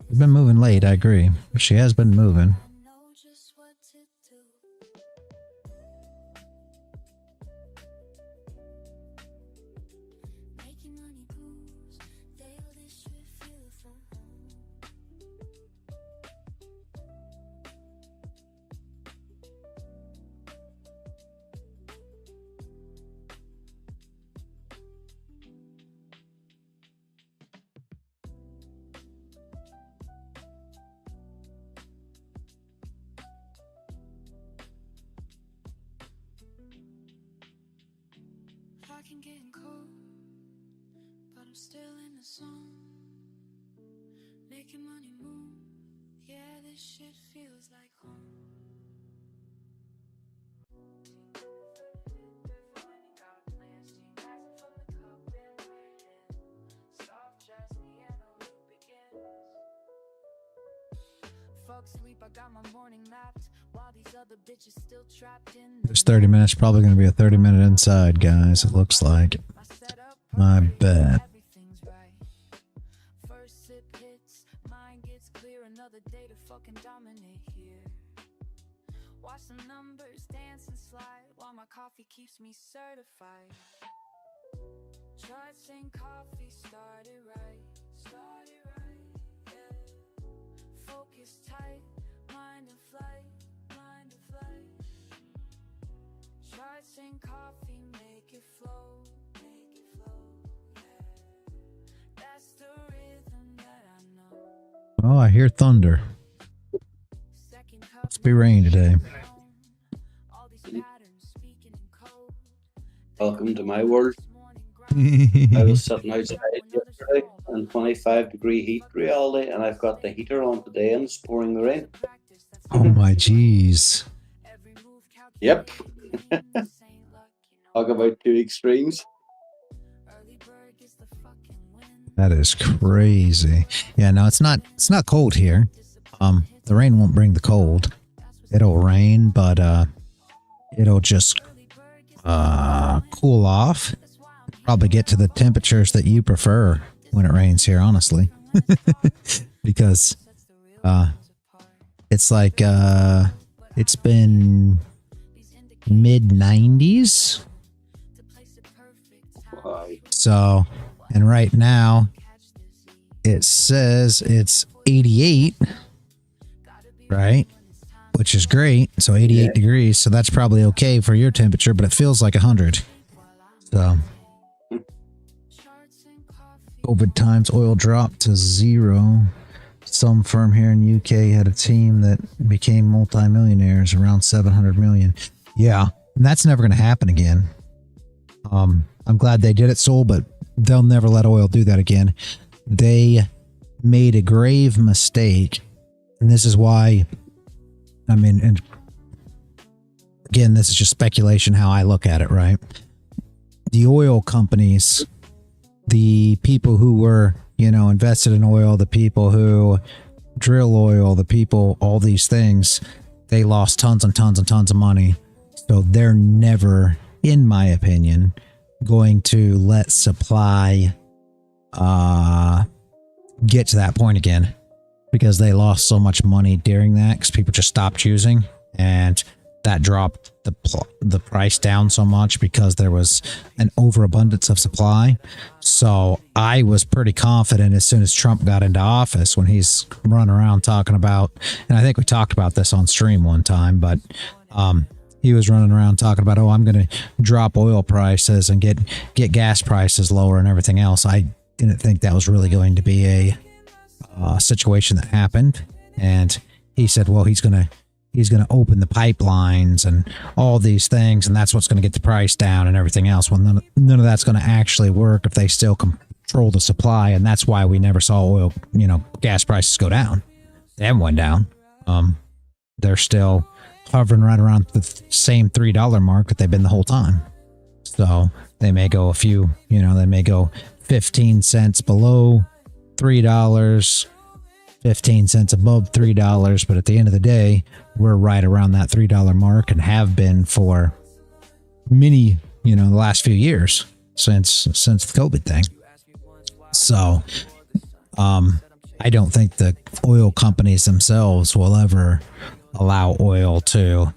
We've been moving late, I agree. But she has been moving. Fucking getting cold, but I'm still in the zone. Making money move, yeah, this shit feels like home. Fuck sleep, I got my morning mapped while these other bitches still trapped in. This 30 minutes probably going to be a 30-minute inside, guys. It looks like. I bet. Everything's right. First sip hits, mind gets clear, another day to fucking dominate here. Watch the numbers dance and slide while my coffee keeps me certified. Charts and coffee started right, yeah. Focus tight, mind in flight, Charts and coffee make it flow, yeah. That's the rhythm that I know. Oh, I hear thunder. Must be rain today. Welcome to my world. I was sitting outside yesterday in 25-degree heat reality, and I've got the heater on today and it's pouring the rain. Oh my jeez. Yep. Talk about two extremes. That is crazy. Yeah, no, it's not cold here. The rain won't bring the cold. It'll rain, but it'll just cool off. Probably get to the temperatures that you prefer when it rains here, honestly. Because it's like it's been mid 90s. So, and right now it says it's 88, right? Which is great. So 88 degrees. So that's probably okay for your temperature, but it feels like 100. So COVID times, oil dropped to 0. Some firm here in UK had a team that became multimillionaires, around 700 million. Yeah, and that's never going to happen again. I'm glad they did it, Soul, but they'll never let oil do that again. They made a grave mistake, and this is why, I mean, and again, this is just speculation how I look at it, right? The oil companies, the people who were, invested in oil, the people who drill oil, the people, all these things, they lost tons and tons and tons of money. So they're never, in my opinion, going to let supply get to that point again, because they lost so much money during that because people just stopped using, and that dropped the price down so much because there was an overabundance of supply. So I was pretty confident as soon as Trump got into office, when he's running around talking about, and I think we talked about this on stream one time, but he was running around talking about, oh, I'm going to drop oil prices and get gas prices lower and everything else. I didn't think that was really going to be a situation that happened. And he said, well, he's going to open the pipelines and all these things, and that's what's going to get the price down and everything else. Well, none of that's going to actually work if they still control the supply, and that's why we never saw oil, gas prices go down. They haven't went down. They're still hovering right around the same $3 mark that they've been the whole time. So they may go they may go 15 cents below $3, 15 cents above $3, but at the end of the day, we're right around that $3 mark, and have been for many, the last few years since the COVID thing. So, I don't think the oil companies themselves will ever allow oil to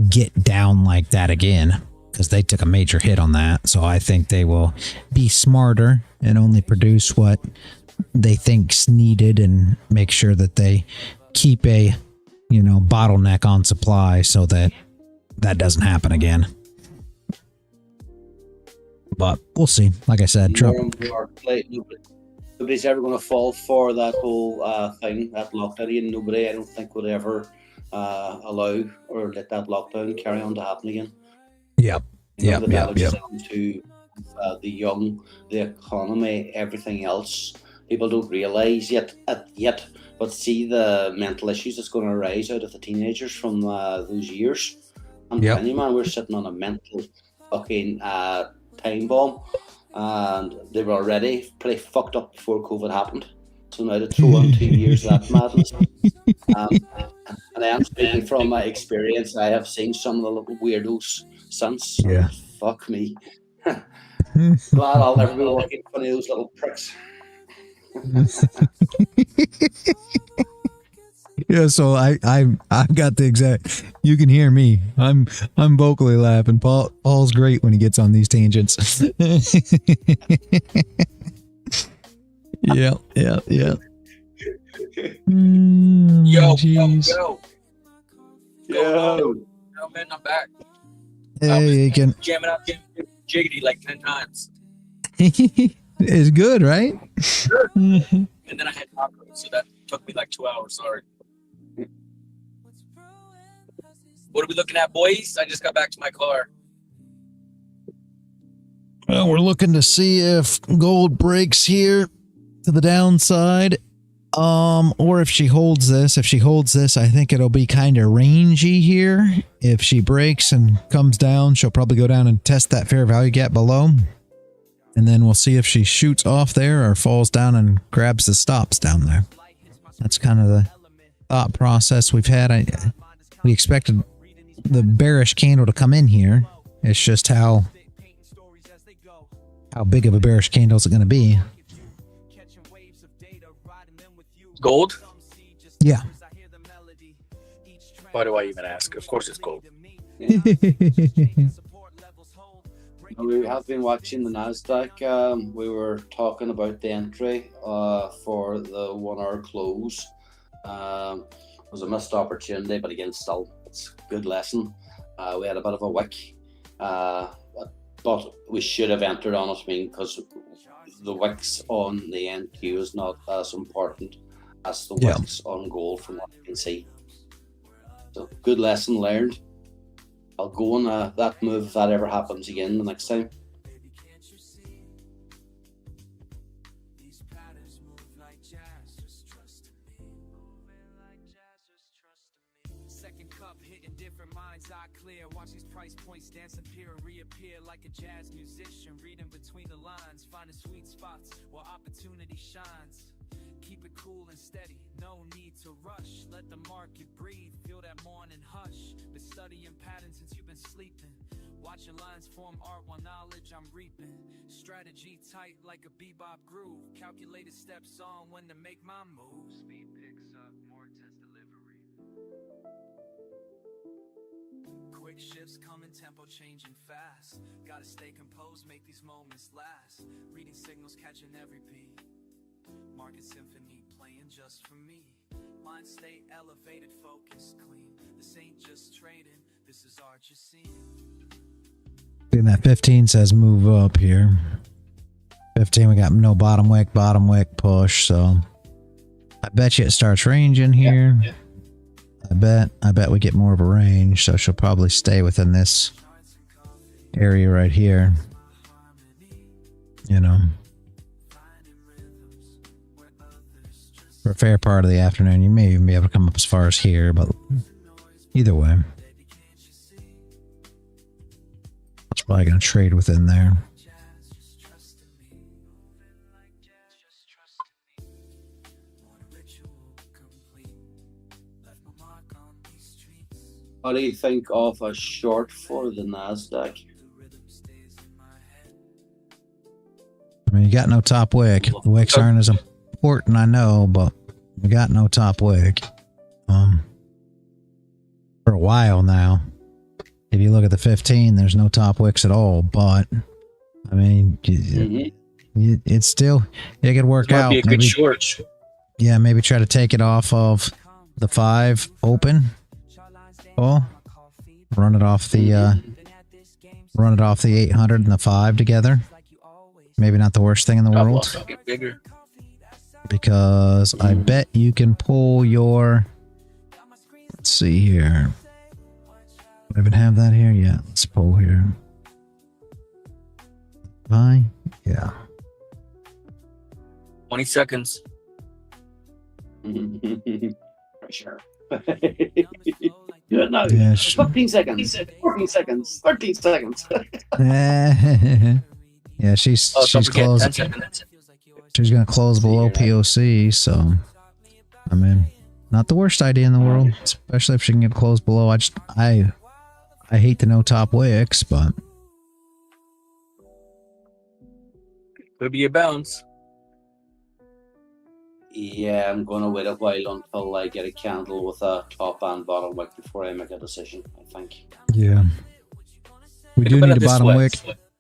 get down like that again, because they took a major hit on that. So I think they will be smarter and only produce what they think's needed, and make sure that they keep a bottleneck on supply so that doesn't happen again. But we'll see. Like I said, Trump. Nobody's ever going to fall for that whole thing, that lockdown. And nobody, I don't think, would ever allow or let that lockdown carry on to happen again. Yep. Yep. To the young, the economy, everything else. People don't realize yet, but see the mental issues that's going to arise out of the teenagers from those years. I'm telling you, man, we're sitting on a mental fucking time bomb, and they were already pretty fucked up before COVID happened. So now to throw on 2 years of that madness. And I am speaking from my experience. I have seen some of the little weirdos since. Yeah. Fuck me. Glad I'll never be working for any of those little pricks. Yeah, so I've got the exact. You can hear me. I'm vocally laughing. Paul's great when he gets on these tangents. Yeah. Yo, man, I'm back. Hey, you can jamming out jiggity like 10 times. It's good, right? Sure. And then I had tacos, so that took me like 2 hours. Sorry. What are we looking at, boys? I just got back to my car. Well, we're looking to see if gold breaks here to the downside Or if she holds this, I think it'll be kind of rangy here. If she breaks and comes down, she'll probably go down and test that fair value gap below. And then we'll see if she shoots off there or falls down and grabs the stops down there. That's kind of the thought process we've had. We expected the bearish candle to come in here. It's just how big of a bearish candle is it going to be? Gold? Yeah. Why do I even ask? Of course it's gold. We have been watching the Nasdaq. We were talking about the entry for the 1 hour close. It was a missed opportunity, but again, still, it's a good lesson. We had a bit of a wick, but we should have entered on it, because the wicks on the NQ is not as important as the wicks on gold from what you can see. So, good lesson learned. I'll go on that move if that ever happens again the next time. Second cup hitting different minds, eye clear. Watch these price points dance, appear and reappear like a jazz musician, reading between the lines, finding sweet spots where opportunity shines. Keep it cool and steady, no need to rush. Let the market breathe, feel that morning hush. Been studying patterns since you've been sleeping. Watching lines form art while knowledge I'm reaping. Strategy tight like a bebop groove. Calculated steps on when to make my move. Speed picks up, more test delivery. Quick shifts coming, tempo changing fast. Gotta stay composed, make these moments last. Reading signals, catching every beat. Market symphony playing just for me. Mind state elevated, focus clean. This ain't just trading, this is art you're seeing. And that 15 says move up here. 15, we got no bottom wick, push. So I bet you it starts ranging here. Yeah. I bet we get more of a range. So she'll probably stay within this area right here. You know, for a fair part of the afternoon, you may even be able to come up as far as here, but either way, it's probably going to trade within there. What do you think of a short for the Nasdaq? I mean, you got no top wick. The wicks aren't as important, I know, but we got no top wick. For a while now. If you look at the 15, there's no top wicks at all. But I mean, it's still, it could work out. Might be a good short. Yeah, maybe try to take it off of the 5 open. Oh, run it off the 800 and the 5 together. Maybe not the worst thing in the world. Bigger. Because I bet you can pull your, let's see here. Do I even have that here? Yeah, let's pull here. Fine. Yeah. 20 seconds. For sure. Good enough. Yeah, 15 seconds. 14 seconds. 13 seconds. Yeah, she's closing. She's gonna close below POC, so I mean, not the worst idea in the world, especially if she can get closed below. I hate the no top wicks, but could be a bounce. Yeah, I'm gonna wait a while until I get a candle with a top and bottom wick before I make a decision, I think. Yeah. We do need a bottom wick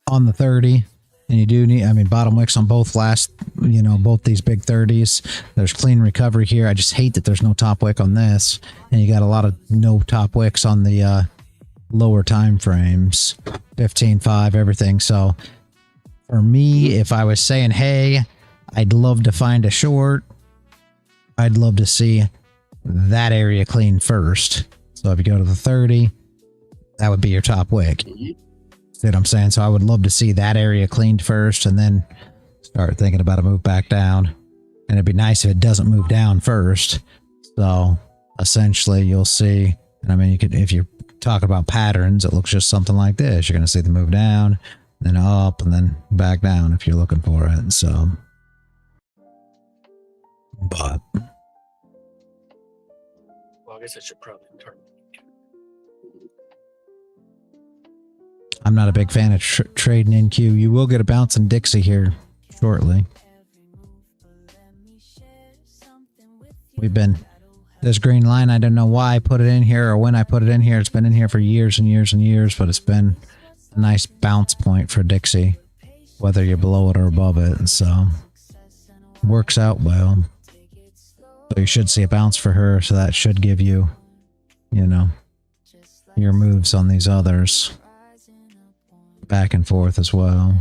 on the 30. And you do need, I mean, bottom wicks on both both these big 30s. There's clean recovery here. I just hate that there's no top wick on this. And you got a lot of no top wicks on the lower time frames. 15, 5, everything. So for me, if I was saying, hey, I'd love to find a short, I'd love to see that area clean first. So if you go to the 30, that would be your top wick. See what I'm saying? So I would love to see that area cleaned first and then start thinking about a move back down. And it'd be nice if it doesn't move down first. So essentially you'll see, and I mean, you could, if you're talking about patterns, it looks just something like this. You're going to see them move down, then up, and then back down if you're looking for it. So, but Well, I guess I should probably turn. I'm not a big fan of trading in queue. You will get a bounce in Dixie here shortly. We've been, this green line, I don't know why I put it in here or when I put it in here. It's been in here for years and years and years, but it's been a nice bounce point for Dixie, whether you're below it or above it. And so works out well. So you should see a bounce for her. So that should give you, you know, your moves on these others back and forth as well.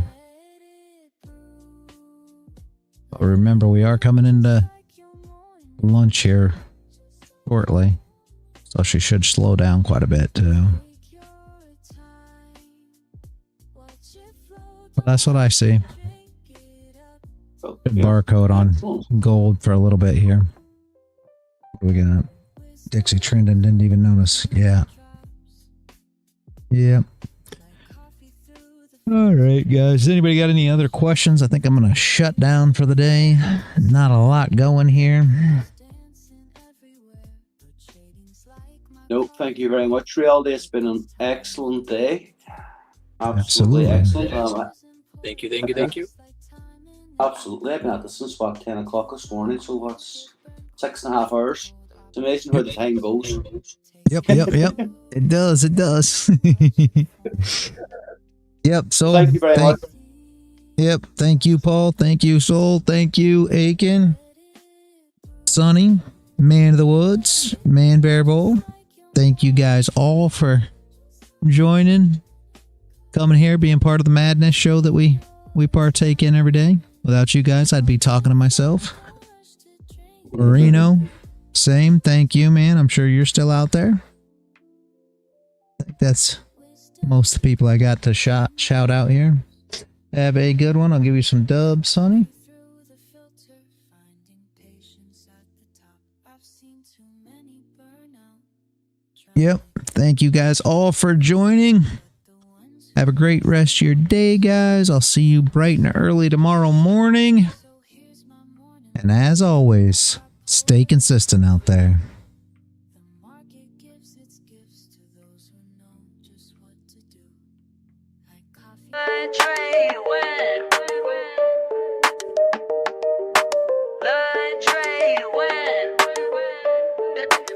But remember, we are coming into lunch here shortly, so she should slow down quite a bit too. But that's what I see. Good barcode on gold for a little bit here. What do we got? Dixie trending, didn't even notice. Yeah. Yep. All right, guys. Anybody got any other questions? I think I'm going to shut down for the day. Not a lot going here. No, thank you very much, Reality. It's been an excellent day. Absolutely excellent. Thank you. Absolutely. I've been at this since about 10 o'clock this morning, so that's 6.5 hours. It's amazing where the time goes. Yep. It does. Yep. So thank you very much. Yep. Thank you, Paul. Thank you, Soul. Thank you, Aiken. Sonny, Man of the Woods, Man Bear Bowl. Thank you guys all for joining, coming here, being part of the madness show that we partake in every day. Without you guys, I'd be talking to myself. Marino, same. Thank you, man. I'm sure you're still out there. I think that's most of the people I got to shout out here. Have a good one. I'll give you some dubs, Sonny. Yep. Thank you guys all for joining. Have a great rest of your day, guys. I'll see you bright and early tomorrow morning. And as always, stay consistent out there.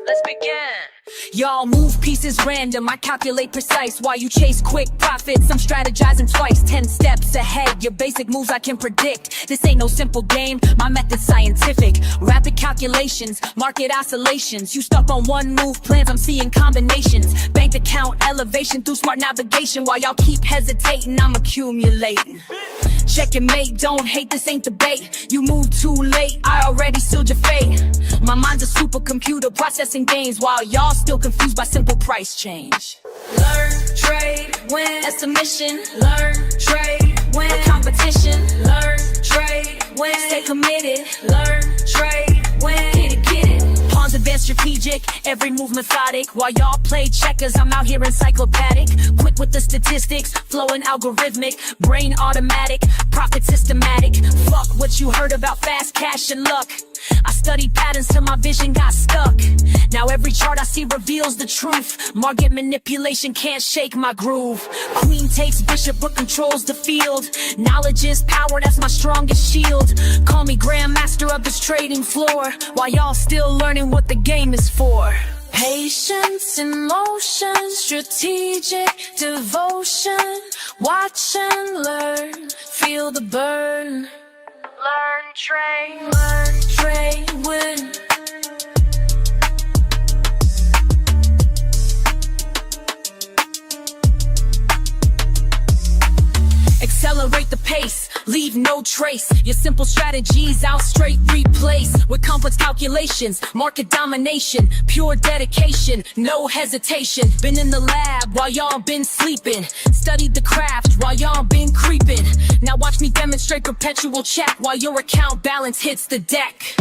Let's begin. Y'all move pieces random, I calculate precise. While you chase quick profits, I'm strategizing twice. 10 steps ahead, your basic moves I can predict. This ain't no simple game, my method's scientific. Rapid calculations, market oscillations. You stuck on one move plans, I'm seeing combinations. Bank account elevation through smart navigation. While y'all keep hesitating, I'm accumulating. Check and mate, don't hate, this ain't debate. You moved too late, I already sealed your fate. My mind's a supercomputer processing gains, while y'all still confused by simple price change. Learn, trade, win, that's a mission. Learn, trade, win, a competition. Learn, trade, win, stay committed. Learn, trade, win, get it. Pawns advanced strategic, every move methodic. While y'all play checkers, I'm out here encyclopedic. Quick with the statistics, flowing algorithmic. Brain automatic, profit systematic. Fuck what you heard about fast cash and luck. I studied patterns till my vision got stuck. Now every chart I see reveals the truth. Market manipulation can't shake my groove. Queen takes bishop but controls the field. Knowledge is power, that's my strongest shield. Call me grandmaster of this trading floor, while y'all still learning what the game is for. Patience in motion, strategic devotion. Watch and learn, feel the burn. Learn, trade, win. Accelerate the pace, leave no trace. Your simple strategies I'll straight replace with complex calculations, market domination, pure dedication, no hesitation. Been in the lab while y'all been sleeping, studied the craft while y'all been creeping. Now watch me demonstrate perpetual check while your account balance hits the deck.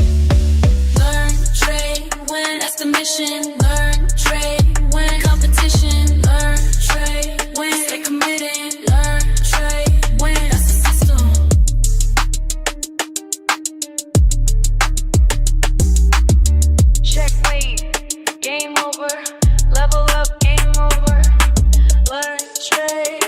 Learn, trade, win, that's the mission. Learn, trade, win, competition. Learn, trade, win, stay committed. Learn, trade, win, that's the system. Checkmate, game over. Level up, game over. Learn, trade.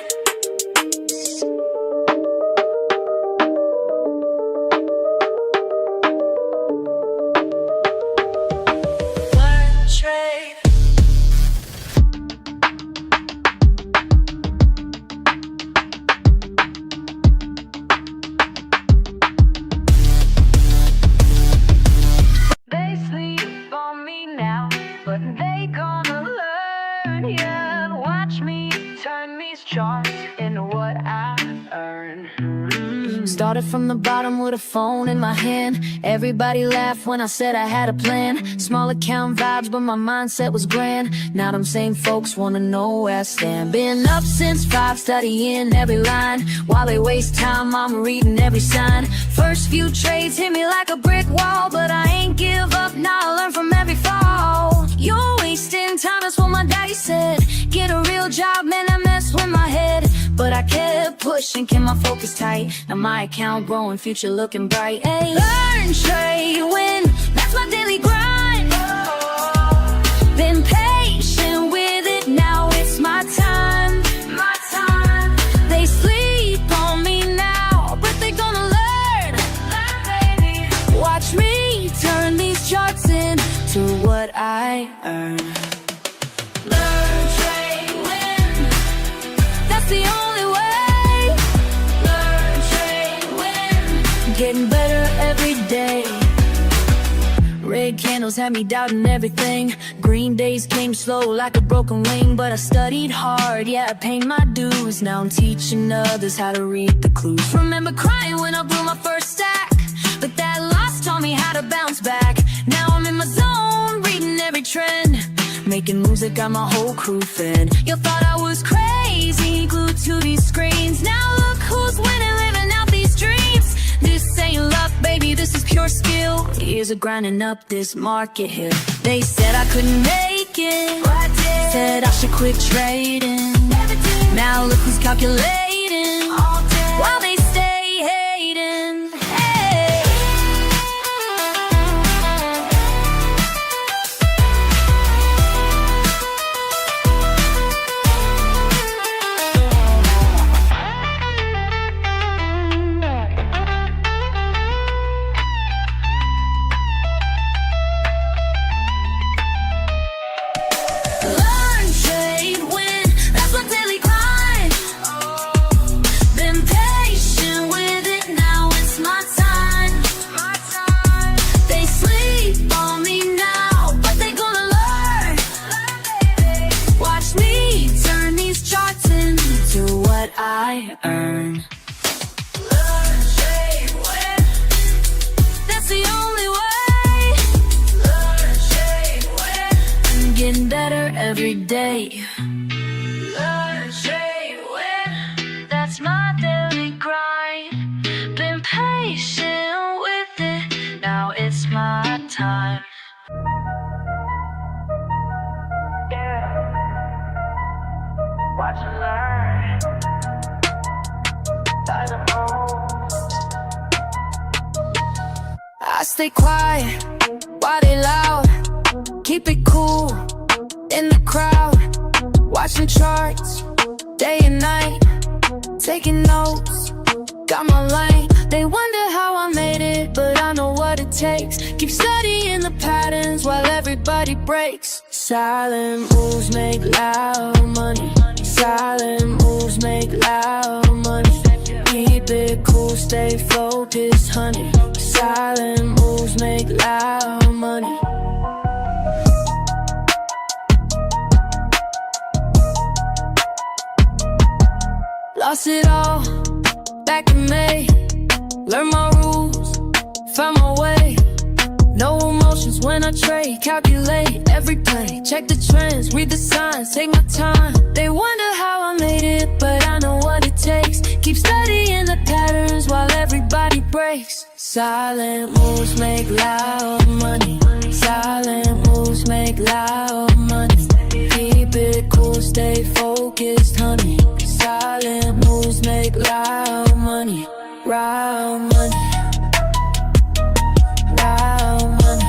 Learn, trade. They sleep on me now, but they gonna learn, yeah. Watch me turn these charts into what I earn. Started from the bottom with a phone in my hand. Everybody laughed when I said I had a plan. Small account vibes, but my mindset was grand. Now them same folks wanna know where I stand. Been up since 5, studying every line. While they waste time, I'm reading every sign. First few trades hit me like a brick wall, but I ain't give up, now I learn from every fall. You're wasting time, that's what my daddy said. Get a real job, man, that mess with my head. But I kept pushing, kept my focus tight. Now my account growing, future looking bright. Hey, learn, trade, win, that's my daily grind. Been patient with it, now it's my time. My time. They sleep on me now, but they gonna learn. Learn, baby. Watch me turn these charts into what I earn. Learn, trade, win, that's the only way. Learn, trade, win, getting better every day. Red candles had me doubting everything. Green days came slow like a broken wing, but I studied hard, yeah, I paid my dues. Now I'm teaching others how to read the clues. Remember crying when I blew my first stack, but that loss taught me how to bounce back. Now I'm in my zone, reading every trend, making moves that got my whole crew fed. You thought I was crazy, glued to these screens. Now look who's winning, living out these dreams. This ain't luck, baby, this is pure skill. Years of grinding up this market hill. They said I couldn't make it, but I did. Said I should quit trading, never did. Now look who's calculating, all day, while they stay hating. Hey. Learn, trade, win, that's my daily grind. Been patient with it, now it's my time. They sleep on me now, but they gonna learn. Watch me turn these charts into what I earn. Learn, trade, win, that's the only way. Learn, trade, win, I'm getting better every day. Learn, trade, win, that's my daily grind. Been patient with it, now it's my time. Yeah. Watch and learn. I stay quiet while they loud. Keep it cool in the crowd. Watching charts day and night. Taking notes, got my lane. They wonder how I made it, but I know what it takes. Keep studying the patterns while everybody breaks. Silent moves make loud money. Silent moves make loud money. Keep it cool, stay focused, honey. Silent moves make loud money. Lost it all back in made. Learn my rules, find my way. No emotions when I trade, calculate every play. Check the trends, read the signs, take my time. They wonder how I made it, but I know what it takes. Keep studying the patterns while everybody breaks. Silent moves make loud money. Silent moves make loud money. Keep it cool, stay focused, honey. Silent moves make loud money. Loud money. Loud money.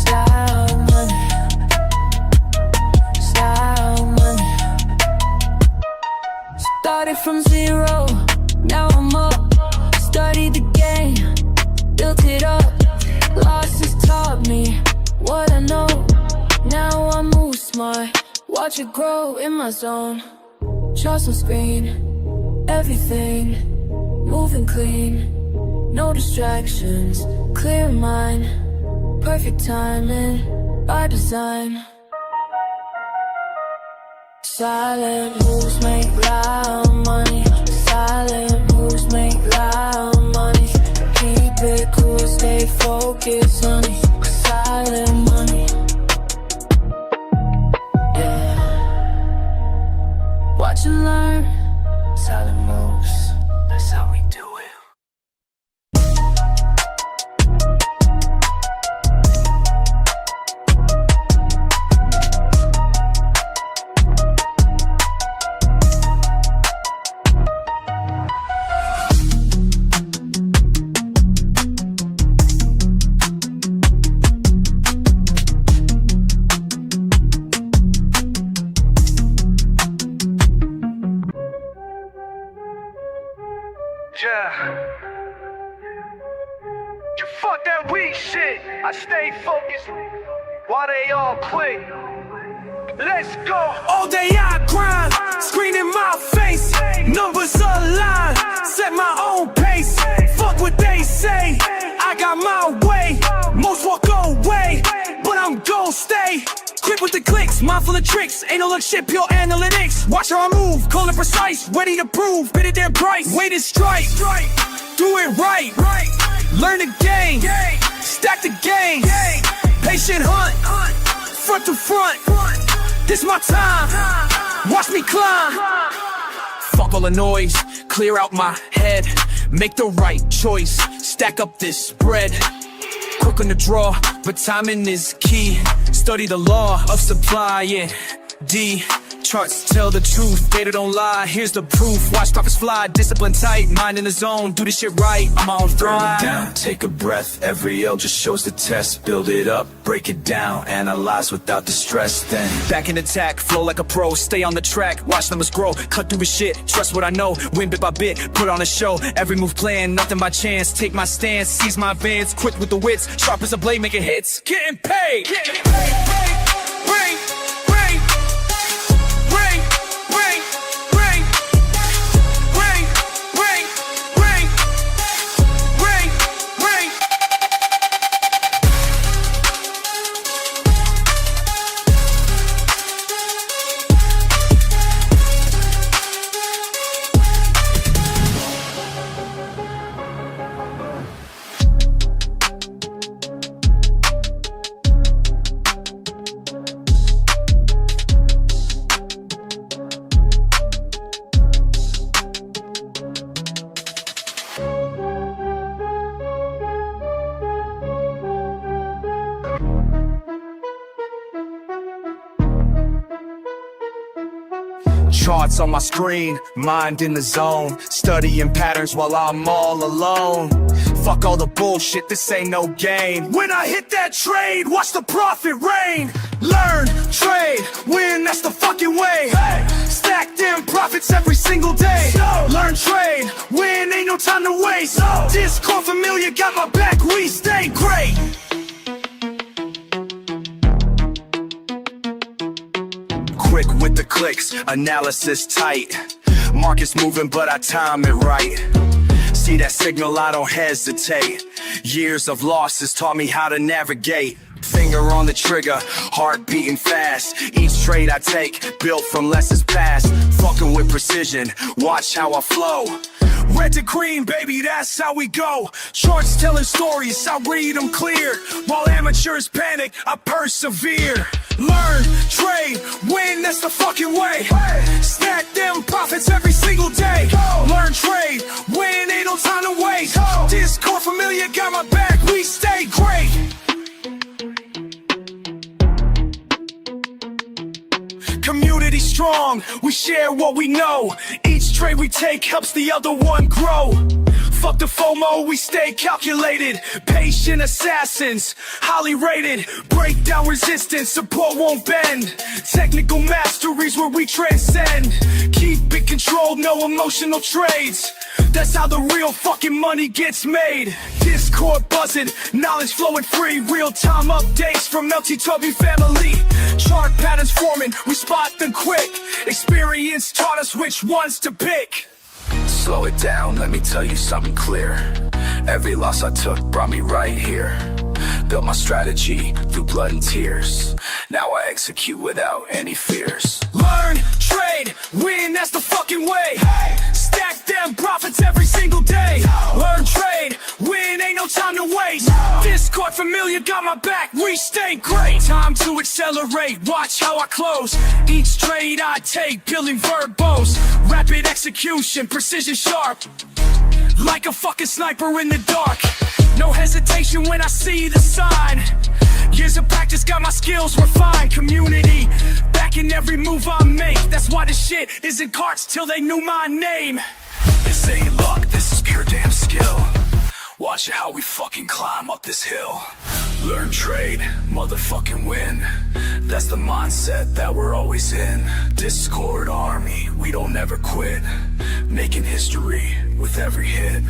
Loud money. Loud money. Started from zero, now I'm up. Studied the game, built it up. Losses taught me what I know. Now I move smart, watch it grow in my zone. Trust on screen, everything moving clean. No distractions, clear mind. Perfect timing, by design. Silent moves make loud money. Silent moves make loud money. Keep it cool, stay focused, honey. Silent money. Yeah. Watch and learn. Silent moves. That's how we do it. You fuck that weak shit. I stay focused while they all quit. Let's go. All day I grind, screen in my face. Numbers align, set my own pace. Fuck what they say, I got my way. Most walk away, but I'm gon' stay. Quick with the clicks, mindful of tricks. Ain't no look shit, pure analytics. Watch how I move, cold and precise. Ready to prove, bid it their price. Wait and strike, do it right. Learn the game, stack the game. Patient hunt, front to front. This my time, watch me climb. Fuck all the noise, clear out my head. Make the right choice, stack up this bread. Quick on the draw, but timing is key. Study the law of supply and D. Charts tell the truth, data don't lie. Here's the proof, watch profits fly. Discipline tight, mind in the zone. Do this shit right, I'm on thrive. Down, take a breath. Every L just shows the test. Build it up, break it down. Analyze without the stress. Then Back in attack, flow like a pro. Stay on the track, watch numbers grow. Cut through the shit, trust what I know. Win bit by bit, put on a show. Every move planned, nothing by chance. Take my stance, seize my advance. Quick with the wits, sharp as a blade, making hits. Getting paid, getting paid. Bring. charts on my screen, mind in the zone. Studying patterns while I'm all alone. Fuck all the bullshit, this ain't no game. When I hit that trade, watch the profit rain. Learn, trade, win, that's the fucking way. Stack them profits every single day. Learn, trade, win, ain't no time to waste. Discord familiar, got my back, we stay great. Quick with the clicks, analysis tight. Market's moving, but I time it right. See that signal, I don't hesitate. Years of losses taught me how to navigate. Things finger on the trigger, heart beating fast. Each trade I take, built from lessons past. Fucking with precision, watch how I flow. Red to green, baby, that's how we go. Charts telling stories, I read them clear. While amateurs panic, I persevere. Learn, trade, win, that's the fucking way. Stack them profits every single day. Learn, trade, win, ain't no time to wait. Discord familiar, got my back, we stay great. Community strong, we share what we know. Each trade we take helps the other one grow. Fuck the FOMO, we stay calculated. Patient assassins, highly rated. Break down resistance, support won't bend. Technical masteries where we transcend. Keep it controlled, no emotional trades. That's how the real fucking money gets made. Discord buzzing, knowledge flowing free. Real-time updates from LTW family. Chart patterns forming, we spot them quick. Experience taught us which ones to pick. Slow it down, let me tell you something clear. Every loss I took brought me right here. Built my strategy through blood and tears. Now I execute without any fears. Learn, trade, win, that's the fucking way. Stack them profits every single day. Learn, trade, win, ain't no time to waste. Discord familiar, got my back, we stay great. Time to accelerate, watch how I close. Each trade I take, peeling verbose. Rapid execution, precision sharp. Like a fucking sniper in the dark. No hesitation when I see the sign. Years of practice got my skills refined. Community, backing every move I make. That's why this shit isn't carts till they knew my name. This ain't luck, this is pure damn skill. Watch how we fucking climb up this hill. Learn, trade, motherfucking win. That's the mindset that we're always in. Discord army, we don't ever quit. Making history with every hit.